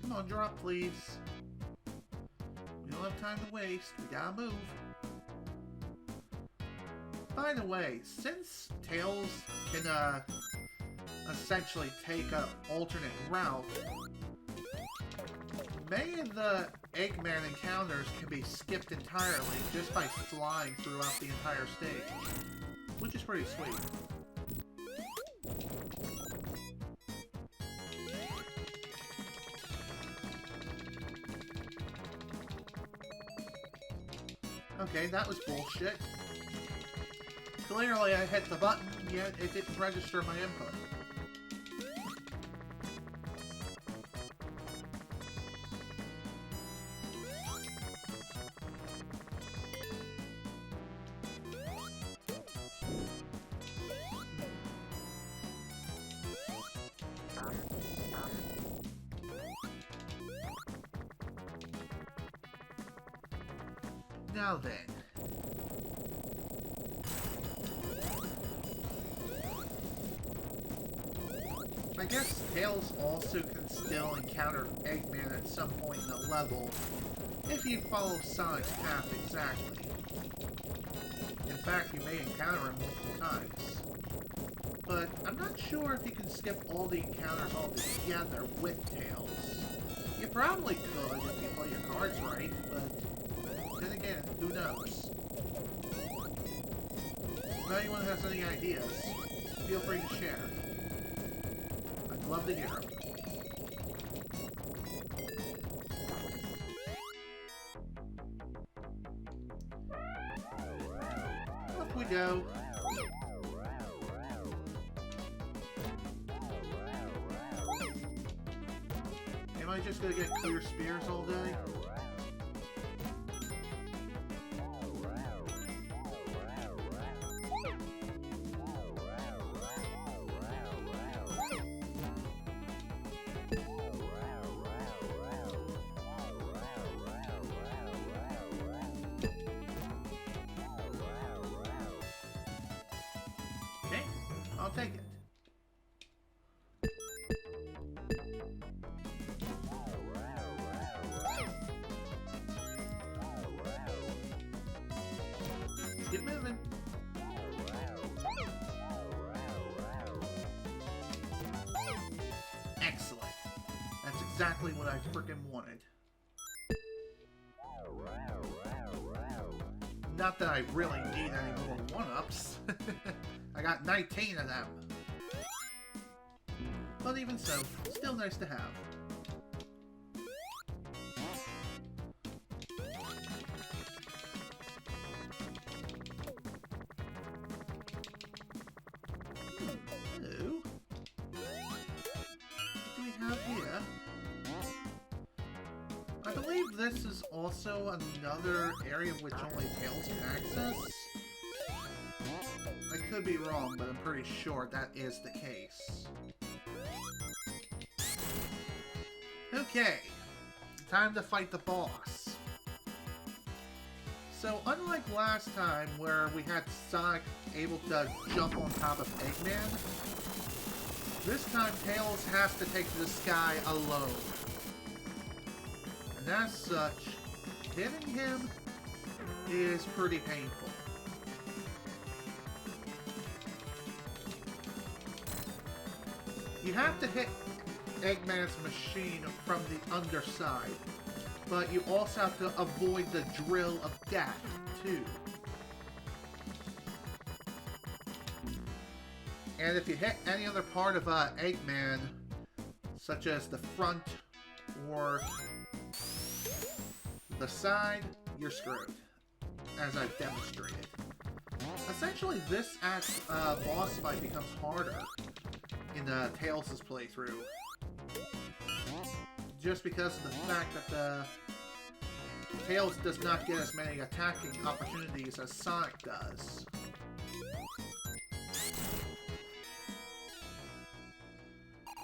Come on, drop, please. We don't have time to waste. We gotta move. By the way, since Tails can, essentially take an alternate route, many of the Eggman encounters can be skipped entirely just by flying throughout the entire stage, which is pretty sweet. Okay, that was bullshit. Clearly I hit the button, yet it didn't register my input. Now then. I guess Tails also can still encounter Eggman at some point in the level if you follow Sonic's path exactly. In fact, you may encounter him multiple times. But I'm not sure if you can skip all the encounters altogether with Tails. You probably could if you play your cards right, but then again, who knows? If anyone has any ideas, feel free to share. I'd love to hear them. Up we go. Am I just gonna get clear spears all day? Okay, I'll take it. Get moving. Excellent. That's exactly what I frickin' wanted. Not that I really need any more one-ups. I got 19 of them. But even so, still nice to have. Hello. Do believe this is also another area which only Tails can access. I could be wrong, but I'm pretty sure that is the case. Okay, time to fight the boss. So, unlike last time where we had Sonic able to jump on top of Eggman, this time Tails has to take the sky alone. And as such, hitting him is pretty painful. You have to hit Eggman's machine from the underside, but you also have to avoid the drill of death, too. And if you hit any other part of Eggman, such as the front or the side, you're screwed, as I've demonstrated. Essentially, this boss fight becomes harder in Tails' playthrough, just because of the fact that Tails does not get as many attacking opportunities as Sonic does.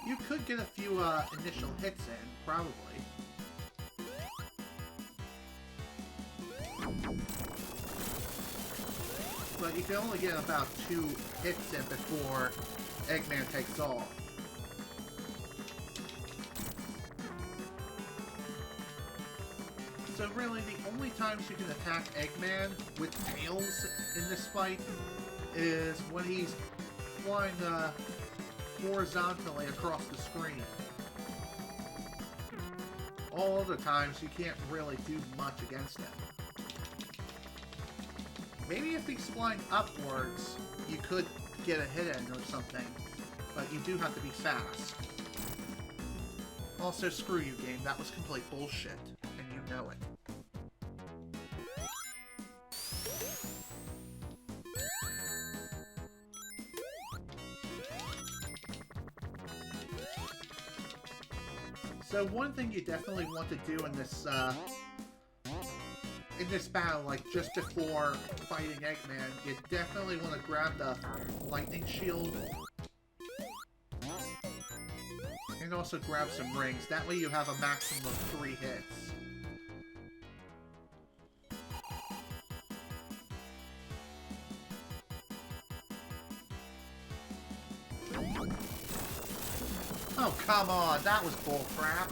You could get a few initial hits in, probably. But you can only get about 2 hits in before Eggman takes off. So really, the only times you can attack Eggman with Tails in this fight is when he's flying horizontally across the screen. All other times, you can't really do much against him. Maybe if he's flying upwards, you could get a hit in or something, but you do have to be fast. Also, screw you, game. That was complete bullshit, and you know it. So one thing you definitely want to do in this battle, like just before fighting Eggman, you definitely want to grab the lightning shield and also grab some rings. That way you have a maximum of 3 hits. Oh, come on, that was bullcrap.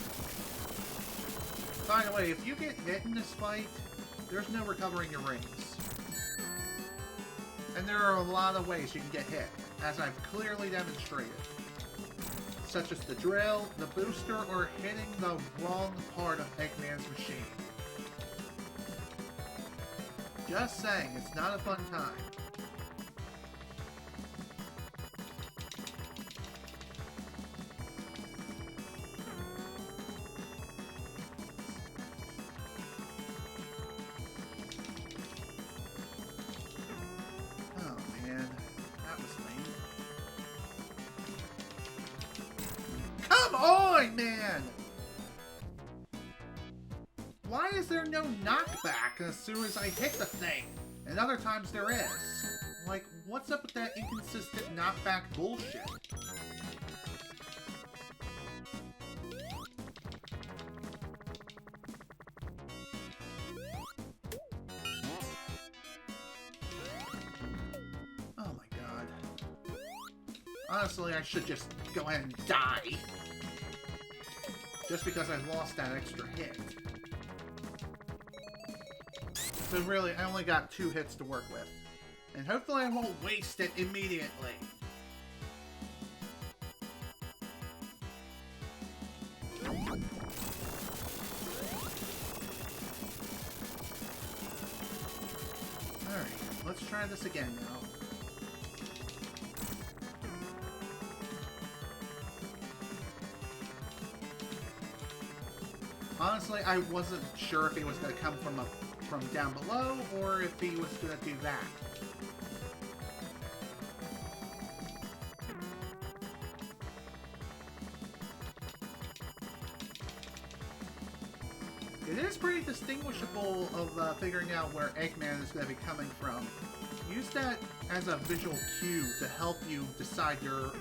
By the way, if you get hit in this fight, there's no recovering your rings. And there are a lot of ways you can get hit, as I've clearly demonstrated. Such as the drill, the booster, or hitting the wrong part of Eggman's machine. Just saying, it's not a fun time. Man! Why is there no knockback as soon as I hit the thing? And other times there is. Like, what's up with that inconsistent knockback bullshit? Oh my god. Honestly, I should just go ahead and die. Just because I lost that extra hit. So really, I only got 2 hits to work with. And hopefully I won't waste it immediately. Alright, let's try this again now. Honestly, I wasn't sure if he was going to come from down below, or if he was going to do that. It is pretty distinguishable of figuring out where Eggman is going to be coming from. Use that as a visual cue to help you decide your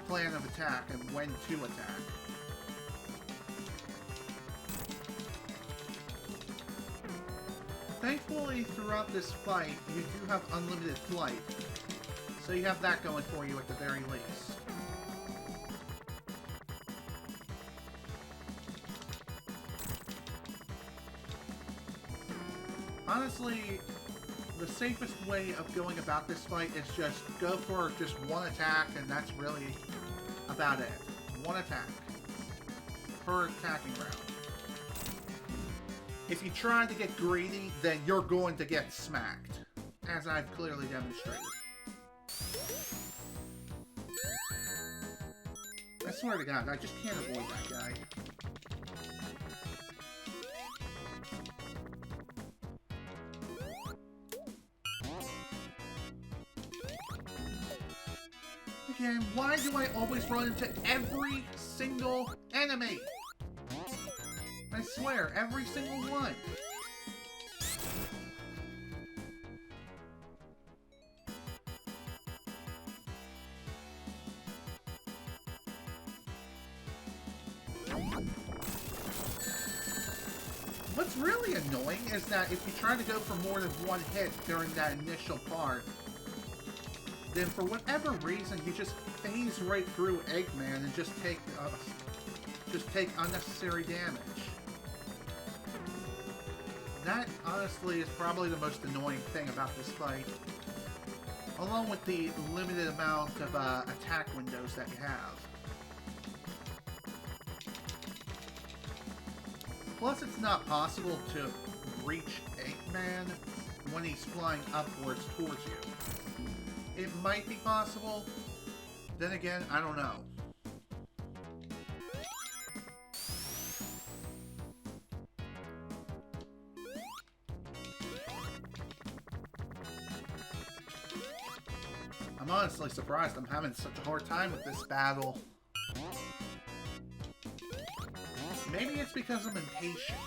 plan of attack and when to attack. Thankfully, throughout this fight, you do have unlimited flight, so you have that going for you at the very least. Honestly, the safest way of going about this fight is just go for just one attack, and that's really about it. One attack per attacking round. If you try to get greedy, then you're going to get smacked, as I've clearly demonstrated. I swear to God, I just can't avoid that guy. Again, why do I always run into every single enemy? I swear, every single one. What's really annoying is that if you try to go for more than one hit during that initial part, then for whatever reason you just phase right through Eggman and just take unnecessary damage. That, honestly, is probably the most annoying thing about this fight, along with the limited amount of attack windows that you have. Plus, it's not possible to reach Eggman when he's flying upwards towards you. It might be possible, then again, I don't know. I'm honestly surprised I'm having such a hard time with this battle. Maybe it's because I'm impatient.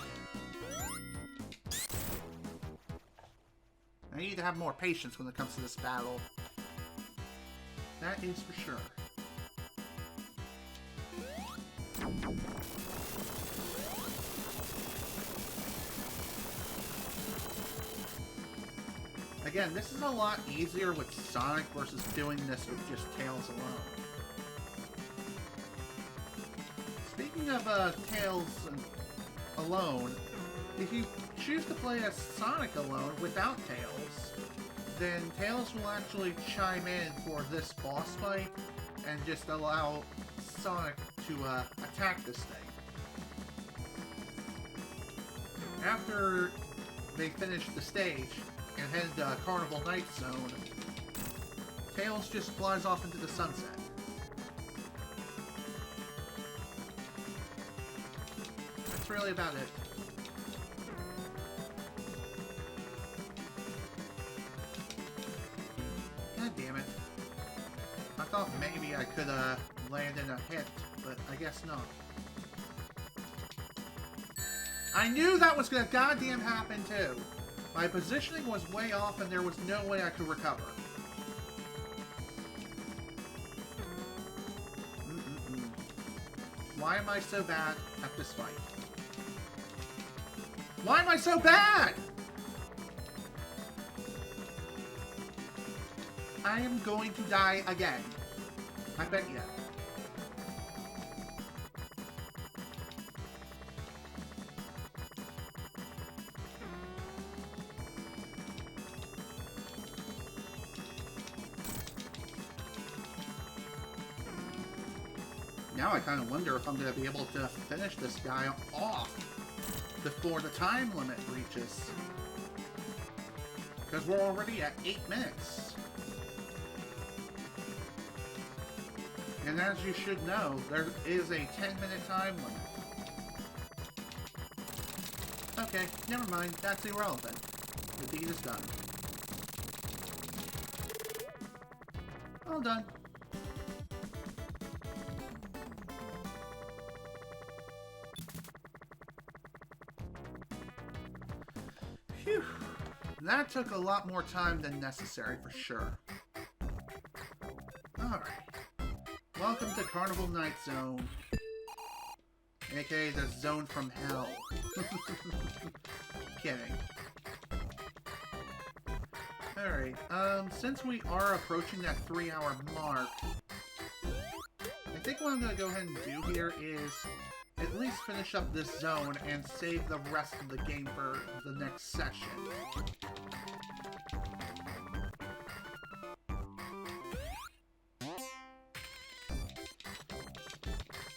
I need to have more patience when it comes to this battle. That is for sure. Again, this is a lot easier with Sonic versus doing this with just Tails alone. Speaking of Tails alone, if you choose to play as Sonic alone without Tails, then Tails will actually chime in for this boss fight and just allow Sonic to attack this thing. After they finish the stage and head to Carnival Night Zone, Tails just flies off into the sunset. That's really about it. God damn it. I thought maybe I could land in a hit, but I guess not. I knew that was gonna goddamn happen too. My positioning was way off and there was no way I could recover. Why am I so bad at this fight? Why am I so bad? I am going to die again. I bet you. Now I kind of wonder if I'm going to be able to finish this guy off before the time limit reaches. Because we're already at 8 minutes. And as you should know, there is a 10-minute time limit. Okay, never mind. That's irrelevant. The deed is done. All done. Phew. That took a lot more time than necessary for sure. Alright. Welcome to Carnival Night Zone. AKA the Zone from Hell. Kidding. Alright, since we are approaching that 3-hour mark, I think what I'm going to go ahead and do here is at least finish up this zone and save the rest of the game for the next session.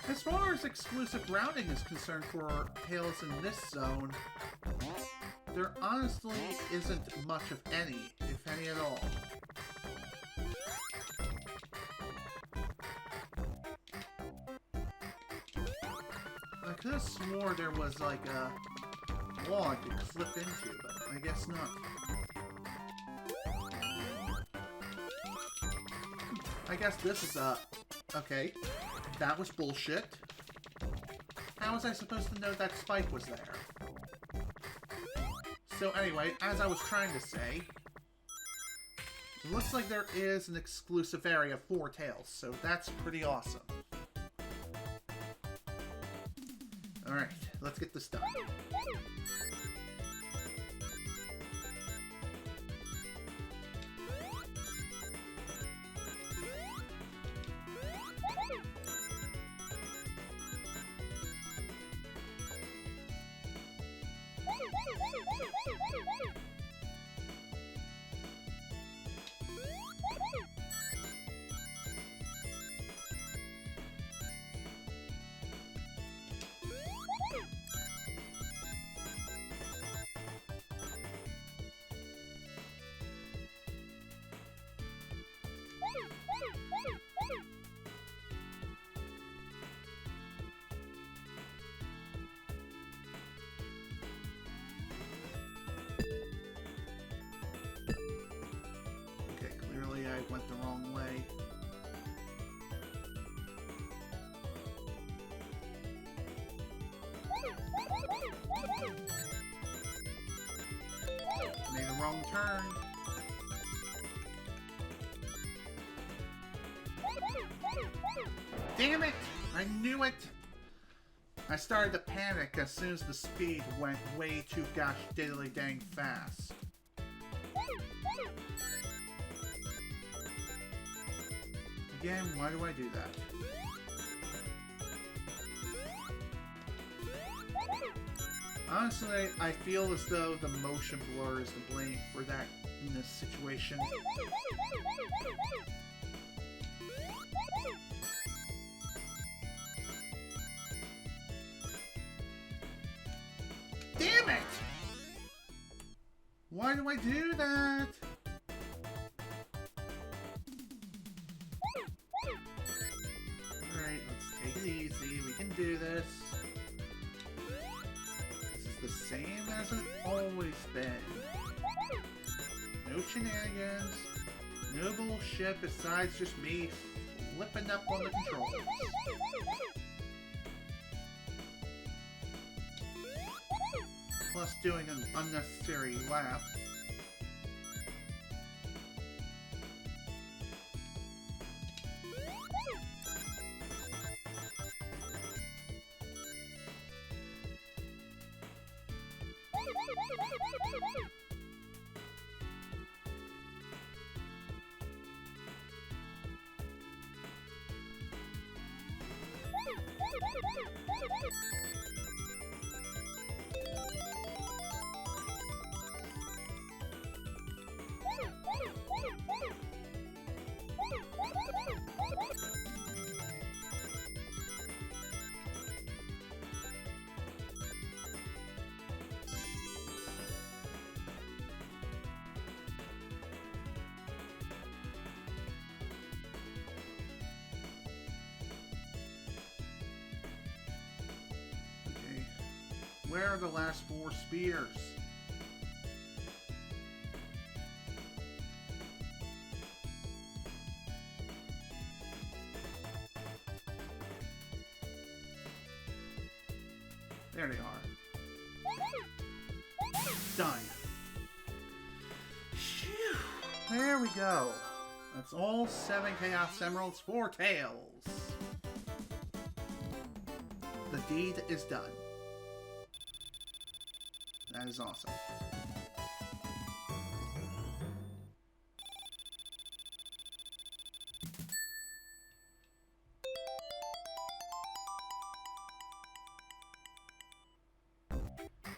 As far as exclusive routing is concerned for Tales in this zone, there honestly isn't much of any, if any at all. I could have swore there was like a wall I could clip into, but I guess not. I guess this is okay. That was bullshit. How was I supposed to know that spike was there? So anyway, as I was trying to say, it looks like there is an exclusive area for Tails, so that's pretty awesome. Alright, let's get this done. I went the wrong way. Made a wrong turn. Damn it! I knew it! I started to panic as soon as the speed went way too gosh diddly dang fast. Again, why do I do that? Honestly, I feel as though the motion blur is to blame for that in this situation. Damn it! Why do I do that? Alright, let's take it easy. We can do this. This is the same as it's always been. No shenanigans. No bullshit besides just me flipping up on the controls. Plus doing an unnecessary lap. Where are the last 4 spears? There they are. Done. There we go. That's all 7 Chaos Emeralds for Tails. The deed is done. That is awesome.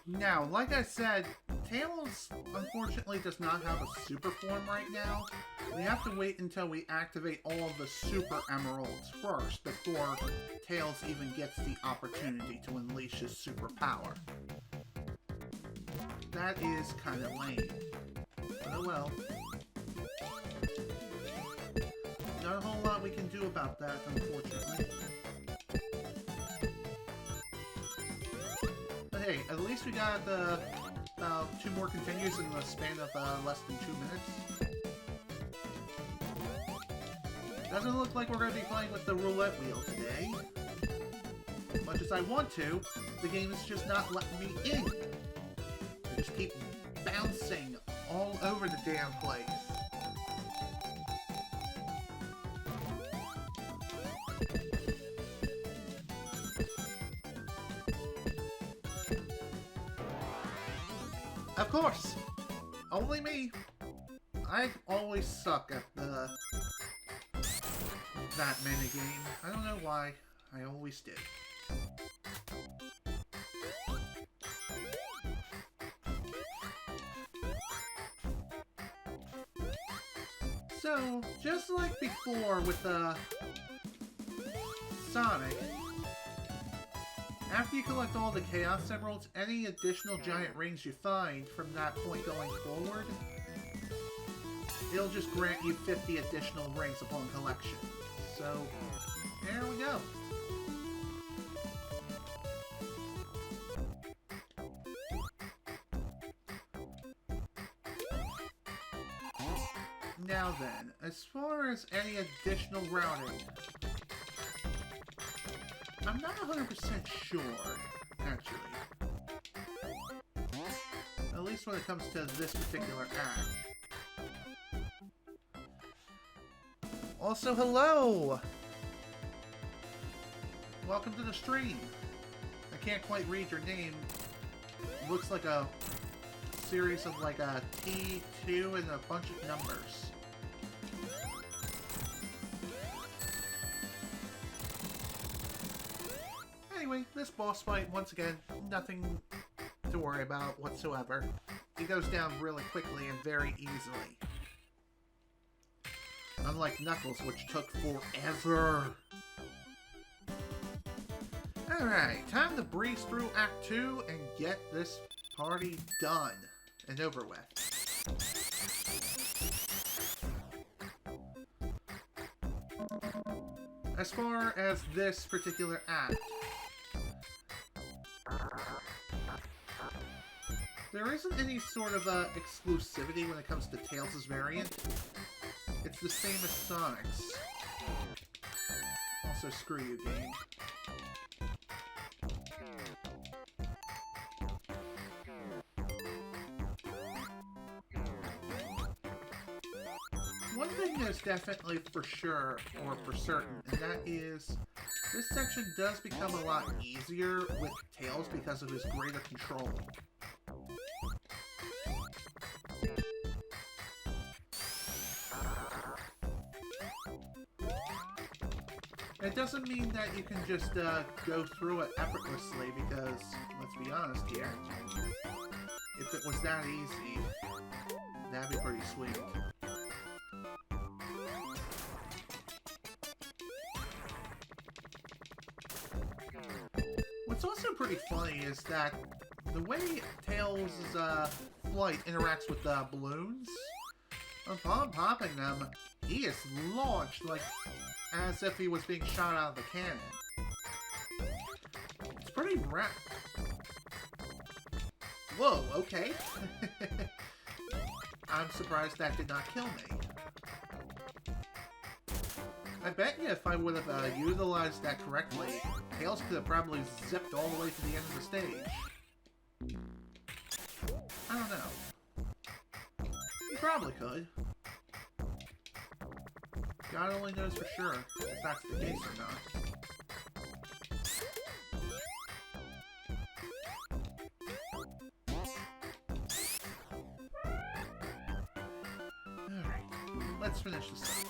Now, like I said, Tails unfortunately does not have a super form right now. We have to wait until we activate all of the super emeralds first before Tails even gets the opportunity to unleash his super power. That is kind of lame. But oh well. Not a whole lot we can do about that, unfortunately. But hey, at least we got about 2 more continues in the span of less than 2 minutes. Doesn't look like we're going to be playing with the roulette wheel today. As much as I want to, the game is just not letting me in. I just keep bouncing all over the damn place. Of course! Only me! I always suck at that minigame. I don't know why. I always did. So, just like before with Sonic, after you collect all the Chaos Emeralds, any additional giant rings you find from that point going forward, it'll just grant you 50 additional rings upon collection. So, there we go. Now then, as far as any additional routing, I'm not 100% sure, actually. At least when it comes to this particular act. Also, hello! Welcome to the stream. I can't quite read your name. It looks like a series of like a T2 and a bunch of numbers. Anyway, this boss fight, once again, nothing to worry about whatsoever. It goes down really quickly and very easily. Unlike Knuckles, which took forever. Alright, time to breeze through Act 2 and get this party done and over with. As far as this particular act, there isn't any sort of exclusivity when it comes to Tails' variant. It's the same as Sonic's. Also, screw you, game. One thing is definitely for sure, or for certain, and that is this section does become a lot easier with Tails because of his greater control. It doesn't mean that you can just go through it effortlessly because, let's be honest here, if it was that easy, that'd be pretty sweet. What's also pretty funny is that the way Tails' flight interacts with the balloons, upon popping them, he is launched like as if he was being shot out of the cannon. It's pretty rad. Whoa, okay. I'm surprised that did not kill me. I bet you if I would have utilized that correctly, Tails could have probably zipped all the way to the end of the stage. I don't know. He probably could. God only knows for sure if that's the case or not. Alright, let's finish this up.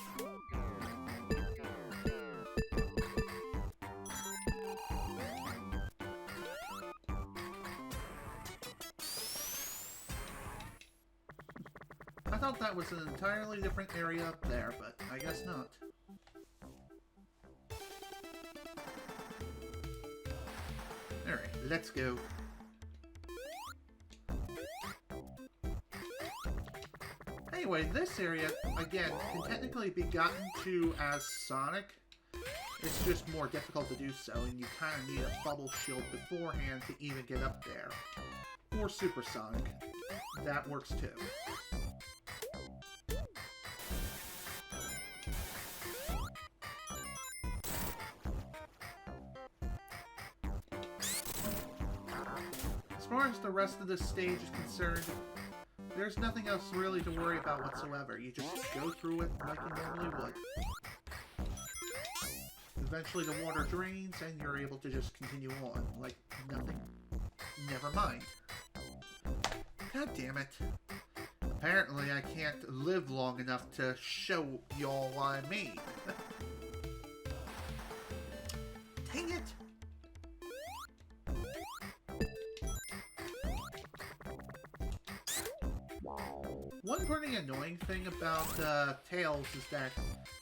I thought that was an entirely different area up there, but I guess not. Alright, let's go. Anyway, this area, again, can technically be gotten to as Sonic. It's just more difficult to do so, and you kind of need a bubble shield beforehand to even get up there. Or Super Sonic. That works too. As far as the rest of this stage is concerned, there's nothing else really to worry about whatsoever. You just go through it like you normally would. Eventually the water drains and you're able to just continue on like nothing. Never mind. God damn it. Apparently I can't live long enough to show y'all what I mean. Dang it! One pretty annoying thing about Tails is that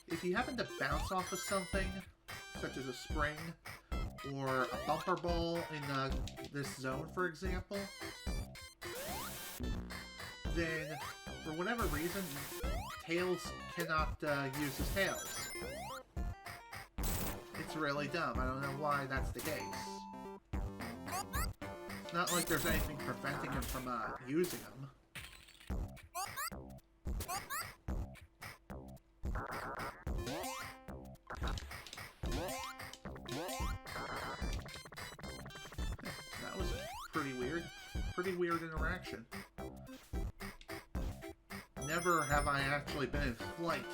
if you happen to bounce off of something, such as a spring or a bumper ball in this zone, for example, then for whatever reason, Tails cannot use his tails. It's really dumb. I don't know why that's the case. It's not like there's anything preventing him from using them. That was pretty weird. Pretty weird interaction. Never have I actually been in flight.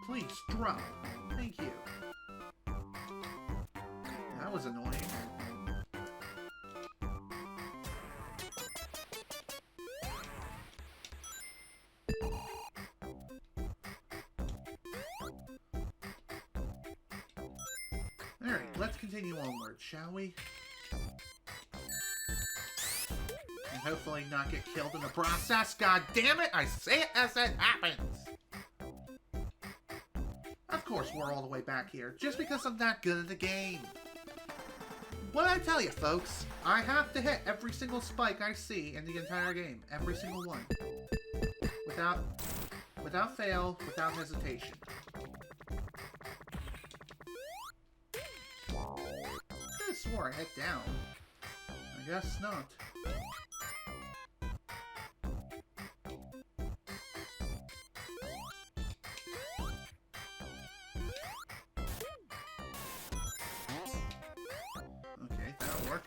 Please drop. Thank you. That was annoying. Alright, let's continue onward, shall we? And hopefully not get killed in the process. God damn it! I say it as it happens! Of course we're all the way back here, just because I'm that good at the game. What I tell you, folks, I have to hit every single spike I see in the entire game. Every single one. Without fail, without hesitation. I swore I hit down. I guess not. Okay, that'll work.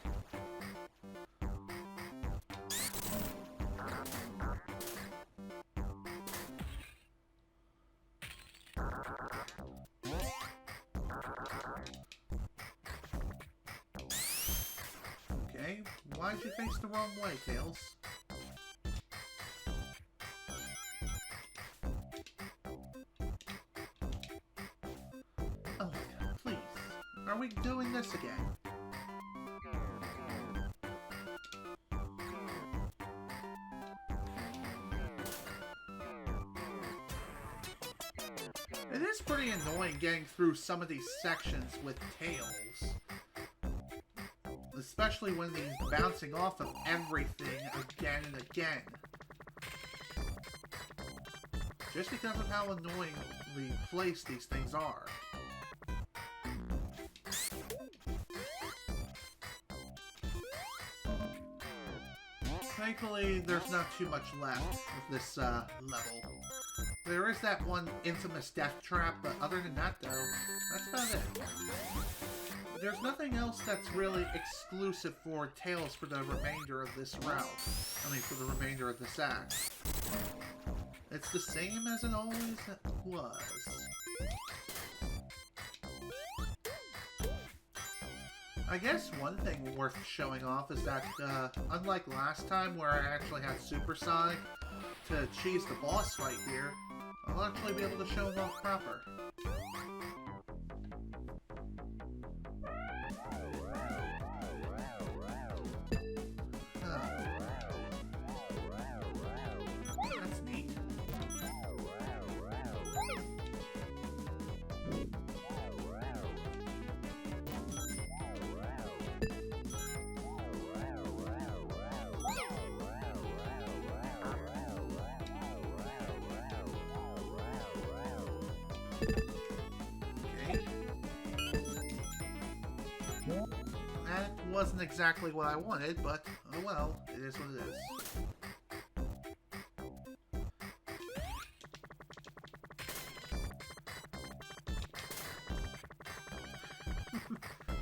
Okay, why'd you face the wrong way, Tails? Oh, please. Are we doing this again? It is pretty annoying getting through some of these sections with Tails. Especially when he's bouncing off of everything again and again. Just because of how annoyingly placed these things are. Thankfully, there's not too much left of this level. There is that one infamous death trap, but other than that, though, that's about it. There's nothing else that's really exclusive for Tails for the remainder of this route. I mean, for the remainder of this act. It's the same as it always was. I guess one thing worth showing off is that, unlike last time where I actually had Supersonic to cheese the boss fight here, I'll actually be able to show him off proper. That's neat. That wasn't exactly what I wanted, but oh well, it is what it is.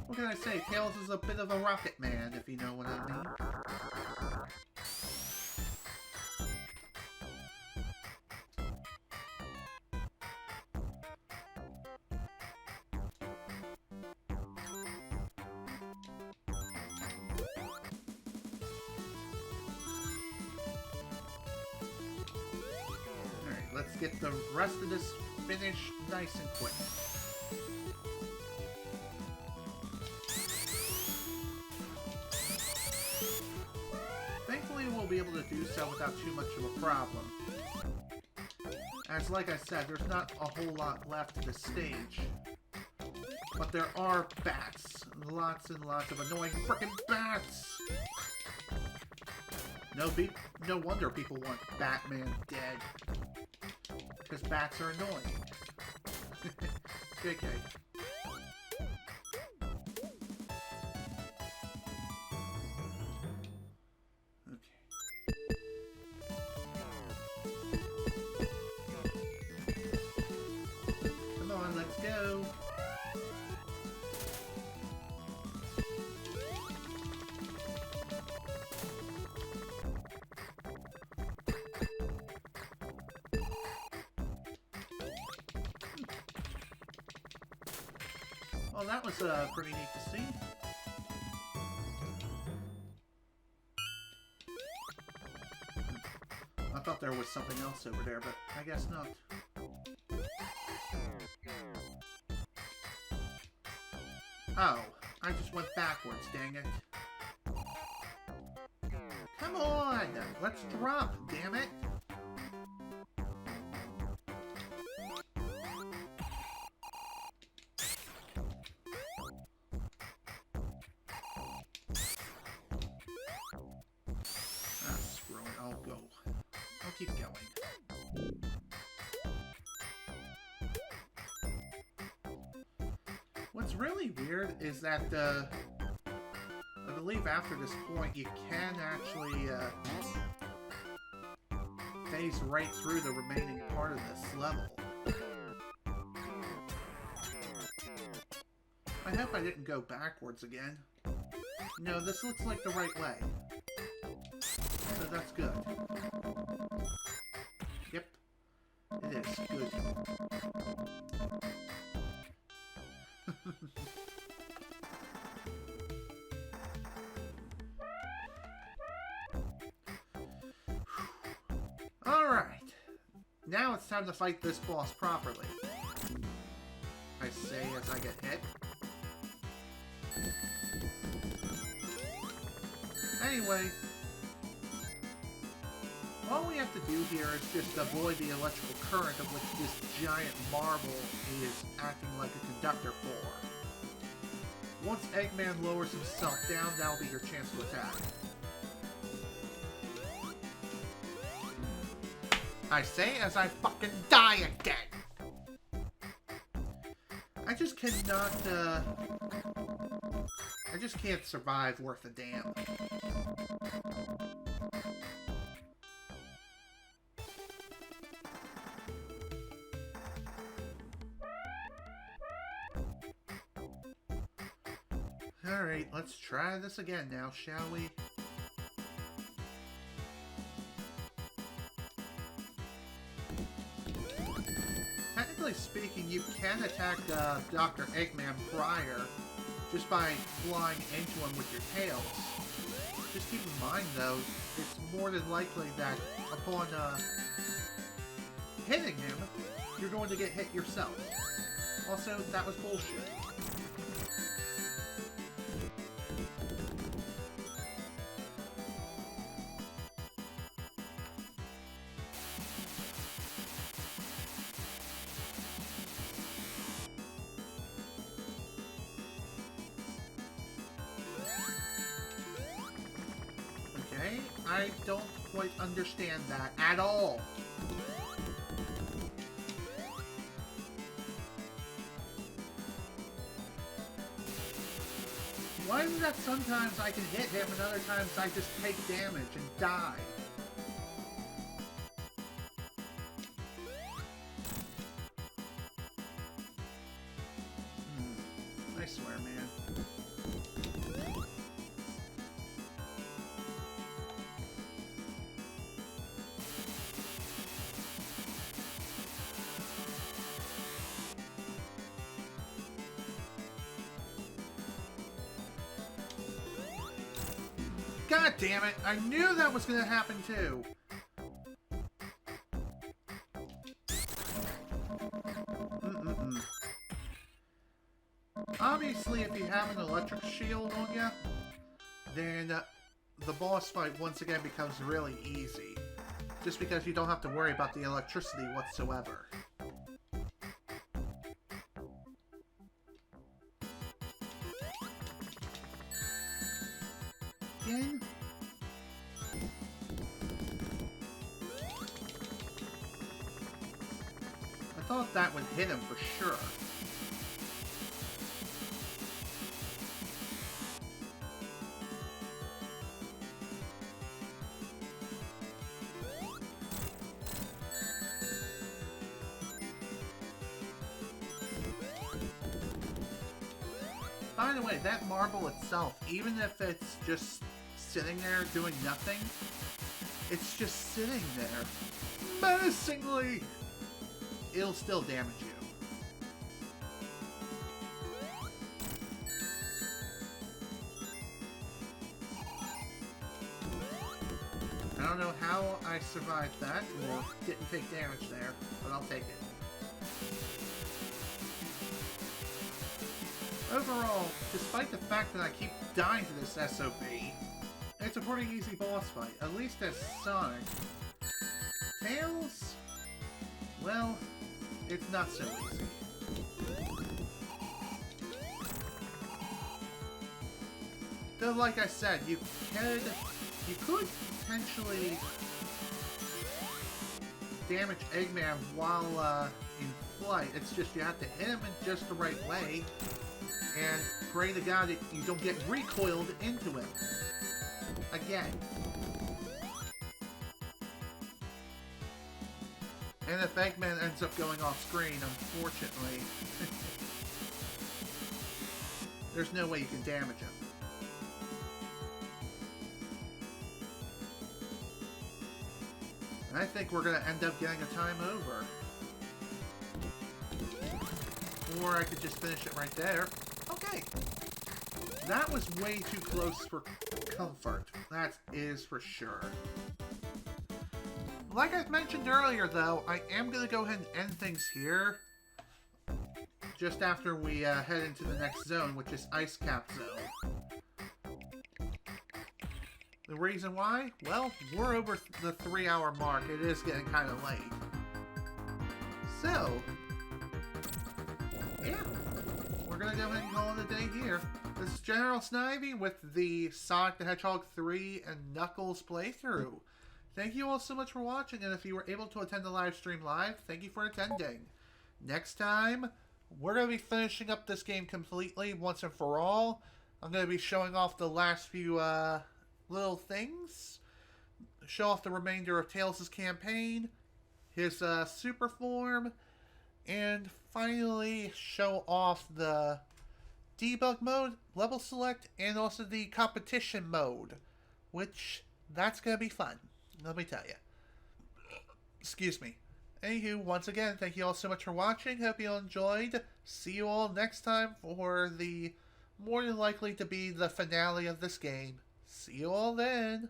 What can I say? Tails is a bit of a rocket man, if you know what I mean. Let's get the rest of this finished nice and quick. Thankfully, we'll be able to do so without too much of a problem. As like I said, there's not a whole lot left of this stage. But there are bats. Lots and lots of annoying frickin' bats! No wonder people want Batman dead. Because bats are annoying. JK. Okay. Come on, let's go. Well, that was pretty neat to see. I thought there was something else over there, but I guess not. Oh, I just went backwards, dang it. Come on! Let's drop, damn it! Keep going. What's really weird is that, I believe after this point you can actually, phase right through the remaining part of this level. I hope I didn't go backwards again. No, this looks like the right way. So that's good. Yep. It is. Good. Alright. Now it's time to fight this boss properly. I say as I get hit. Anyway. All we have to do here is just avoid the electrical current of which this giant marble is acting like a conductor for. Once Eggman lowers himself down, that'll be your chance to attack. I say as I fucking die again! I just cannot, I just can't survive worth a damn. Alright, let's try this again now, shall we? speaking, you can attack Dr. Eggman prior just by flying into him with your tails. Just keep in mind, though, it's more than likely that upon hitting him, you're going to get hit yourself. Also, that was bullshit. Okay, I don't quite understand that at all. Why is it that sometimes I can hit him and other times I just take damage and die? I swear, man. God damn it! I knew that was gonna happen too! Obviously, if you have an electric shield on you, then the boss fight once again becomes really easy. Just because you don't have to worry about the electricity whatsoever. Again? I thought that would hit him for sure. By the way, that marble itself, even if it's just sitting there doing nothing, it's just sitting there menacingly. It'll still damage you. I don't know how I survived that or didn't take damage there, but I'll take it. Overall, despite the fact that I keep dying to this SOB, it's a pretty easy boss fight, at least as Sonic. Tails? Well, it's not so easy. Though, like I said, you could potentially damage Eggman while in flight. It's just you have to hit him in just the right way. And pray to God that you don't get recoiled into him. Again. And if Eggman ends up going off screen, unfortunately, there's no way you can damage him. And I think we're going to end up getting a time over. Or I could just finish it right there. Okay. That was way too close for comfort. That is for sure. Like I mentioned earlier, though, I am going to go ahead and end things here. Just after we head into the next zone, which is Ice Cap Zone. The reason why? Well, we're over the 3-hour mark. It is getting kind of late. So, yeah. We're going to go ahead and call it a day here. This is General Snivy with the Sonic the Hedgehog 3 and Knuckles playthrough. Thank you all so much for watching, and if you were able to attend the live stream live, thank you for attending. Next time, we're going to be finishing up this game completely, once and for all. I'm going to be showing off the last few little things. Show off the remainder of Tails' campaign, his super form, and finally show off the debug mode, level select, and also the competition mode, which, that's going to be fun. Let me tell you. Excuse me. Anywho, once again, thank you all so much for watching. Hope you all enjoyed. See you all next time for the more than likely to be the finale of this game. See you all then.